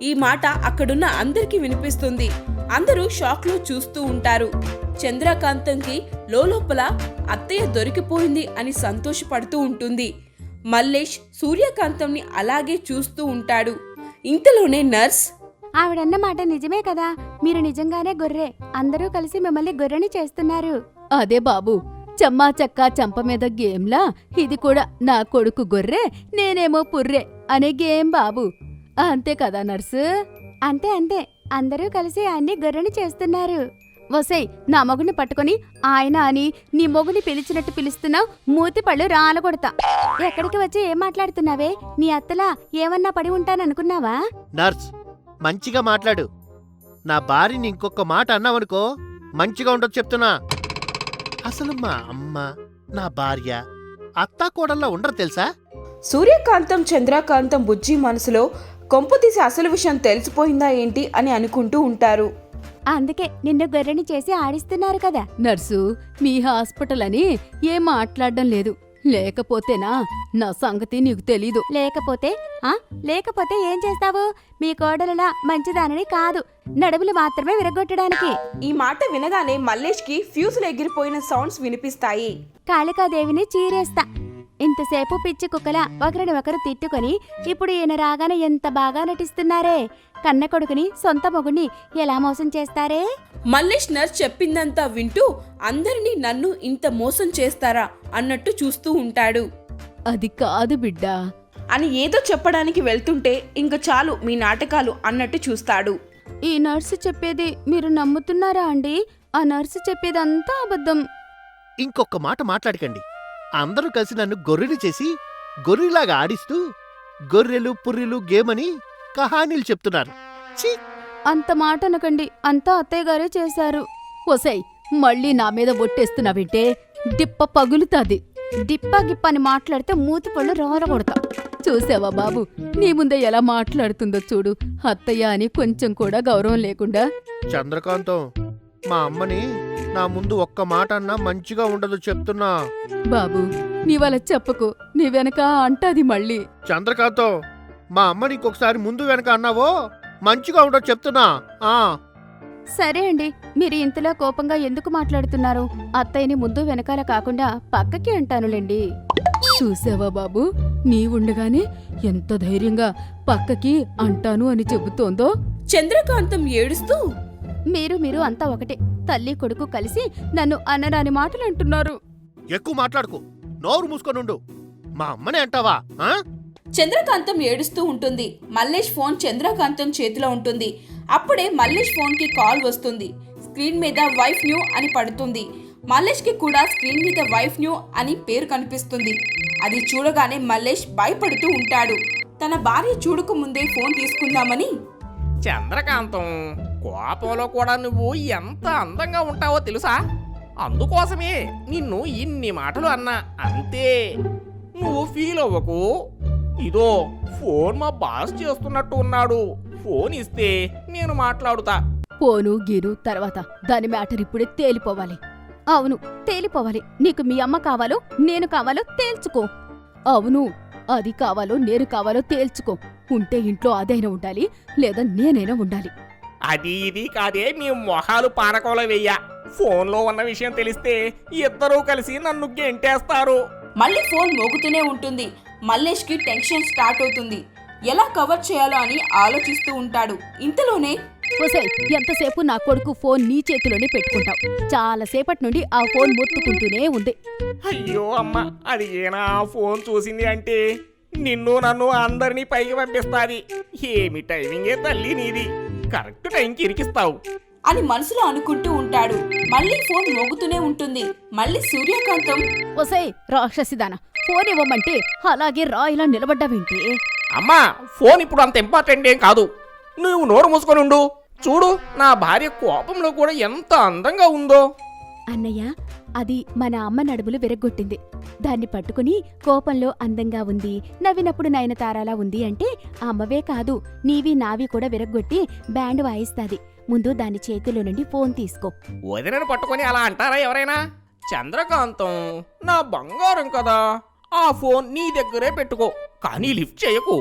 ఈ మాట అక్కడున్న అందరికీ వినిపిస్తుంది. అందరూ షాక్లో చూస్తూ ఉంటారు. చంద్రకాంతంకి లోపల అత్తయ్య దొరికిపోయింది అని సంతోషపడుతూ ఉంటుంది. మల్లేష్ సూర్యకాంతంని అలాగే చూస్తూ ఉంటాడు. ఇంతలోనే నర్స్, ఆవిడన్న మాట నిజమే కదా, మీరు నిజంగానే గొర్రె. అందరూ కలిసి మిమ్మల్ని గొర్రెని చేస్తున్నారు. అదే బాబు, చెమ్మా చెక్క చంప మీద గేమ్లా ఇది కూడా నా కొడుకు గొర్రె నేనేమో పుర్రె అనే గేమ్ బాబు. అంతే కదా నర్సు? అంతే అంతే, అందరూ కలిసి ఆయన్ని గొర్రెని చేస్తున్నారు. వసై, నా మొగుని పట్టుకొని ఆయన అని నీ మొగుని పిలిచినట్టు పిలుస్తున్నావు. మూతి పళ్ళు రాలగొడతా. ఎక్కడికి వచ్చి ఏం మాట్లాడుతున్నావే? నీ అత్తలా ఏమన్నా పడి ఉంటాననుకున్నావా? నర్స్, మంచిగా మాట్లాడు. నా భార్యని ఇంకొక మాట అన్నావనుకో మంచిగా ఉండదు చెప్తున్నా. అసలు మా అమ్మ, నా భార్య అత్తా కోడల్లా ఉండరు తెలుసా? సూర్యకాంతం చంద్రకాంతం బుజ్జి మనసులో కొంపతీసి అసలు విషయం తెలిసిపోయిందా ఏంటి అని అనుకుంటూ ఉంటారు. అందుకే నిన్ను గొర్రెని చేసి ఆడిస్తున్నారు కదా. నర్సు, మీ హాస్పిటల్ అని ఏం మాట్లాడడం లేదు. లేకపోతేనా నా సంగతి నీకు తెలీదు. లేకపోతే ఏం చేస్తావు? మీ కోడలలా మంచిదానని కాదు, నడుములు మాత్రమే విరగొట్టడానికి. ఈ మాట వినగానే మల్లేష్కి ఫ్యూజులు ఎగిరిపోయిన సౌండ్స్ వినిపిస్తాయి. కాళికాదేవిని చీరేస్తా. ఇంతసేపు పిచ్చి కుక్కలా ఒకరిని ఒకరు తిట్టుకొని ఇప్పుడు ఈయన రాగానే ఎంత బాగా నటిస్తున్నారే. కన్న కొడుకుని సొంత మొగుణ్ణి ఎలా మోసం చేస్తారే? మల్లేష్ నర్స్ చెప్పిందంతా వింటూ అందరినీ నన్ను ఇంత మోసం చేస్తారా అన్నట్టు చూస్తూ ఉంటాడు. అది కాదు బిడ్డా అని ఏదో చెప్పడానికి వెళ్తుంటే ఇంక చాలు మీ నాటకాలు అన్నట్టు చూస్తాడు. ఈ నర్సు చెప్పేది మీరు నమ్ముతున్నారా అండి? ఆ నర్సు చెప్పేదంతా అబద్ధం. ఇంకొక మాట మాట్లాడకండి. అందరూ కలిసి నన్ను గొర్రెని చేసి గొర్రెలాగా ఆడిస్తూ గొర్రెలు పుర్రెలు గేమని కహానీలు చెప్తున్నారు. ఛీ! అంత మాట అనకండి, అంతా అత్తయ్య గారే చేశారు. ఒసై, మళ్ళీ నా మీద ఒట్టేస్తున్నావింటే డిప్ప పగులుతాది. డిప్ప గిప్ప అని మాట్లాడితే మూతి పళ్ళు రాలగొడతా. చూసావా బాబు, నీ ముందే ఎలా మాట్లాడుతుందో చూడు. అత్తయ్య అని కొంచెం కూడా గౌరవం లేకుండా. చంద్రకాంతం, మా అమ్మని నా ముందు ఒక్క మాట అన్నా మంచిగా ఉండదు చెప్తున్నా. బాబు, నీవల చెప్పకు, నీ వెనక అంటాది మళ్ళీ. చంద్రకాంతం, మా అమ్మని ఇంకొకసారి ముందు వెనక అన్నావో మంచిగా ఉండదు చెప్తున్నా. సరే అండి, మీరు ఇంతలా కోపంగా ఎందుకు మాట్లాడుతున్నారు? అత్తయ్యని ముందు వెనకాల కాకుండా పక్కకి అంటానులేండి. చూసావా బాబు, నీ ఉండగానే ఎంత ధైర్యంగా పక్కకి అంటాను అని చెబుతోందో. చంద్రకాంతం ఏడుస్తూ, మీరు అంతా ఒకటే. తల్లి కొడుకు కలిసి నన్ను అనరాని మాటలు అంటున్నారు. ఎక్కువ మాట్లాడుకో, నోరు మూసుకొనుండు. మా అమ్మనే అంటావా? చంద్రకాంతం ఏడుస్తూ ఉంటుంది. మల్లేష్ ఫోన్ చంద్రకాంతం చేతిలో ఉంటుంది. అప్పుడే మల్లేష్ ఫోన్కి కాల్ వస్తుంది. స్క్రీన్ మీద వైఫ్ న్యూ అని పడుతుంది. మల్లేష్కి కూడా స్క్రీన్ మీద వైఫ్ న్యూ అని పేరు కనిపిస్తుంది. అది చూడగానే మల్లేష్ భయపడుతూ ఉంటాడు. తన భార్య చూడక ముందే ఫోన్ తీసుకుందామని, చంద్రకాంతం, కోపంలో కూడా నువ్వు ఎంత అందంగా ఉంటావో తెలుసా? అందుకోసమే నిన్ను ఇన్ని మాటలు అన్నా. అంతే, నువ్వు ఫీల్ అవ్వకు. ఇదో ఫోన్ మా బాస్ చేస్తున్నట్టు ఉన్నాడు. ఫోన్ ఇస్తే నేను మాట్లాడుతా. పోను గీరు తర్వాత దాని మ్యాటర్ ఇప్పుడే తేలిపోవాలి. అవును, తేలిపోవాలి. నీకు మీ అమ్మ కావాలో నేను కావాలో తేల్చుకో. అవును, అది కావాలో నేను కావాలో తేల్చుకో. ఉంటే ఇంట్లో అదైనా ఉండాలి, లేదా నేనైనా ఉండాలి. అది ఇది కాదే మీ మొహాలు పానకంలో వెయ్య. ఫోన్లో ఉన్న విషయం తెలిస్తే ఇద్దరూ కలిసి నన్ను గెంటేస్తారు. మళ్ళీ ఫోన్ మోగుతూనే ఉంటుంది. మల్లేష్కి టెన్షన్ స్టార్ట్ అవుతుంది. ఎలా కవర్ చేయాలో అని ఆలోచిస్తూ ఉంటాడు. ఇంతలోనే ఒసేయ్ ఎంతసేపు నా కొడుకు ఫోన్ నీ చేతిలోనే పెట్టుకుంటావు. చాలాసేపటి నుండి ఆ ఫోన్ మొత్తుకుంటూనే ఉంది. అయ్యో అమ్మ, అది ఏనా ఫోన్ చూసింది అంటే నిన్ను నన్ను అందరినీ పైకి పంపిస్తాది. ఏమి టైమింగే తల్లి నీది, కరెక్ట్ టైంకి ఇరికిస్తావు అని మనసులో అనుకుంటూ ఉంటాడు. మళ్ళీ ఫోన్ మోగుతూనే ఉంటుంది. మళ్ళీ సూర్యకాంతం ఒసేయ్ రాక్షసిదాన, ఫోన్ ఇవ్వమంటే అలాగే రాయిలా నిలబడ్డావేంటి? అమ్మా, ఫోన్ ఇప్పుడు అంత ఇంపార్టెంట్ ఏం కాదు. నువ్వు నోరు మూసుకొని ఉండు. చూడు, నా భార్య కోపంలో కూడా ఎంత అందంగా ఉందో. అన్నయ్య, అది మన అమ్మ నడుములు విరగ్గొట్టింది. దాన్ని పట్టుకుని కోపంలో అందంగా ఉంది, నవ్వినప్పుడు నయనతారాలా ఉంది అంటే అమ్మవే కాదు, నీవి నావి కూడా విరగ్గొట్టి బ్యాండ్ వాయిస్తాది. ముందు దాని చేతిలో నుండి ఫోన్ తీసుకో. వదినను పట్టుకొని అలా అంటారా ఎవరైనా? చంద్రకాంతం, నా బంగారం కదా, ఆ ఫోన్ నీ దగ్గరే పెట్టుకో, కానీ లిఫ్ట్ చేయకు.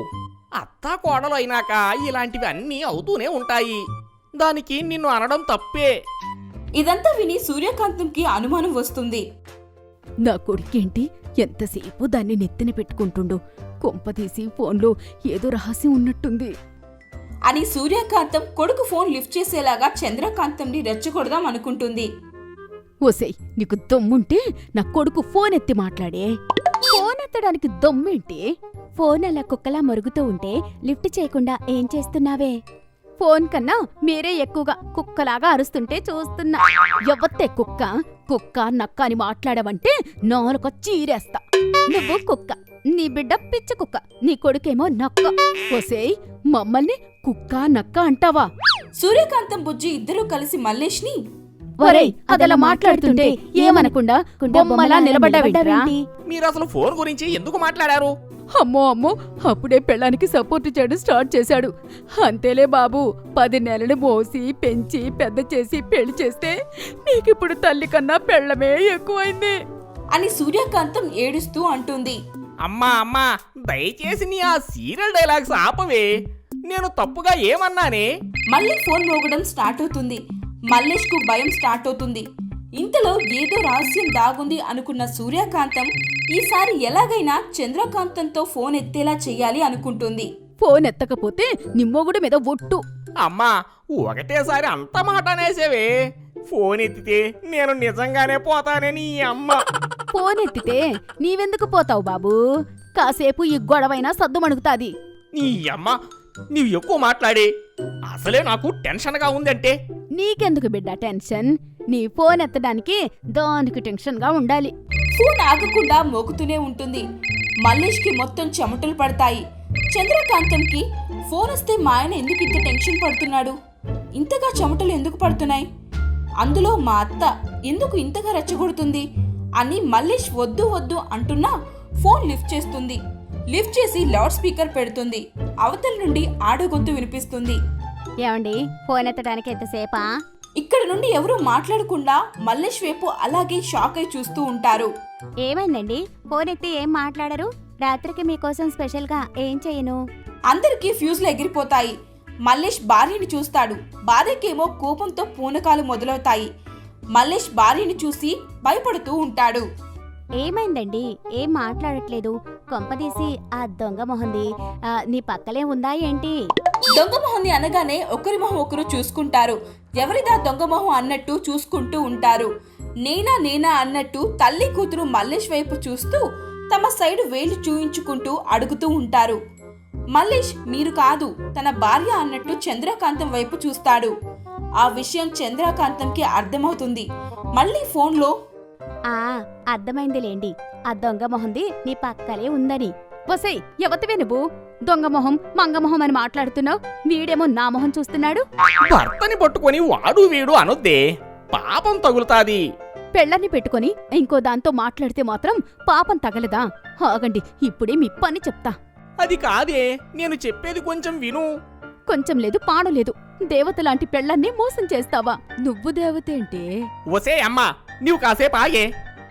అత్తా కోడలు అయినాక ఇలాంటివి అన్నీ అవుతూనే ఉంటాయి. దానికి నిన్ను అనడం తప్పే. ఇదంతా విని సూర్యకాంతంకి అనుమానం వస్తుంది. నా కొడుకేంటి ఎంతసేపు దాన్ని నెత్తిన పెట్టుకుంటుండు? కొంపతీసి ఫోన్లో ఏదో రహస్యం ఉన్నట్టుంది. అని సూర్యకాంతం కొడుకు ఫోన్ లిఫ్ట్ చేసేలాగా చంద్రకాంతంని రెచ్చగొడదాం అనుకుంటుంది. ఓసేయ్, నీకు దమ్ముంటే నా కొడుకు ఫోన్ ఎత్తి మాట్లాడే. ఫోన్ ఎత్తడానికి దొమ్మేంటి? ఫోన్ అలా కుక్కలా మరుగుతూ ఉంటే లిఫ్ట్ చేయకుండా ఏం చేస్తున్నావే? ఫోన్ కన్నా మీరే ఎక్కువగా కుక్కలాగా అరుస్తుంటే చూస్తున్నా. ఎవత్తే కుక్క? కుక్క నక్క అని మాట్లాడవంటే నాలుక చీరేస్తా. నువ్వు కుక్క, నీ బిడ్డ పిచ్చి కుక్క, నీ కొడుకేమో నక్క. ఓసేయ్, మమ్మల్ని కుక్క నక్క అంటావా? సూర్యకాంతం బుజ్జి ఇద్దరూ కలిసి మల్లేష్ని ఒరేయ్, అదలా మాట్లాడుతుంటే ఏమనకుండా బొమ్మలా నిలబడ్డావేంట్రా? మీరు అసలు ఫోన్ గురించి ఎందుకు మాట్లాడారు? అమ్మో అమ్మో, అప్పుడే పెళ్ళానికి సపోర్ట్ చేయడం స్టార్ట్ చేశాడు. అంతేలే బాబు, 10 నెలలు మోసి పెంచి పెద్ద చేసి పెళ్లి చేస్తే నీకిప్పుడు తల్లి కన్నా పెళ్ళమే ఎక్కువైంది అని సూర్యకాంతం ఏడుస్తూ అంటుంది. అమ్మా, దయచేసి నీ ఆ సీరియల్ డైలాగ్స్ ఆపవే. నేను తప్పుగా ఏమన్నానే? మళ్ళీ ఫోన్ మోగడం స్టార్ట్ అవుతుంది. మల్లేష్ కు భయం స్టార్ట్ అవుతుంది. ఇంతలో ఏదో రహస్యం దాగుంది అనుకున్న సూర్యకాంతం ఈసారి ఎలాగైనా చంద్రకాంతంతో ఫోన్ ఎత్తేలా చెయ్యాలి అనుకుంటుంది. ఫోన్ ఎత్తకపోతే నిమ్మొగుడు మీద ఒట్టు. అమ్మా, ఒకటేసారి అంత మాట అనేసేవే. ఫోన్ ఎత్తితే నేను నిజంగానే పోతానే నీ అమ్మ. ఫోన్ ఎత్తితే నీవెందుకు పోతావు బాబూ? కాసేపు ఈ గొడవైనా సద్దుమణుగుతాది. నీ అమ్మ, నీవు ఎక్కువ మాట్లాడే. అసలే నాకు టెన్షన్గా ఉందంటే. నీకెందుకు బిడ్డ టెన్షన్? నీ ఫోన్ ఎత్తడానికి దానికి టెన్షన్గా ఉండాలి. ఫోన్ ఆగకుండా మోగుతూనే ఉంటుంది. మల్లేష్కి మొత్తం చెమటలు పడతాయి. చంద్రకాంతంకి ఫోన్ వస్తే మా ఆయన ఎందుకు ఇంత టెన్షన్ పడుతున్నాడు, ఇంతగా చెమటలు ఎందుకు పడుతున్నాయి, అందులో మా అత్త ఎందుకు ఇంతగా రెచ్చగొడుతుంది అని మల్లేష్ వద్దు వద్దు అంటున్నా ఫోన్ లిఫ్ట్ చేస్తుంది. లిఫ్ట్ చేసి లౌడ్ స్పీకర్ పెడుతుంది. అవతల నుండి ఆడగొంతు వినిపిస్తుంది. ఏమండి, ఫోన్ ఎత్తడానికి ఎంతసేపా? ఇక్కడ నుండి ఎవరూ మాట్లాడకుండా మల్లేష్ వైపు అలాగే షాక్ అయి చూస్తూ ఉంటారు. ఏమైందండి? ఫోన్ ఎత్తి ఏం మాట్లాడరు? రాత్రికి మీకోసం స్పెషల్గా ఏం చేయను? అందరికీ ఫ్యూజ్లు ఎగిరిపోతాయి. మల్లేష్ భార్యని చూస్తాడు. భార్యకేమో కోపంతో పూనకాలు మొదలవుతాయి. మల్లేష్ భార్యని చూసి భయపడుతూ ఉంటాడు. ఏమైందండి? ఏం మాట్లాడట్లేదు? కొంపదీసి ఆ దొంగ మొహంది నీ పక్కలే ఉందా ఏంటి? దొంగ మొహంని అనగానే ఒకరి మొహం ఒకరు చూసుకుంటారు. ఎవరిదా దొంగ మొహం అన్నట్టు చూసుకుంటూ ఉంటారు. నేనా అన్నట్టు తల్లి కూతురు మల్లేష్ వైపు చూస్తూ తమ సైడు వేలు చూయించుకుంటూ అడుగుతూ ఉంటారు. మల్లేష్ మీరు కాదు, తన భార్య అన్నట్టు చంద్రకాంతం వైపు చూస్తాడు. ఆ విషయం చంద్రకాంతంకి అర్థమవుతుంది. మళ్ళీ ఫోన్లో అర్థమైందిలేండి, ఆ దొంగ మొహంది నీ పక్కలే ఉందని. వసేయ్, ఎవతివే నువ్వు? దొంగ మొహం మంగమొహం అని మాట్లాడుతున్నావు. వీడేమో నా మొహం చూస్తున్నాడు. భర్తని పట్టుకొని వాడు వీడు అనొద్దే, పాపం తగులుతాది. పెళ్ళని పెట్టుకొని ఇంకో దాంతో మాట్లాడితే మాత్రం పాపం తగలదా? ఆగండి, ఇప్పుడే మీ పని చెప్తా. అది కాదే, నేను చెప్పేది కొంచెం విను. కొంచెం లేదు పాడు లేదు. దేవతలాంటి పెళ్ళాన్ని మోసం చేస్తావా? నువ్వు దేవతేంటే? ఒసే అమ్మా, నీవు కాసేపు ఆగే.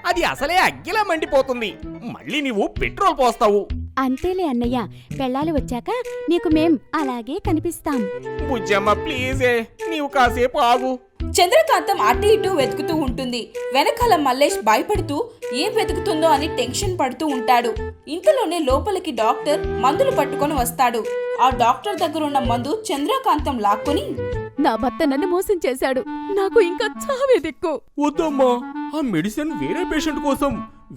అది అసలే అగ్గిలా మండిపోతుంది. మళ్ళీ నీవు పెట్రోల్ పోస్తావు. అంతేలే అన్నయ్య, పెళ్ళాలు వచ్చాక నీకు మేం అలాగే కనిపిస్తాం. బుజ్జమ్మ ప్లీజే, నీవు కాసేపు ఆగు. చంద్రకాంతం అటు ఇటు వెతుకుతూ ఉంటుంది. వెనకాల మల్లేష్ భయపడుతూ ఏం వెతుకుతుందో అని టెన్షన్ పడుతూ ఉంటాడు. ఇంతలోనే లోపలికి డాక్టర్ మందులు పట్టుకొని వస్తాడు. ఆ డాక్టర్ దగ్గర ఉన్న మందు చంద్రకాంతం లాక్కొని, నా భర్త నన్ను మోసం చేశాడు. నాకు ఇంకా చావే దిక్కు. వద్దమ్మా, ఆ మెడిసిన్ వేరే పేషెంట్ కోసం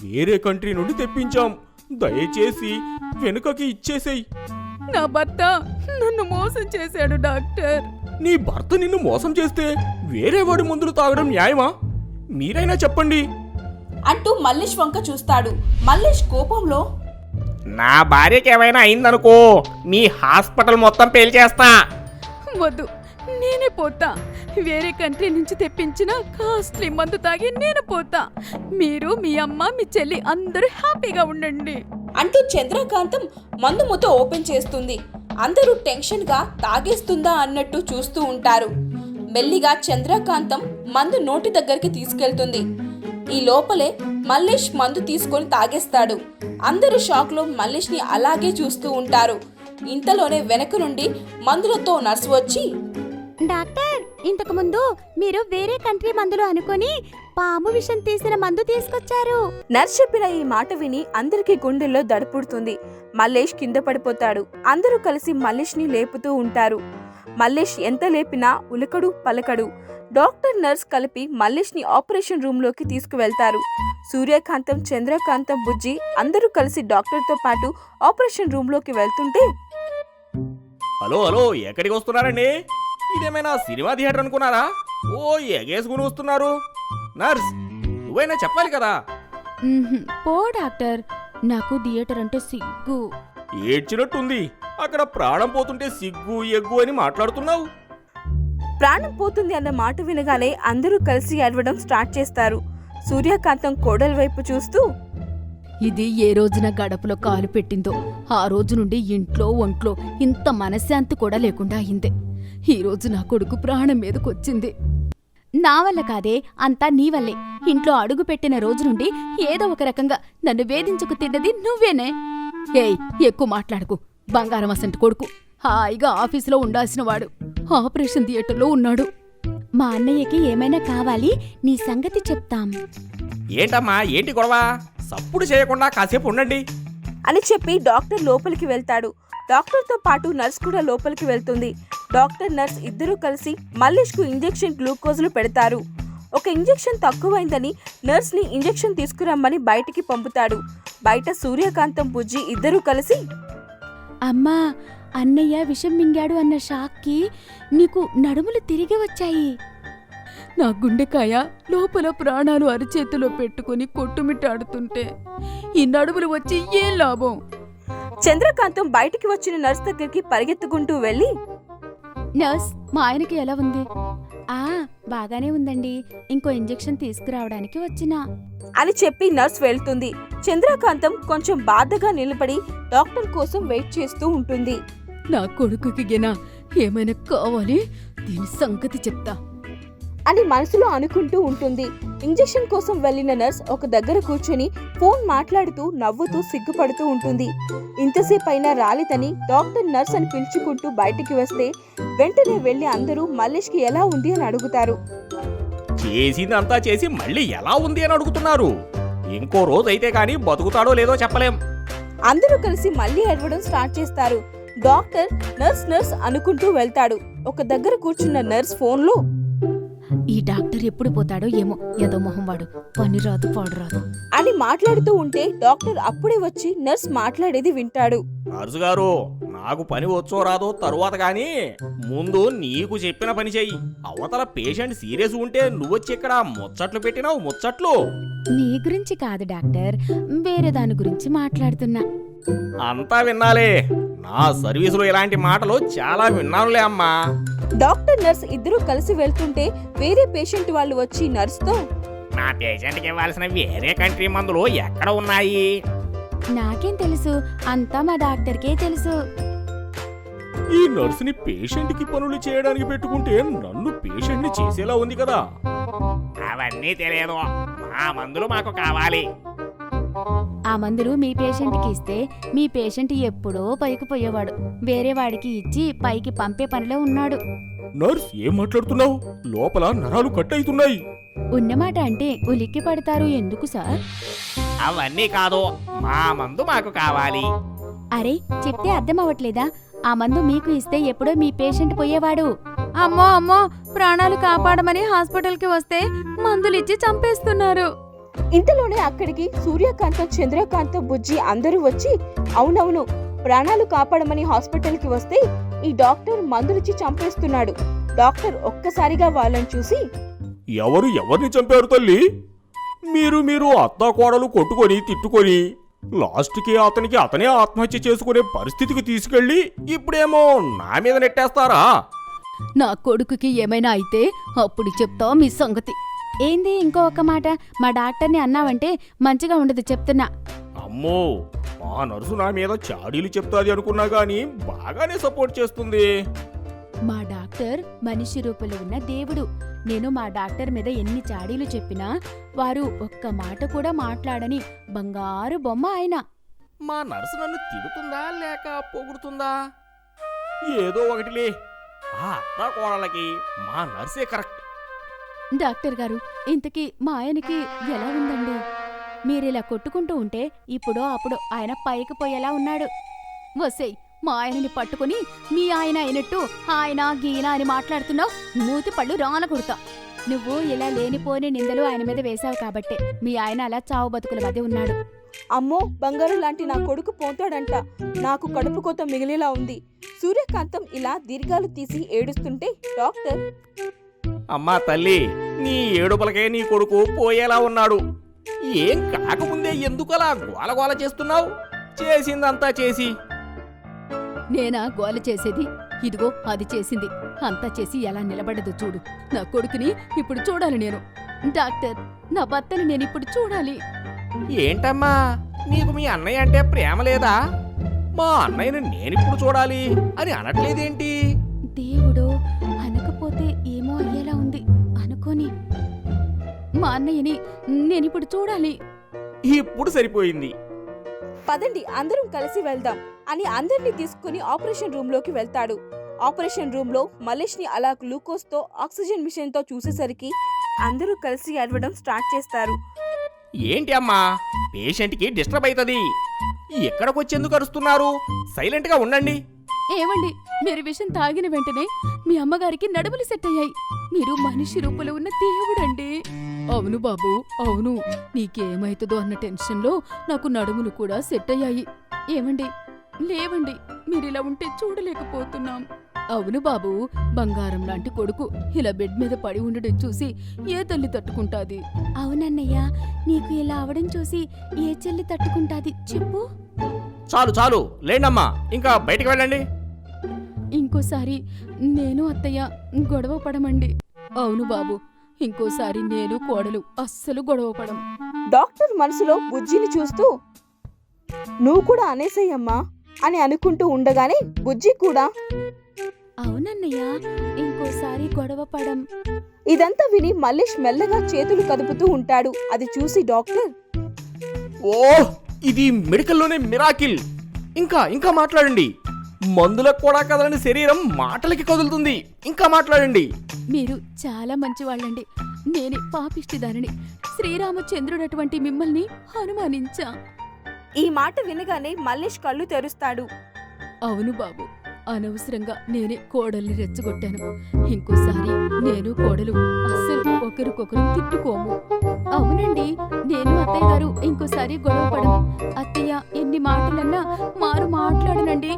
వేరే కంట్రీ నుండి తెప్పించాం. దయచేసి వెనుకకి ఇచ్చేసేయ్. నా భర్త నన్ను మోసం చేశాడు డాక్టర్. నీ భర్త నిన్ను మోసం చేస్తే వేరే వాడి మందులు తాగడం న్యాయమా? మీరైనా చెప్పండి అంటూ మల్లేష్ వంక చూస్తాడు. మల్లేష్ కోపంలో, నా భార్యకి ఏమైనా అయిందనుకో మీ హాస్పిటల్ మొత్తం పేల్చేస్తా. వద్దు, నేనే పోతా. వేరే కంట్రీ నుంచి తెప్పించిన కాస్ట్లీ మందు తాగి నేను పోతా. మీరు, మీ అమ్మ, మీ చెల్లి అందరూ హ్యాపీగా ఉండండి అంటూ చంద్రకాంతం మందు మూత ఓపెన్ చేస్తుంది. అందరూ టెన్షన్ గా తాగేస్తుందా అన్నట్టు చూస్తూ ఉంటారు. మెల్లిగా చంద్రకాంతం మందు నోటి దగ్గరికి తీసుకెళ్తుంది. ఈ లోపలే మల్లేష్ మందు తీసుకొని తాగేస్తాడు. అందరూ షాక్ లో మల్లేష్ ని అలాగే చూస్తూ ఉంటారు. ఇంతలోనే వెనక నుండి మందులతో నర్సు వచ్చి, డాక్టర్, ఇంతకు ముందు మీరు వేరే కంట్రీ మందులు అనుకొని పాము విషం తీసిన మందు తీసుకొచ్చారు. నర్స్ చెప్పిన ఈ మాట విని అందరికీ గుండెల్లో దడపుడుతుంది. మల్లేష్ కింద పడిపోతాడు. అందరూ కలిసి మల్లేష్ ని లేపుతూ ఉంటారు. మల్లేష్ ఎంత లేపినా ఉలకడు పలకడు. డాక్టర్, నర్స్ కలిపి మల్లేష్ ని ఆపరేషన్ రూమ్ లోకి తీసుకువెళ్తారు. సూర్యకాంతం, చంద్రకాంతం, బుజ్జి అందరూ కలిసి డాక్టర్ తో పాటు ఆపరేషన్ రూమ్ లోకి వెళ్తుంటే, హలో హలో, ఎక్కడికి వస్తున్నారండి? ఇదేమైనా సినిమా థియేటర్ అనుకున్నారా? ఓ ఎగేసుకుని వస్తున్నారు. నర్స్, నువ్వైనా చెప్పాలి కదా. పో డాక్టర్, నాకు థియేటర్ అంటే సిగ్గు. ఏడ్చినట్టుంది. అక్కడ ప్రాణం పోతుంటే సిగ్గు ఎగ్గు అని మాట్లాడుతున్నావు. ప్రాణం పోతుంది అన్న మాట వినగానే అందరూ కలిసి ఏడవడం స్టార్ట్ చేస్తారు. సూర్యకాంతం కోడల వైపు చూస్తూ, ఇది ఏ రోజున గడపలో కాలు పెట్టిందో ఆ రోజు నుండి ఇంట్లో ఒంట్లో ఇంత మనశ్శాంతి కూడా లేకుండా అయింది. ఈ రోజు నా కొడుకు ప్రాణం మీదకొచ్చింది. నా వల్ల కాదే, అంతా నీ వల్లే. ఇంట్లో అడుగు పెట్టిన రోజు నుండి ఏదో ఒక రకంగా నన్ను వేధించుకు తిన్నది నువ్వేనే. ఏయ్, ఎక్కువ మాట్లాడుకు. బంగారం అసంటి కొడుకు హాయిగా ఆఫీసులో ఉండాల్సిన వాడు ఆపరేషన్ థియేటర్లో ఉన్నాడు. మా అన్నయ్యకి ఏమైనా కావాలి, నీ సంగతి చెప్తాం. ఏంటమ్మా, ఏంటి గొడవ? సప్పుడు చేయకుండా కాసేపు ఉండండి అని చెప్పి డాక్టర్ లోపలికి వెళ్తాడు. డాక్టర్తో పాటు నర్స్ కూడా లోపలికి వెళ్తుంది. డాక్టర్, నర్స్ ఇద్దరూ కలిసి మల్లేష్కు ఇంజెక్షన్ గ్లూకోజ్లు పెడతారు. ఒక ఇంజెక్షన్ తక్కువైందని నర్స్ని ఇంజెక్షన్ తీసుకురమ్మని బయటికి పంపుతాడు. బయట సూర్యకాంతం, బుజ్జి ఇద్దరూ కలిసి, అమ్మా, అన్నయ్య విషం మింగాడు అన్న షాక్కి నీకు నడుములు తిరిగి వచ్చాయి. నా గుండెకాయ లోపల ప్రాణాలు అరిచేతిలో పెట్టుకుని కొట్టుమిట్టాడుతుంటే ఈ నడుములు వచ్చి ఏం లాభం? చంద్రకాంతం బయటికి వచ్చిన నర్స్ దగ్గరికి పరిగెత్తుకుంటూ వెళ్ళి, నర్స్, మా ఆయనకి ఎలా ఉంది? బాగానే ఉందండి, ఇంకో ఇంజెక్షన్ తీసుకురావడానికి వచ్చినా అని చెప్పి నర్స్ వెళ్తుంది. చంద్రకాంతం కొంచెం బాధగా నిలబడి డాక్టర్ కోసం వెయిట్ చేస్తూ ఉంటుంది. నా కొడుకుకి గినా ఏమైనా కావాలి, దీని సంగతి చెప్తా అని మనసులో అనుకుంటూ ఉంటుంది. ఇంజెక్షన్ కోసం వెళ్లిన నర్స్ ఒక దగ్గర కూర్చొని ఫోన్ మాట్లాడుతూ నవ్వుతూ సిగ్గుపడుతూ ఉంటుంది. ఇంతసేపు అయినా రాలేదని డాక్టర్, నర్స్ అని పిలుచుకుంటూ బయటికి వస్తే వెంటనే వెళ్లి అందరూ మల్లేష్కి ఎలా ఉంది అని అడుగుతారు. చేసిందంతా చేసి మళ్ళీ ఎలా ఉంది అని అడుగుతున్నారు. ఇంకో రోజు అయితే కానీ బతుకుతాడో లేదో చెప్పలేం. అందరూ కలిసి మళ్ళీ ఏడవడం స్టార్ట్ చేస్తారు. డాక్టర్, నర్స్ నర్స్ అనుకుంటూ వెళ్తాడు. ఒక దగ్గర కూర్చున్న నర్స్ ఫోన్లో, ఈ డాక్టర్ ఎప్పుడు పోతాడో ఏమో, ఏదో మొహం వాడు, పని రాదు పాడు రాదు అని మాట్లాడుతూ ఉంటే డాక్టర్ అప్పుడే వచ్చి నర్స్ మాట్లాడేది వింటాడు. నర్సు గారు, నాకు పని వచ్చో రాదో తరువాత గాని ముందు నీకు చెప్పిన పని చెయ్యి. అవతల పేషెంట్ సీరియస్ ఉంటే నువ్వొచ్చి ఇక్కడ ముచ్చట్లు పెట్టినావు. ముచ్చట్లు నీ గురించి కాదు డాక్టర్, వేరే దాని గురించి మాట్లాడుతున్నా. అంతా విన్నాలే. నా సర్వీసులో ఇలాంటి మాటలు చాలా విన్నానులే అమ్మా. డాక్టర్, నర్స్ ఇద్దరూ కలిసి వెళ్తుంటే వేరే పేషెంట్ వాళ్ళు వచ్చి నర్స్తో, నా పేషెంట్కి ఇవ్వాల్సిన వేరే కంట్రీ మందులు ఎక్కడ ఉన్నాయి? నాకేం తెలుసు, అంతా మా డాక్టర్కే తెలుసు. ఈ నర్సుని పేషెంట్ కి పనులు చేయడానికి పెట్టుకుంటే నన్ను పేషెంట్ ని చేసేలా ఉంది కదా. అవన్నీ తెలియదు. మా మందులు మాకు కావాలి. ఆ మందులు మీ పేషెంట్కి ఇస్తే మీ పేషెంట్ ఎప్పుడో పైకి పోయేవాడు. వేరే వాడికి ఇచ్చి పైకి పంపే పనిలో ఉన్నాడు. నర్స్, ఏం మాట్లాడుతున్నావు? లోపల నరాలు కట్ అవుతున్నాయి. ఉన్నమాట అంటే ఉలిక్కి పడతారు ఎందుకు సార్? అవన్నీ కాదు, మా మందు మాకు కావాలి. అరే, చెప్తే అర్థం అవ్వట్లేదా? ఆ మందు మీకు ఇస్తే ఎప్పుడో మీ పేషెంట్ పోయేవాడు. అమ్మో అమ్మో ప్రాణాలు కాపాడమని హాస్పిటల్కి వస్తే మందులిచ్చి చంపేస్తున్నారు. ఇంతలోనే అక్కడికి సూర్యకాంతం, చంద్రకాంతం, బుజ్జి అందరూ వచ్చి అవునవును ప్రాణాలు కాపాడమని హాస్పిటల్కి వస్తే ఈ డాక్టర్ మందులిచ్చి చంపేస్తున్నాడు. డాక్టర్ ఒక్కసారిగా వాళ్ళని చూసి ఎవరిని చంపారు తల్లి? మీరు అత్తా కోడలు కొట్టుకొని తిట్టుకొని లాస్ట్కి అతనే ఆత్మహత్య చేసుకునే పరిస్థితికి తీసుకెళ్ళి ఇప్పుడేమో నా మీద నెట్టేస్తారా? నా కొడుకుకి ఏమైనా అయితే అప్పుడు చెప్తా మీ సంగతి. ఏంది ఇంకో ఒక్క మాట, మా డాక్టర్ని అన్నావంటే మంచిగా ఉండదు చెప్తున్నా. అమ్మో, మా నర్సు నా మీద చాడీలు చెప్తాది అనుకున్నా గానీ బాగానే సపోర్ట్ చేస్తుంది. మా డాక్టర్ మనిషి రూపంలో ఉన్న దేవుడు. నేను మా డాక్టర్ మీద ఎన్ని చాడీలు చెప్పినా వారు ఒక్క మాట కూడా మాట్లాడని బంగారు బొమ్మ ఆయన. మా నర్సు నన్ను తిడుతుందా లేక పొగుడుతుందా? ఏదో ఒకటిలే, ఆ అత్తా కోడలకి మా నర్సే కరెక్ట్. డాక్టర్ గారు, ఇంతకీ మా ఆయనకి ఎలా ఉందండి? మీరిలా కొట్టుకుంటూ ఉంటే ఇప్పుడో అప్పుడు ఆయన పైకి పోయేలా ఉన్నాడు. వసేయ్, మా ఆయనని పట్టుకుని మీ ఆయన అయినట్టు ఆయన గీన అని మాట్లాడుతున్నావు. మూతి పళ్ళు రాన కొడతా. నువ్వు ఇలా లేనిపోని నిందలు ఆయన మీద వేశావు కాబట్టే మీ ఆయన అలా చావు బతుకుల మధ్య ఉన్నాడు. అమ్మో బంగారు లాంటి నా కొడుకు పోతాడంట, నాకు కడుపు కోత మిగిలేలా ఉంది. సూర్యకాంతం ఇలా దీర్ఘాలు తీసి ఏడుస్తుంటే డాక్టర్ అమ్మా తల్లి, నీ ఏడుపులకే నీ కొడుకు పోయేలా ఉన్నాడు. ఏం కాకముందే ఎందుకలా గోలగోల చేస్తున్నావు? చేసిందంతా చేసి. నేనా గోల చేసేది? ఇదిగో అది చేసింది. అంతా చేసి ఎలా నిలబడదు చూడు. నా కొడుకుని ఇప్పుడు చూడాలి నేను. డాక్టర్, నా భర్తని నేనిప్పుడు చూడాలి. ఏంటమ్మా, నీకు మీ అన్నయ్య అంటే ప్రేమ లేదా? మా అన్నయ్యని నేనిప్పుడు చూడాలి అని అనట్లేదేంటి? దేవుడు అనకపోతే ఏమో అయ్యేలా ఉంది అనుకోని. మా అన్నయ్యని నేనిప్పుడు చూడాలి. ఇప్పుడు సరిపోయింది. పదండి అందరం కలిసి వెళ్దాం అని అందరినీ తీసుకుని ఆపరేషన్ రూమ్ లోకి వెళ్తాడు. ఆపరేషన్ రూమ్ లో మల్లేష్ ని అలా గ్లూకోజ్ తో ఆక్సిజన్ మిషన్ తో చూసేసరికి అందరూ కలిసి ఏడవడం స్టార్ట్ చేస్తారు. ఏంటి అమ్మా, పేషెంట్కి డిస్టర్బ్ అవుతుంది. ఎక్కడికొచ్చేందుకు అరుస్తున్నారు? సైలెంట్గా ఉండండి. ఏమండి, మీరు విషం తాగిన వెంటనే మీ అమ్మగారికి నడుములు సెట్ అయ్యాయి. మీరు మనిషి రూపంలో ఉన్న దేవుడండి. అవును బాబు, అవును. నీకేమైతుందో అన్న టెన్షన్లో నాకు నడుములు కూడా సెట్ అయ్యాయి. ఏమండి, లేవండి. మీరిలా ఉంటే చూడలేకపోతున్నాం. అవును బాబు, బంగారం లాంటి కొడుకు ఇలా బెడ్ మీద పడి ఉండడం చూసి ఏ తల్లి తట్టుకుంటాది? అవునన్నయ్య, నీకు ఇలా అవడం చూసి ఏ చెల్లి తట్టుకుంటాది చెప్పు? చాలు చాలు, లేండమ్మా, ఇంకా బయటికి వెళ్ళండి. ఇంకోసారి నేను అత్తయ్య గొడవ పడమండి. అవును బాబు, ఇంకోసారి నేను కోడలు అస్సలు గొడవ పడం. డాక్టర్ మనసులో బుజ్జిని చూస్తూ నువ్వు కూడా అనేసేయమ్మా అని అనుకుంటూ ఉండగానే బుజ్జి కూడా అవునన్నయ్య, ఇంకోసారి గొడవ పడం. ఇదంతా విని మల్లేష్ మెల్లగా చేతులు కదుపుతూ ఉంటాడు. అది చూసి డాక్టర్ ఓ, ఇది మెడికల్లోనే మిరాకిల్. ఇంకా ఇంకా మాట్లాడండి. మందులకు కూడా కదలని శరీరం మాటలకి కదులుతుంది. ఇంకా మాట్లాడండి. మీరు చాలా మంచివాళ్ళండి. నేనే పాపిష్టిదానిని. శ్రీరామచంద్రుడటువంటి మిమ్మల్ని అనుమానించా. ఈ మాట వినగానే మల్లేష్ కళ్ళు తెరుస్తాడు. అవును బాబు, అనవసరంగా నేనే కోడల్ని రెచ్చగొట్టాను. ఇంకోసారి నేను కోడలు అస్సలు ఒకరికొకరు తిట్టుకోము. అవునండి, నేను అత్తయ్య గారు ఇంకోసారి గొడవ పడము. అత్తయ్య ఎన్ని మాటలన్నా మారు మాట్లాడనండి.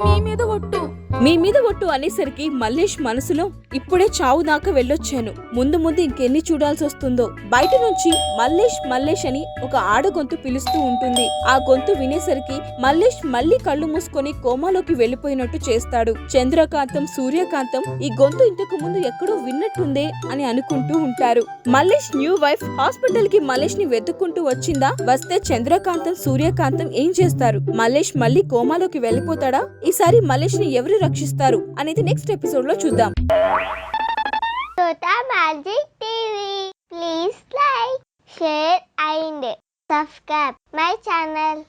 మీ మీద ఒట్టు. మీ మీద ఒట్టు అనేసరికి మల్లేష్ మనసులో ఇప్పుడే చావు దాకా వెళ్ళొచ్చాను, ముందు ముందు ఇంకెన్ని చూడాల్సి వస్తుందో. బయట నుంచి మల్లేష్ మల్లేష్ అని ఒక ఆడ గొంతు పిలుస్తూ ఉంటుంది. ఆ గొంతు వినేసరికి మల్లేష్ మళ్ళీ కళ్ళు మూసుకొని కోమాలోకి వెళ్లిపోయినట్టు చేస్తాడు. చంద్రకాంతం, సూర్యకాంతం ఈ గొంతు ఇంతకు ముందు ఎక్కడో విన్నట్టుందే అని అనుకుంటూ ఉంటారు. మల్లేష్ న్యూ వైఫ్ హాస్పిటల్ కి మల్లేష్ ని వెతుక్కుంటూ వచ్చిందా? వస్తే చంద్రకాంతం, సూర్యకాంతం ఏం చేస్తారు? మల్లేష్ మళ్ళీ కోమాలోకి వెళ్ళిపోతాడా? ఈసారి మల్లేష్ ని ఎవరు రక్షిస్తారు అనేది నెక్స్ట్ ఎపిసోడ్ లో చూద్దాం. Tota Magic TV. Please like, share and subscribe my channel.